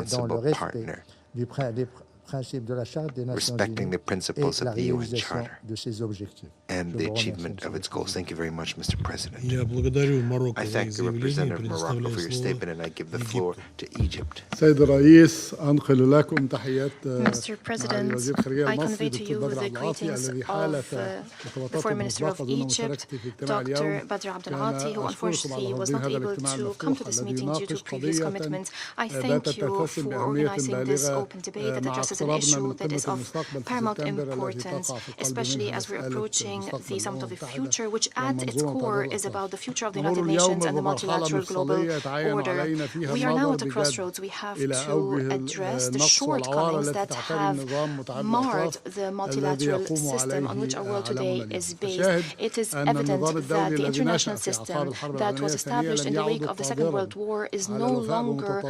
responsible partner, respecting the principles of the UN Charter and the achievement of its goals. Thank you very much, Mr. President. I thank the representative of Morocco for your statement, and I give the floor to Egypt. Mr. President, I convey to you the greetings of the Foreign Minister of Egypt, Dr. Badr Abdelghati, who unfortunately was not able to come to this meeting due to previous commitments. I thank you for organizing this open debate that addresses is an issue that is of paramount importance, especially as we're approaching the Summit of the Future, which at its core is about the future of the United Nations and the multilateral global order. We are now at a crossroads. We have to address the shortcomings that have marred the multilateral system on which our world today is based. It is evident that the international system that was established in the wake of the Second World War is no longer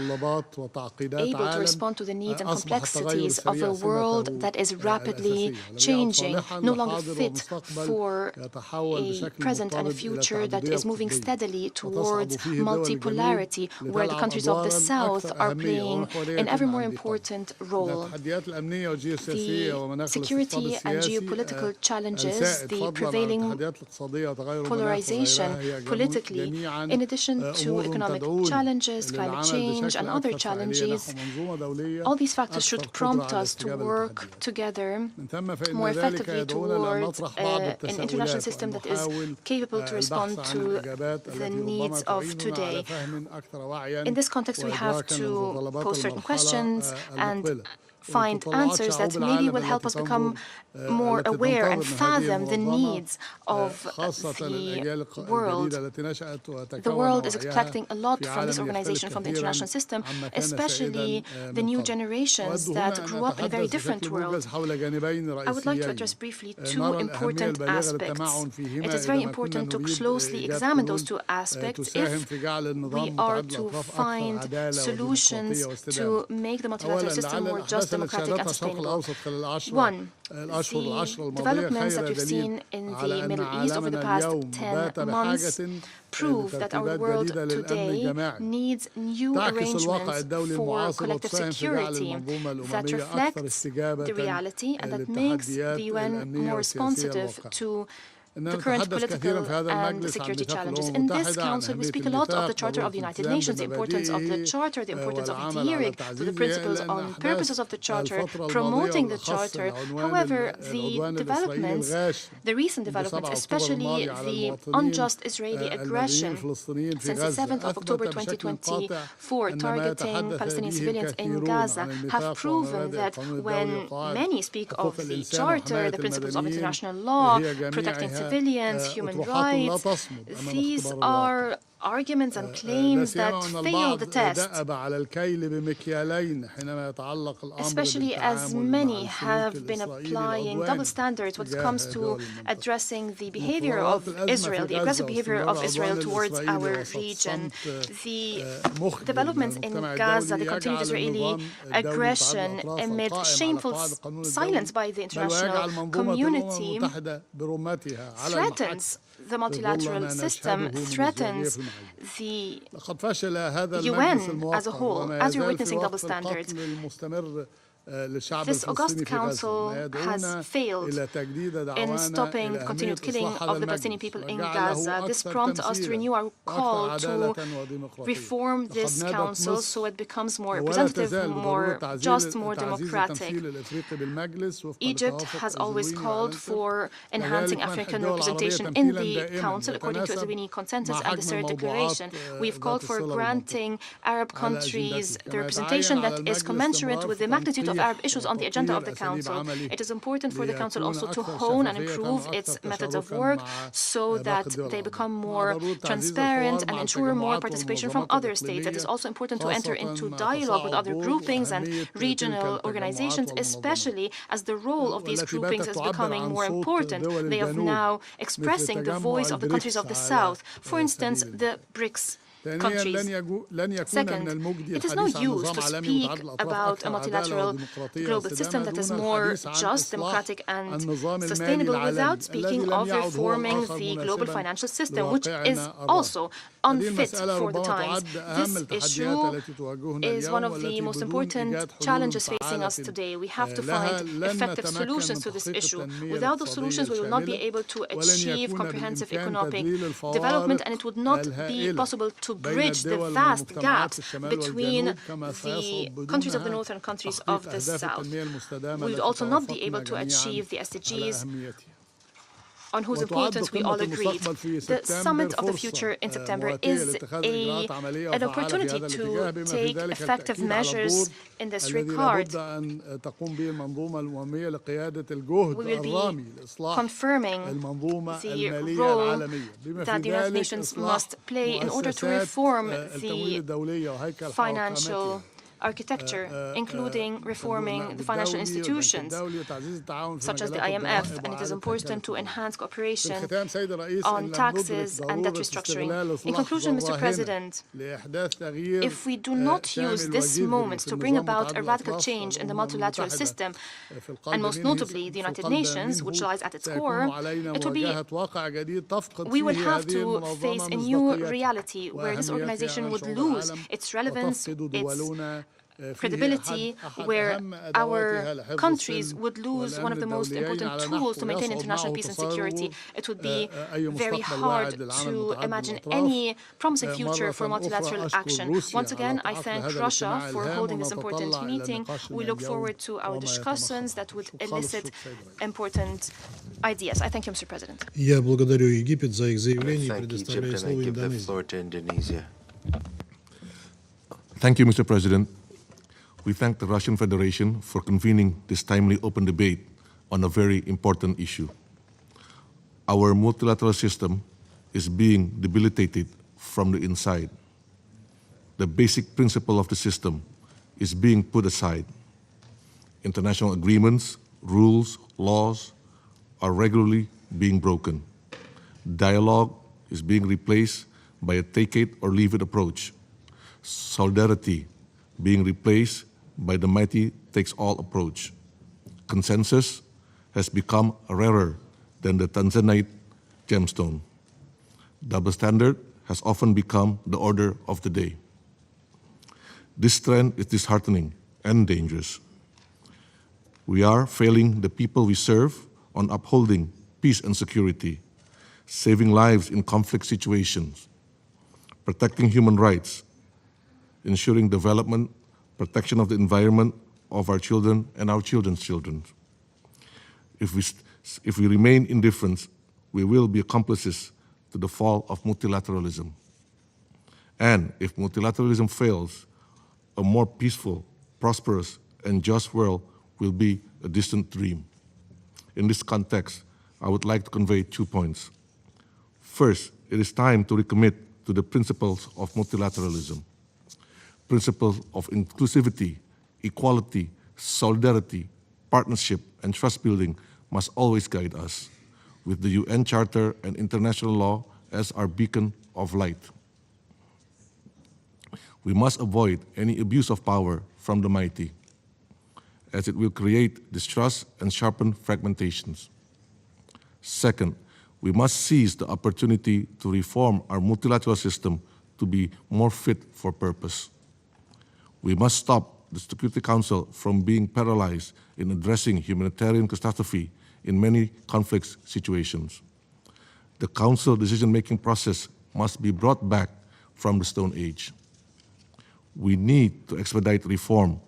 able to respond to the needs and complexities of a world that is rapidly changing, no longer fit for a present and a future that is moving steadily towards multipolarity, where the countries of the South are playing an ever more important role. The security and geopolitical challenges, the prevailing polarization politically, in addition to economic challenges, climate change, and other challenges, all these factors should prompt us to work together more effectively towards an international system that is capable to respond to the needs of today. In this context, we have to pose certain questions and find answers that maybe will help us become more aware and fathom the needs of the world. The world is expecting a lot from this organization, from the international system, especially the new generations that grew up in a very different world. I would like to address briefly two important aspects. It is very important to closely examine those two aspects if we are to find solutions to make the multilateral system more just, democratic, and sustainable. One, the developments that we've seen in the Middle East over the past 10 months prove that our world today needs new arrangements for collective security that reflects the reality and that makes the UN more responsive to the current political and security challenges. In this Council, we speak a lot of the Charter of the United Nations, the importance of the Charter, the importance of adhering to the principles and purposes of the Charter, promoting the Charter. However, the developments, the recent developments, especially the unjust Israeli aggression since the 7th of October 2024, targeting Palestinian civilians in Gaza, have proven that when many speak of the Charter, the principles of international law, protecting civilians, human rights, these are arguments and claims that fail the test, especially as many have been applying double standards when it comes to addressing the behavior of Israel, the aggressive behavior of Israel towards our region. The developments in Gaza, the continued Israeli aggression amid shameful silence by the international community threatens the multilateral system, threatens the UN as a whole, as you're witnessing double standards. This August Council has failed in stopping the continued killing of the Palestinian people in Gaza. This prompts us to renew our call to reform this Council so it becomes more representative, more just, more democratic. Egypt has always called for enhancing African representation in the Council according to the Zwini Consensus and the Third Declaration. We've called for granting Arab countries the representation that is commensurate with the magnitude of Arab issues on the agenda of the Council. It is important for the Council also to hone and improve its methods of work so that they become more transparent and ensure more participation from other states. It is also important to enter into dialogue with other groupings and regional organizations, especially as the role of these groupings is becoming more important. They are now expressing the voice of the countries of the South. For instance, the BRICS countries. Second, it is no use to speak about a multilateral global system that is more just, democratic, and sustainable without speaking of reforming the global financial system, which is also unfit for the times. This issue is one of the most important challenges facing us today. We have to find effective solutions to this issue. Without those solutions, we will not be able to achieve comprehensive economic development, and it would not be possible to bridge the vast gaps between the countries of the North and countries of the South. We would also not be able to achieve the SDGs on whose importance we all agreed. The Summit of the Future in September is an opportunity to take effective measures in this regard. We will be confirming the role that the United Nations must play in order to reform the financial architecture, including reforming the financial institutions, such as the IMF, and it is important to enhance cooperation on taxes and debt restructuring. In conclusion, Mr. President, if we do not use this moment to bring about a radical change in the multilateral system, and most notably the United Nations, which lies at its core, we would have to face a new reality where this organization would lose its relevance, its credibility, where our countries would lose one of the most important tools to maintain international peace and security. It would be very hard to imagine any promising future for multilateral action. Once again, I thank Russia for holding this important meeting. We look forward to our discussions that would elicit important ideas. I thank you, Mr. President. Я благодарю Египет за их заявление и Thank предоставляю Egypt, and I слово give the Индонезии. floor to Indonesia. Thank you, Mr. President. We thank the Russian Federation for convening this timely open debate on a very important issue. Our multilateral system is being debilitated from the inside. The basic principle of the system is being put aside. International agreements, rules, laws are regularly being broken. Dialogue is being replaced by a take it or leave it approach. Solidarity being replaced by the mighty takes all approach. Consensus has become rarer than the Tanzanite gemstone. Double standard has often become the order of the day. This trend is disheartening and dangerous. We are failing the people we serve on upholding peace and security, saving lives in conflict situations, protecting human rights, ensuring development, protection of the environment of our children and our children's children. If we remain indifferent, we will be accomplices to the fall of multilateralism. And if multilateralism fails, a more peaceful, prosperous, and just world will be a distant dream. In this context, I would like to convey 2 points. First, it is time to recommit to the principles of multilateralism. Principles of inclusivity, equality, solidarity, partnership, and trust building must always guide us, with the UN Charter and international law as our beacon of light. We must avoid any abuse of power from the mighty, as it will create distrust and sharpen fragmentations. Second, we must seize the opportunity to reform our multilateral system to be more fit for purpose. We must stop the Security Council from being paralyzed in addressing humanitarian catastrophe in many conflict situations. The Council decision-making process must be brought back from the Stone Age. We need to expedite reform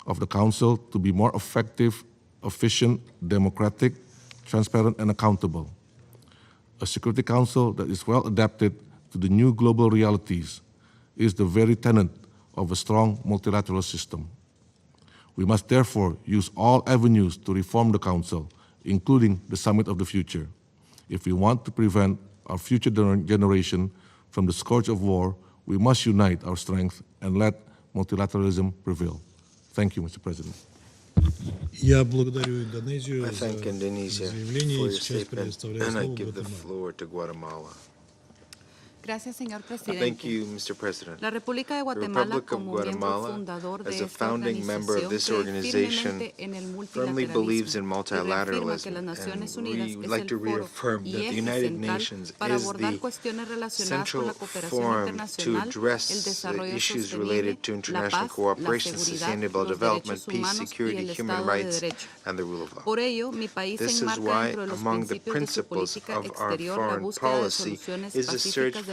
of the Council to be more effective, efficient, democratic, transparent, and accountable. A Security Council that is well adapted to the new global realities is the very tenet of a strong multilateral system. We must therefore use all avenues to reform the Council, including the Summit of the Future, if we want to prevent our future generation from the scourge of war. We must unite our strength and let multilateralism prevail. Thank you, Mr. President. Я благодарю Индонезию I thank Indonesia за for заявление и your сейчас statement, предоставляю and I слово give the Гватемале. floor to Guatemala. Gracias, señor Thank presidente. you, Mr. President. La República de The Guatemala, Republic of como miembro Guatemala, fundador de as a esta founding member of this organización, cree organization, firmemente en el firmly believes in multilateralismo y reafirma que multilateralism, las Naciones and Unidas we would es like el to foro reaffirm y that the eje United central Nations para is abordar the cuestiones relacionadas central con la cooperación forum to internacional, el address desarrollo issues sostenible, related to la international paz, la cooperation, seguridad, sustainable los development, derechos peace, humanos y security, el human Estado de rights, Derecho. and the rule of law. Por ello, mi país se This is enmarca why, dentro de los among the principios de su principles política of our exterior la foreign búsqueda de policy soluciones is the search pacíficas de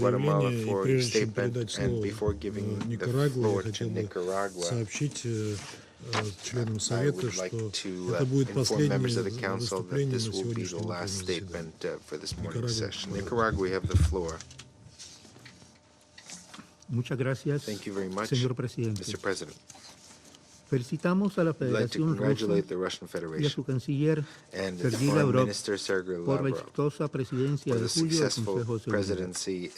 заявление, и for прежде чем statement, передать and слово before giving the Никарагуа, я floor to хотел бы Nicaragua, сообщить членам I Совета, would like что to это будет inform members of the последнее Council that выступление this на will be the сегодняшнем last заседании. statement for this morning's Nicaragua. session. Nicaragua, you have the floor. Muchas gracias, Thank you very much, señor presidente. Mr. President. Felicitamos a la I'd like to Federación Rusa congratulate the Russian y a Federation su canciller and the Sergei Foreign Lavrov Minister Sergei por la Lavrov exitosa presidencia for de the julio del successful Consejo de Seguridad. presidency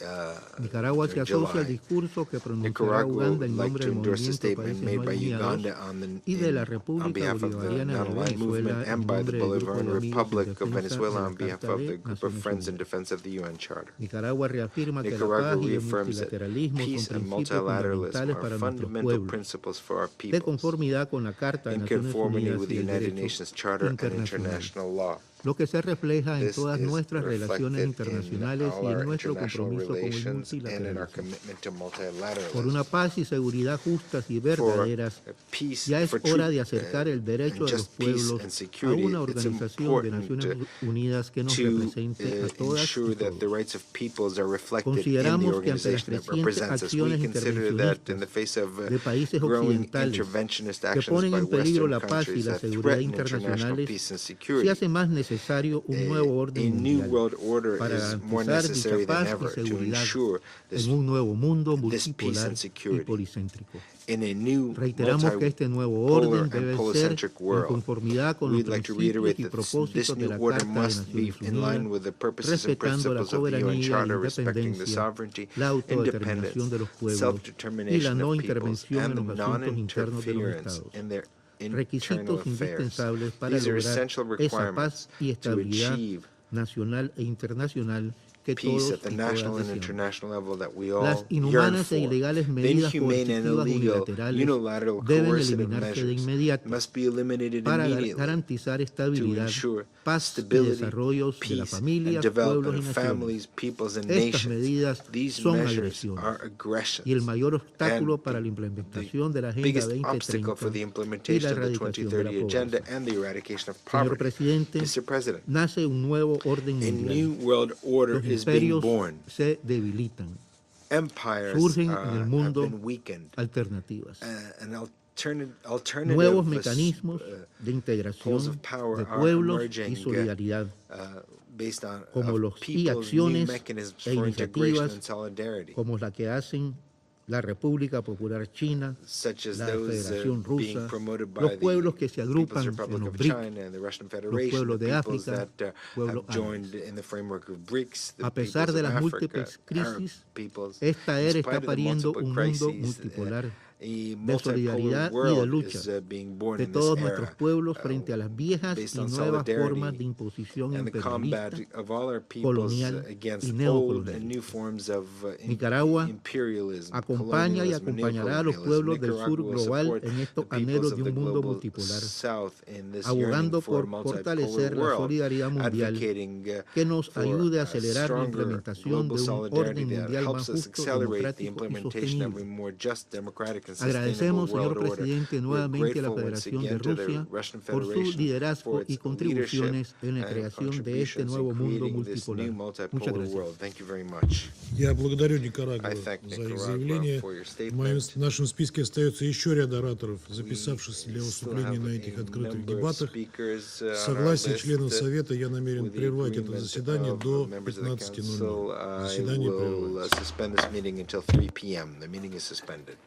Nicaragua se in asocia al July. discurso que pronunciará Nicaragua Uganda would en like nombre to del endorse the movimiento statement Países made No by Alineados Uganda on y de la on República behalf of the Bolivariana de Non-Aligned Venezuela Movement en and by the nombre del Grupo de Bolivarian Amigos en Republic of Defensa de Venezuela la on behalf Carta of de the Group of Naciones Friends in Unidas. Defense of the UN Charter. Nicaragua reafirma que la Nicaragua paz y el reaffirms that multilateralismo son peace and principios multilateralism fundamentales are para nuestros fundamental pueblos, principles for our de peoples, conformidad con la Carta de in Naciones conformity Unidas with the y el United derecho Nations Charter and internacional. international law. lo que se refleja en This todas is nuestras relaciones reflected in internacionales all y en our nuestro international compromiso con el relations and in our multilateralismo. commitment to Por una multilateralism. paz y seguridad justas y For verdaderas, peace, ya es for hora truth, de acercar el derecho and de los just peace pueblos and a security, una it's organización de important Naciones Unidas que nos to represente a todas ensure y that the todos. rights of peoples are reflected in the Consideramos que ante las organization that crecientes represents us. We acciones consider that in the intervencionistas face of de países growing occidentales interventionist que actions ponen by en peligro Western la paz y countries la that seguridad threaten international internacionales, peace and se security, hace más necesario un nuevo a orden new mundial world order para is more garantizar dicha necessary than paz y ever to seguridad ensure en un nuevo mundo this peace multipolar and y security policéntrico. in a new Reiteramos que este nuevo multipolar orden and debe ser polycentric en world. conformidad con los We'd like to principios reiterate y that this propósitos de new la order Carta de must be Naciones in line Unidas, with the purposes and respetando la principles of the UN soberanía y la Charter, respecting the independencia, sovereignty, la autodeterminación independence, de los pueblos y la self-determination no of peoples, intervención and en the los asuntos internos de los non-interference estados. in their internal Requisitos affairs. indispensables para These are lograr essential esa requirements paz y to estabilidad achieve nacional e internacional que peace todos at the y todas national and deseamos. international level that we Las all yearn inhumanas e for. ilegales The medidas inhumane and coercitivas illegal unilaterales unilateral deben coercitive eliminarse de measures inmediato must be eliminated para immediately garantizar to estabilidad, ensure paz y stability, desarrollos de las peace, and familias, development pueblos y of naciones. families, peoples, and Estas nations. medidas These son measures agresiones are aggressions. y el mayor obstáculo And para la implementación de la Agenda biggest obstacle 2030 for the y la implementation of the erradicación de la 2030 agenda pobreza. and the eradication of Señor poverty. presidente, Mr. President, nace un nuevo orden a mundial. new world order Los is being imperios born. se debilitan. Empires Surgen en el have mundo been weakened. alternativas. And alternative Nuevos mecanismos de integración poles of power de are pueblos emerging y solidaridad, based on como los y people's new acciones mechanisms e for integration iniciativas and solidarity, como la que hacen la República Popular China, such as la those Federación being Rusa, promoted by los the pueblos que se agrupan People's en Republic los of BRIC, China and the Russian los Federation, pueblos the de peoples África, that pueblos have joined in the framework of BRICS, the A pesar peoples de of las Africa, múltiples Arab crisis, peoples. esta In era spite está of the pariendo multiple un mundo crises, multipolar a de multipolar solidaridad y de world lucha is being born de in this todos nuestros era, pueblos frente a las viejas based y on nuevas solidarity formas de imposición and the combat imperialista, of all our peoples colonial against y old and neocolonial. new forms of Nicaragua imperialism, acompaña y colonialism, and acompañará a los neocolonialism. pueblos del sur Nicaragua will global support en estos the peoples anhelos of de the un mundo global multipolar, south in this abogando yearning for a por multipolar fortalecer la world, solidaridad mundial advocating que nos for ayude a a acelerar la stronger implementación global de un solidarity orden that mundial más helps us justo, accelerate the democrático y implementation of a sostenible. more just, democratic, and sustainable Agradecemos, señor world order. presidente, We're nuevamente a la grateful once Federación de again to the Rusia Russian por su Federation liderazgo for y its leadership contribuciones en la and creación de este contributions nuevo in mundo creating this multipolar. new Muchas multipolar gracias. world. Thank you very much. Я благодарю Никарагуа I thank за их Nicaragua заявление. for your В нашем списке остается еще ряд ораторов, записавшихся для still выступления have на этих a открытых number of дебатах. speakers С on our согласия list. членов Совета я намерен With the прервать это agreement заседание of до members of the 15:00. council, I Заседание will прерывается. suspend this meeting until 3 p.m. The meeting is suspended.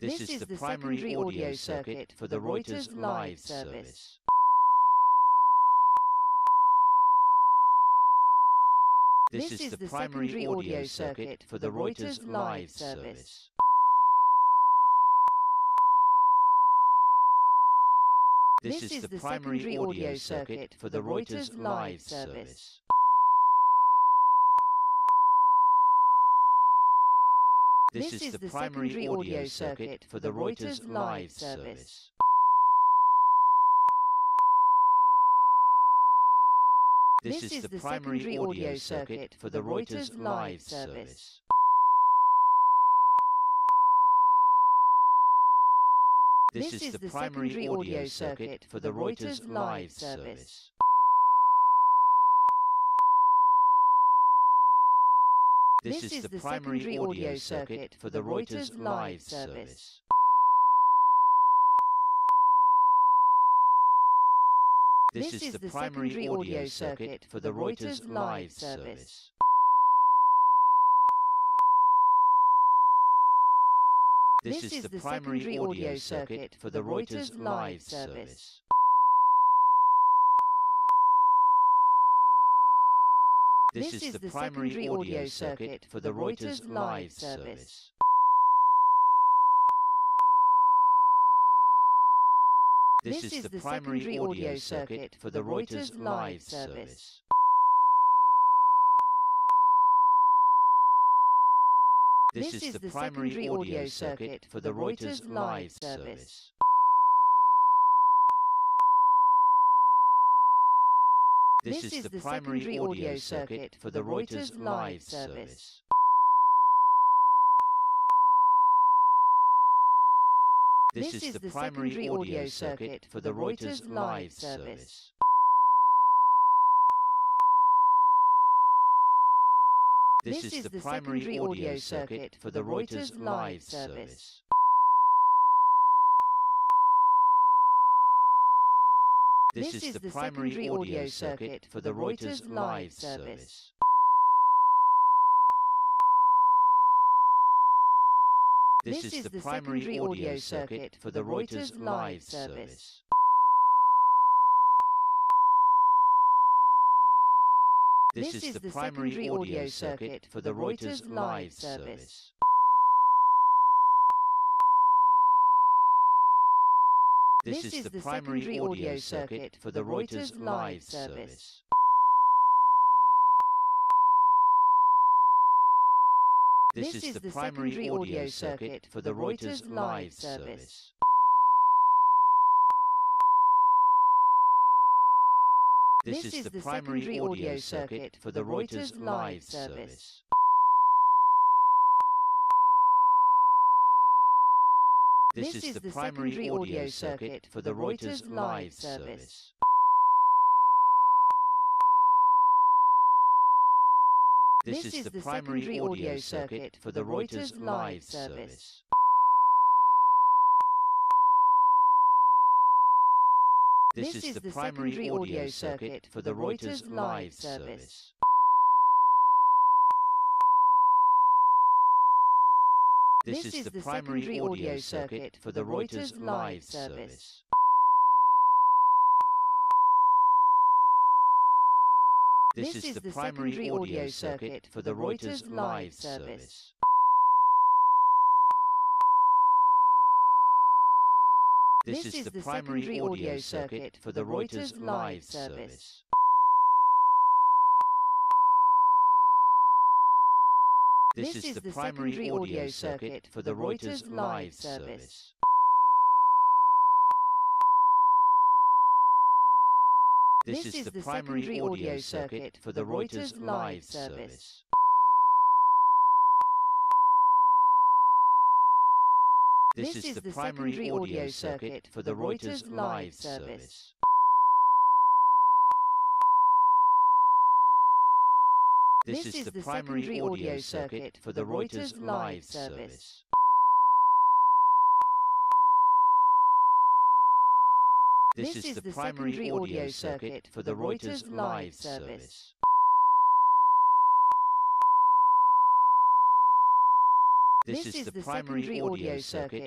This is the primary audio circuit for the Reuters live service. This is the primary audio circuit for the Reuters live service. This is the primary audio circuit for the Reuters live service. This is the primary audio circuit for the Reuters live service. This is the primary audio circuit for the Reuters live service. This is the primary audio circuit for the Reuters live service. This is the primary audio circuit for the Reuters live service. This is the primary audio circuit for the Reuters live service. This is the primary audio circuit for the Reuters live service. This is the primary audio circuit for the Reuters live service. This is the primary audio circuit for the Reuters live service. This is the primary audio circuit for the Reuters live service. This is the primary audio circuit for the Reuters live service. This is the primary audio circuit for the Reuters live service. This is the primary audio circuit for the Reuters live service. This is the primary audio circuit for the Reuters live service. This is the primary audio circuit for the Reuters live service. This is the primary audio circuit for the Reuters live service. This is the primary audio circuit for the Reuters live service. This is the primary audio circuit for the Reuters live service. This is the primary audio circuit for the Reuters live service. This is the primary audio circuit for the Reuters live service. This is the primary audio circuit for the Reuters live service. This is the primary audio circuit for the Reuters live service. This is the primary audio circuit for the Reuters live service. This is the primary audio circuit for the Reuters live service. This is the primary audio circuit for the Reuters live service. This is the primary audio circuit for the Reuters live service. This is the primary audio circuit for the Reuters live service. This is the primary audio circuit for the Reuters live service. This is the primary audio circuit for the Reuters live service. This is the primary audio circuit for the Reuters live service. This is the primary audio circuit